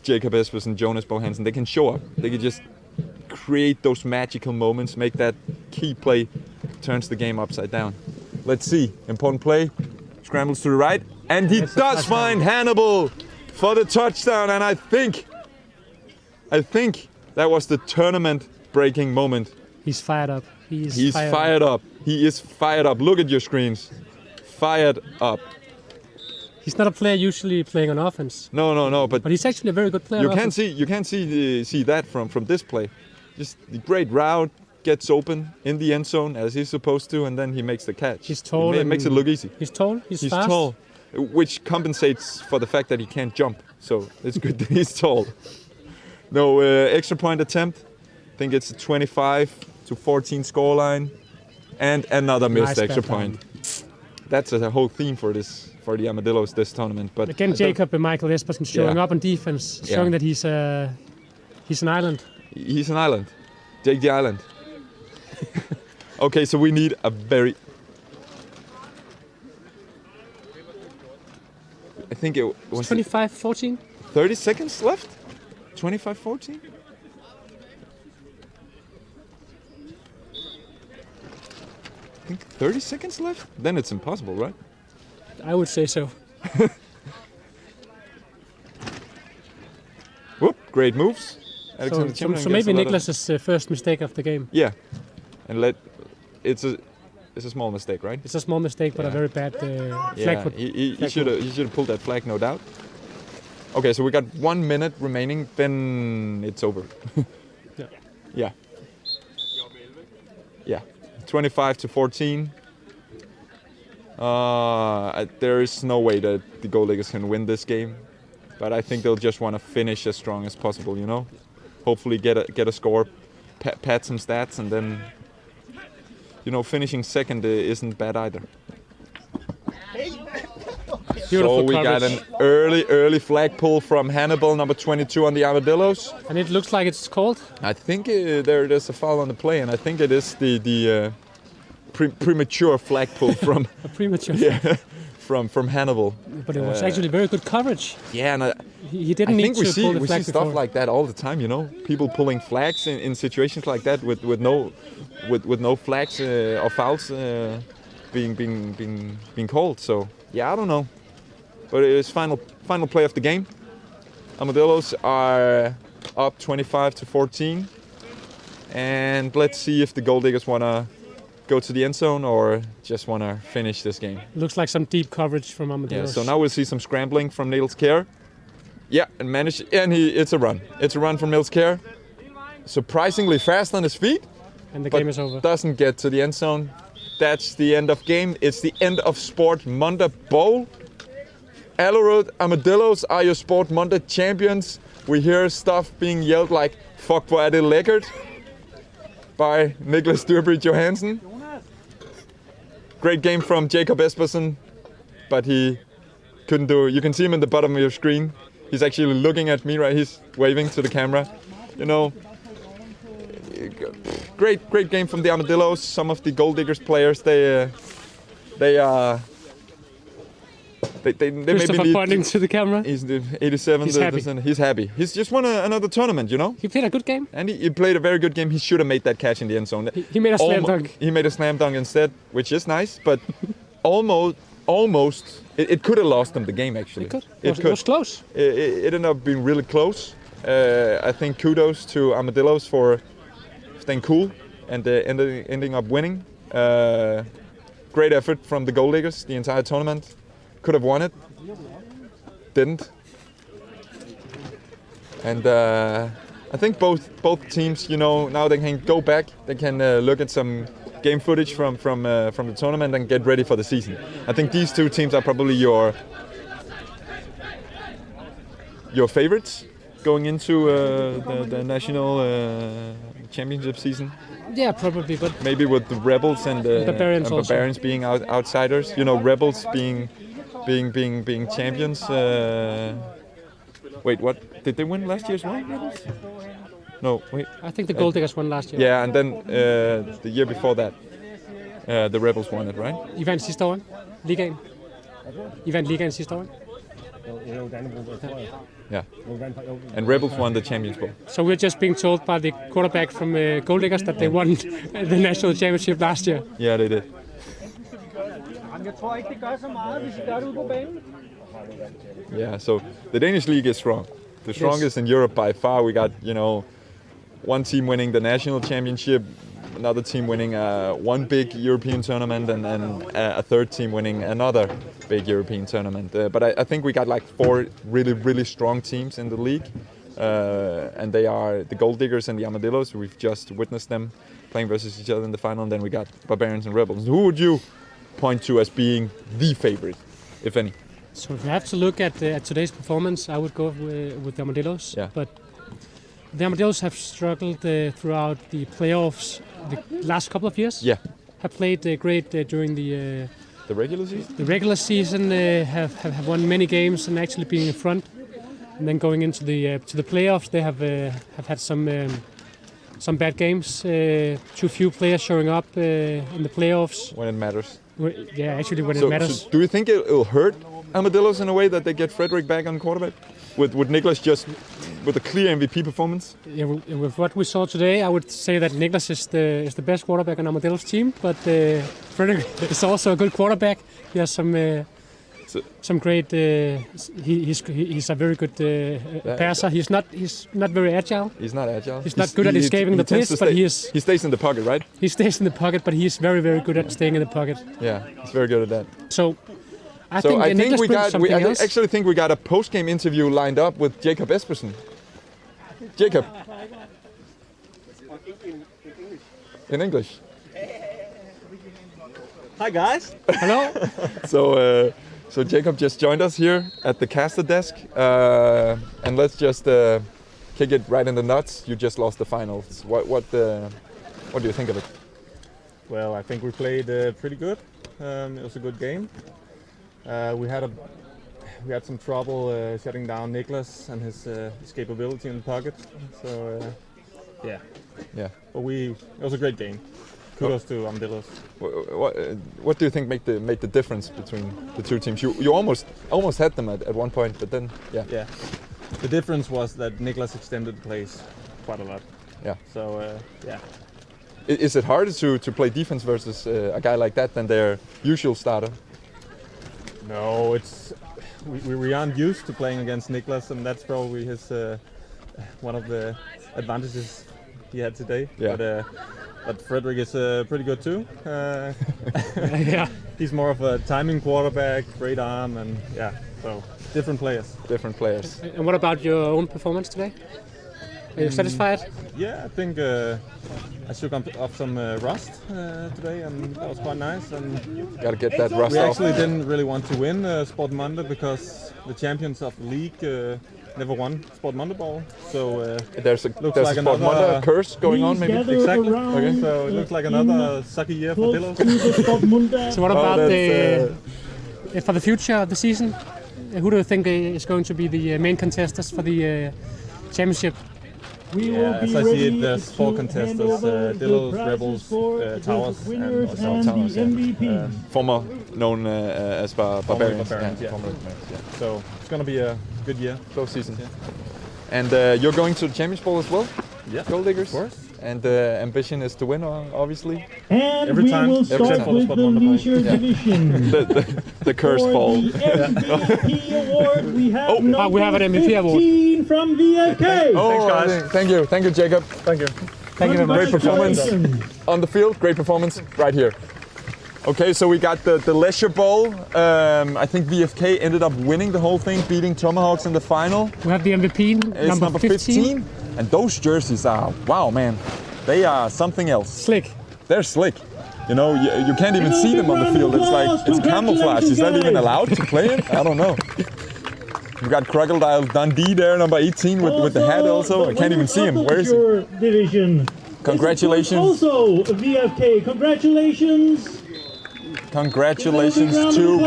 Jacob Espers and Jonas Bohansen, they can show up. They can just create those magical moments, make that key play, turns the game upside down. Let's see, important play, scrambles to the right, and he It's a does touchdown. find Hannibal for the touchdown. And I think that was the tournament-breaking moment. He's fired up. He's fired up. He is fired up. Look at your screens. Fired up. He's not a player usually playing on offense, No, but but he's actually a very good player. you on can offense. see that from this play. Just the great route, gets open in the end zone as he's supposed to, and then he makes the catch. He's tall It and- makes it look easy. He's tall. He's fast. tall, which compensates for the fact that he can't jump. So it's good that he's tall. No extra point attempt. I think it's a 25-14 scoreline, and another missed Nice extra bat down. point. That's a whole theme for the Armadillos this tournament. But Again, I don't- Jacob and Michael Espersen showing Yeah. up on defense, Yeah. showing that he's an island. He's an island. Jake the Island. Okay, so we need a very... I think it was 25-14. 30 seconds left? 25-14? I think 30 seconds left? Then it's impossible, right? I would say so. Whoop, great moves. So, Alexander so, Chamberlain so gets maybe a lot of- Niklas' first mistake of the game. Yeah. And it's a small mistake, right? It's a small mistake, but a Yeah. very bad flag. Yeah, foot- he flag should have pulled that flag, no doubt. Okay, so we got 1 minute remaining, then it's over. Yeah. Yeah. Yeah. 25-14. There is no way that the Gold Diggers can win this game, but I think they'll just want to finish as strong as possible. Hopefully get a score, pad some stats, and then finishing second isn't bad either. Beautiful So we got coverage. an early flag pull from Hannibal, number 22 on the Armadillos. And it looks like it's called. I think there's a foul on the play, and I think it is the premature flag pull from A premature. from Hannibal. But it was actually very good coverage. Yeah, and He didn't I need think we to pull the see flag stuff before. like that all the time. People pulling flags in situations like that with no flags or fouls being called. So yeah, I don't know. But it's final play of the game. Armadillos are up 25-14, and let's see if the Gold Diggers wanna go to the end zone or just wanna finish this game. Looks like some deep coverage from Yeah. Armadillos. So now we'll see some scrambling from Niels Kjær. Yeah, and it's a run. It's a run from Niels Kjær. Surprisingly fast on his feet, and the but game is over. doesn't get to the end zone. That's the end of game. It's the end of Sportmonda Bowl. Allerød Armadillos are your Sportmonda champions. We hear stuff being yelled like Fuck, hvor er det lækkert. By Niklas Dyrby Johansen. Great game from Jacob Espersen, but he couldn't do it. You can see him in the bottom of your screen. He's actually looking at me, right? He's waving to the camera. You know, great game from the Armadillos. Some of the Gold Diggers players, they Christopher maybe pointing to the camera. He's the 87. He's happy. He's just won another tournament, you know. He played a good game. And he played a very good game. He should have made that catch in the end zone. He made a slam dunk. He made a slam dunk instead, which is nice, but almost it could have lost them the game actually. It was close. It ended up being really close. I think kudos to Armadillos for staying cool and ending up winning. Great effort from the Gold Diggers the entire tournament. Could have won it, didn't. And I think both teams, you know, now they can go back. They can look at some game footage from the tournament and get ready for the season. I think these two teams are probably your favorites going into the national championship season. Yeah, probably, but maybe with the Rebels and Barbarians being outsiders. You know, Rebels being champions. Wait, what? Did they win last year's one, Rebels? No, wait. I think the Gold Diggers won last year. Yeah, and then the year before that, the Rebels won it, right? I vandt sidste år, ligaen. I vandt ligaen sidste år. Yeah. And Rebels won the Champions Bowl. So we're just being told by the quarterback from Gold Diggers that they won the national championship last year. Yeah, they did. Yeah, so the Danish league is strong. The strongest in Europe by far. We got, you know, one team winning the national championship, another team winning one big European tournament, and a third team winning another big European tournament. But I think we got like 4 really strong teams in the league, and they are the Gold Diggers and the Armadillos. We've just witnessed them playing versus each other in the final, and then we got Barbarians and Rebels. Who would you point to as being the favorite, if any? So if you have to look at today's performance, I would go with the Armadillos. Yeah. But the Armadillos have struggled throughout the playoffs the last couple of years. Yeah. Have played great during the regular season. The regular season have won many games and actually being in front. And then going into the playoffs, they have had some bad games. Too few players showing up in the playoffs. When it matters. Yeah, actually when it matters. So do you think it'll hurt Armadillos in a way that they get Frederick back on quarterback? With Niklas just with a clear MVP performance? Yeah, with what we saw today, I would say that Niklas is the best quarterback on Armadillos team, but Frederick is also a good quarterback. He has some great. He's a very good passer. He's not very agile. He's not agile. He's not good at escaping the blitz, but he stays in the pocket, right? He stays in the pocket, but he's very good at staying in the pocket. Yeah, he's very good at that. So. I actually think we got a post-game interview lined up with Jacob Espersen. Jacob. In English. Hi guys. Hello. So Jacob just joined us here at the caster desk, and let's just kick it right in the nuts. You just lost the finals. What do you think of it? Well, I think we played pretty good. It was a good game. We had some trouble shutting down Niklas and his capability in the pocket. So yeah. But it was a great game. Kudos to Armadillos. What do you think made the difference between the two teams? You almost had them at one point, but then yeah. The difference was that Niklas extended the plays quite a lot. Yeah. So yeah. Is it harder to play defense versus a guy like that than their usual starter? No, we aren't used to playing against Niklas, and that's probably his one of the advantages he had today. Yeah. But Frederick is pretty good too. Yeah. He's more of a timing quarterback, great arm, and so different players. Different players. And what about your own performance today? Are you satisfied? Yeah, I think I shook off some rust today, and that was quite nice. And Gotta get that rust we off. actually didn't really want to win Sportmonda because the champions of the league never won Sportmonda ball. So There's a like Sportmonda another- curse going on, maybe. exactly. Okay. So it looks like another sucky year for Dillos. So what about that's, for the future of the season? Who do you think is going to be the main contestants for the championship? Yeah, as I see it, there's 4 contestants: Dillos, Rebels, Towers, and Towers, former known as Barbarians. Barbarians, yeah. Former Barbarians, yeah. So it's gonna be a good year. Close season. And you're going to the Champions Bowl as well? Yeah, Gold Diggers? of course. And the ambition is to win, obviously. And Every we time, will every start time. with the leisure division. The curse For ball. the MVP award, we have we have an MVP award. 15 from VFK. Oh, guys. Thank you, Jacob. Thank you. Thank you very much. Great performance Congratulations. on the field. Great performance right here. Okay, so we got the leisure bowl. I think VFK ended up winning the whole thing, beating Tomahawks in the final. We have the MVP, It's number 15. And those jerseys are, wow, man. They are something else. Slick. They're slick. You know, you can't even see them on the field. It's like, it's camouflage. Is that even allowed to play it? I don't know. We've got Crocodile Dundee there, number 18, with the hat also. I can't even see him. Where is he? Division. Congratulations. Also, VFK, congratulations. Congratulations to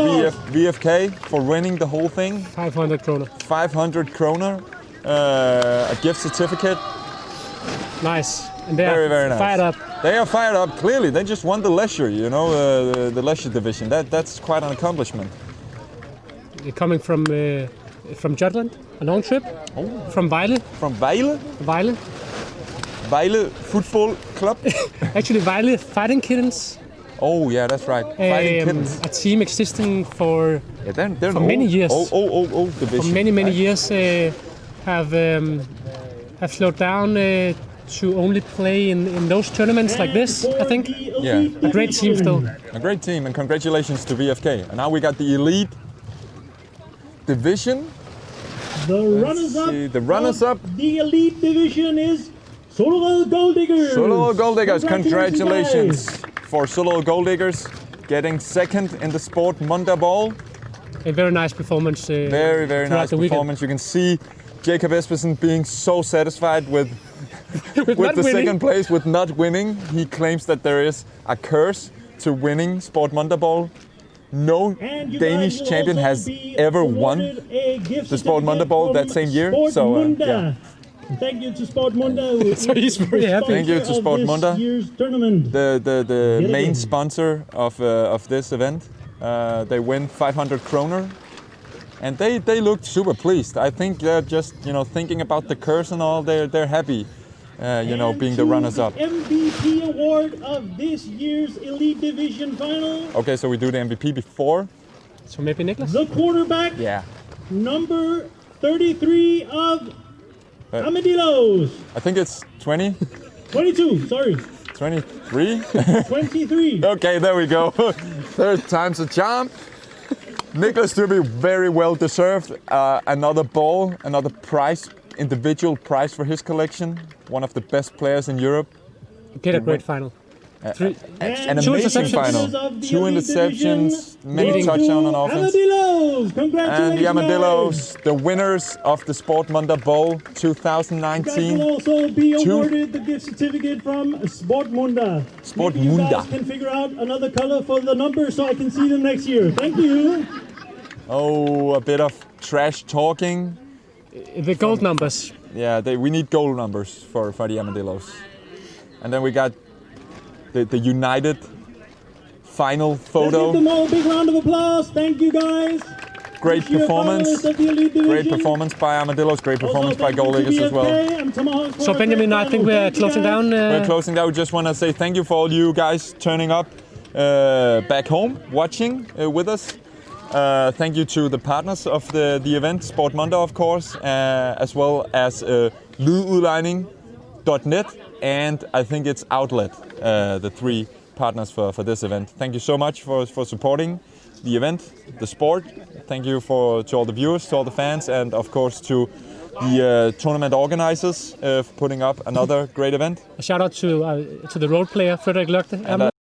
VFK for winning the whole thing. 500 kroner. 500 kroner. A gift certificate. Nice. And they Very, are very nice. fired up. They are fired up, clearly. They just won the leisure, you know, the leisure division. That's quite an accomplishment. They're coming from Jutland, a long trip. From Vejle. From Vejle? Vejle. Vejle Football Club? Actually, Vejle Fighting Kittens. Oh, yeah, that's right. Fighting Kittens. A team existing for They're for many years. Old division. For many years have slowed down to only play in those tournaments like this, I think. Yeah. A great team still. A great team, and congratulations to VFK. And now we got the elite division. The runners-up. The runners-up. The elite division is Solorød Gold Diggers. Solorød Gold Diggers. Congratulations guys. for Solorød Gold Diggers getting second in the Sportmonda Ball. A very nice performance. Very nice performance. You can see Jacob Espersen being so satisfied with the second place, with not winning. He claims that there is a curse to winning Sportmonda Ball. No Danish champion has ever won the Sportmonda Ball that same year. So, yeah. Thank you to Sportmonda. So he's very happy. Thank you to Sportmonda, this year's tournament. the main sponsor of this event. They win 500 kroner. And they looked super pleased. I think they're just, thinking about the curse and all. They're happy, being the runners-up. MVP award of this year's Elite Division final. Okay, so we do the MVP before. So maybe Niklas? The quarterback, Yeah. number 33 of Armadillos. I think it's 20, 22, sorry. 23. 23. Okay, there we go. Third time's a charm. Niklas Stubbe, very well deserved. Another ball, another prize, individual prize for his collection. One of the best players in Europe. Did a great final. An Two amazing interceptions. final. Of the 2 Elite interceptions, Division many goes touchdowns to on offense. Armadillos. Congratulations. And the Armadillos, the winners of the Sportmonda Bowl You guys 2019. will also be Two. awarded the gift certificate from Sportmonda. Maybe you Sportmonda. guys can figure out another color for the numbers so I can see them next year. Thank you. Oh, a bit of trash talking. The gold numbers. Yeah, we need goal numbers for the Armadillos. And then we got the United final Let's give photo. them all a big round of applause. Thank you guys. Great This year performance. finalists of the Elite Division. Great performance by Armadillos. Great Also, performance by thank you Goal to Diggers as well. VFK and Tomahawk for So a Benjamin, great I think final. we're Thank you, closing guys. down. We're closing down. We just want to say thank you for all you guys turning up back home, watching with us. Thank you to the partners of the event, Sportmonda, of course, as well as lydudlejning.net, and I think it's Outlet, the 3 partners for this event. Thank you so much for supporting the event, the sport. Thank you to all the viewers, to all the fans, and of course to the tournament organizers for putting up another great event. A shout out to the role player Frederik Løgte.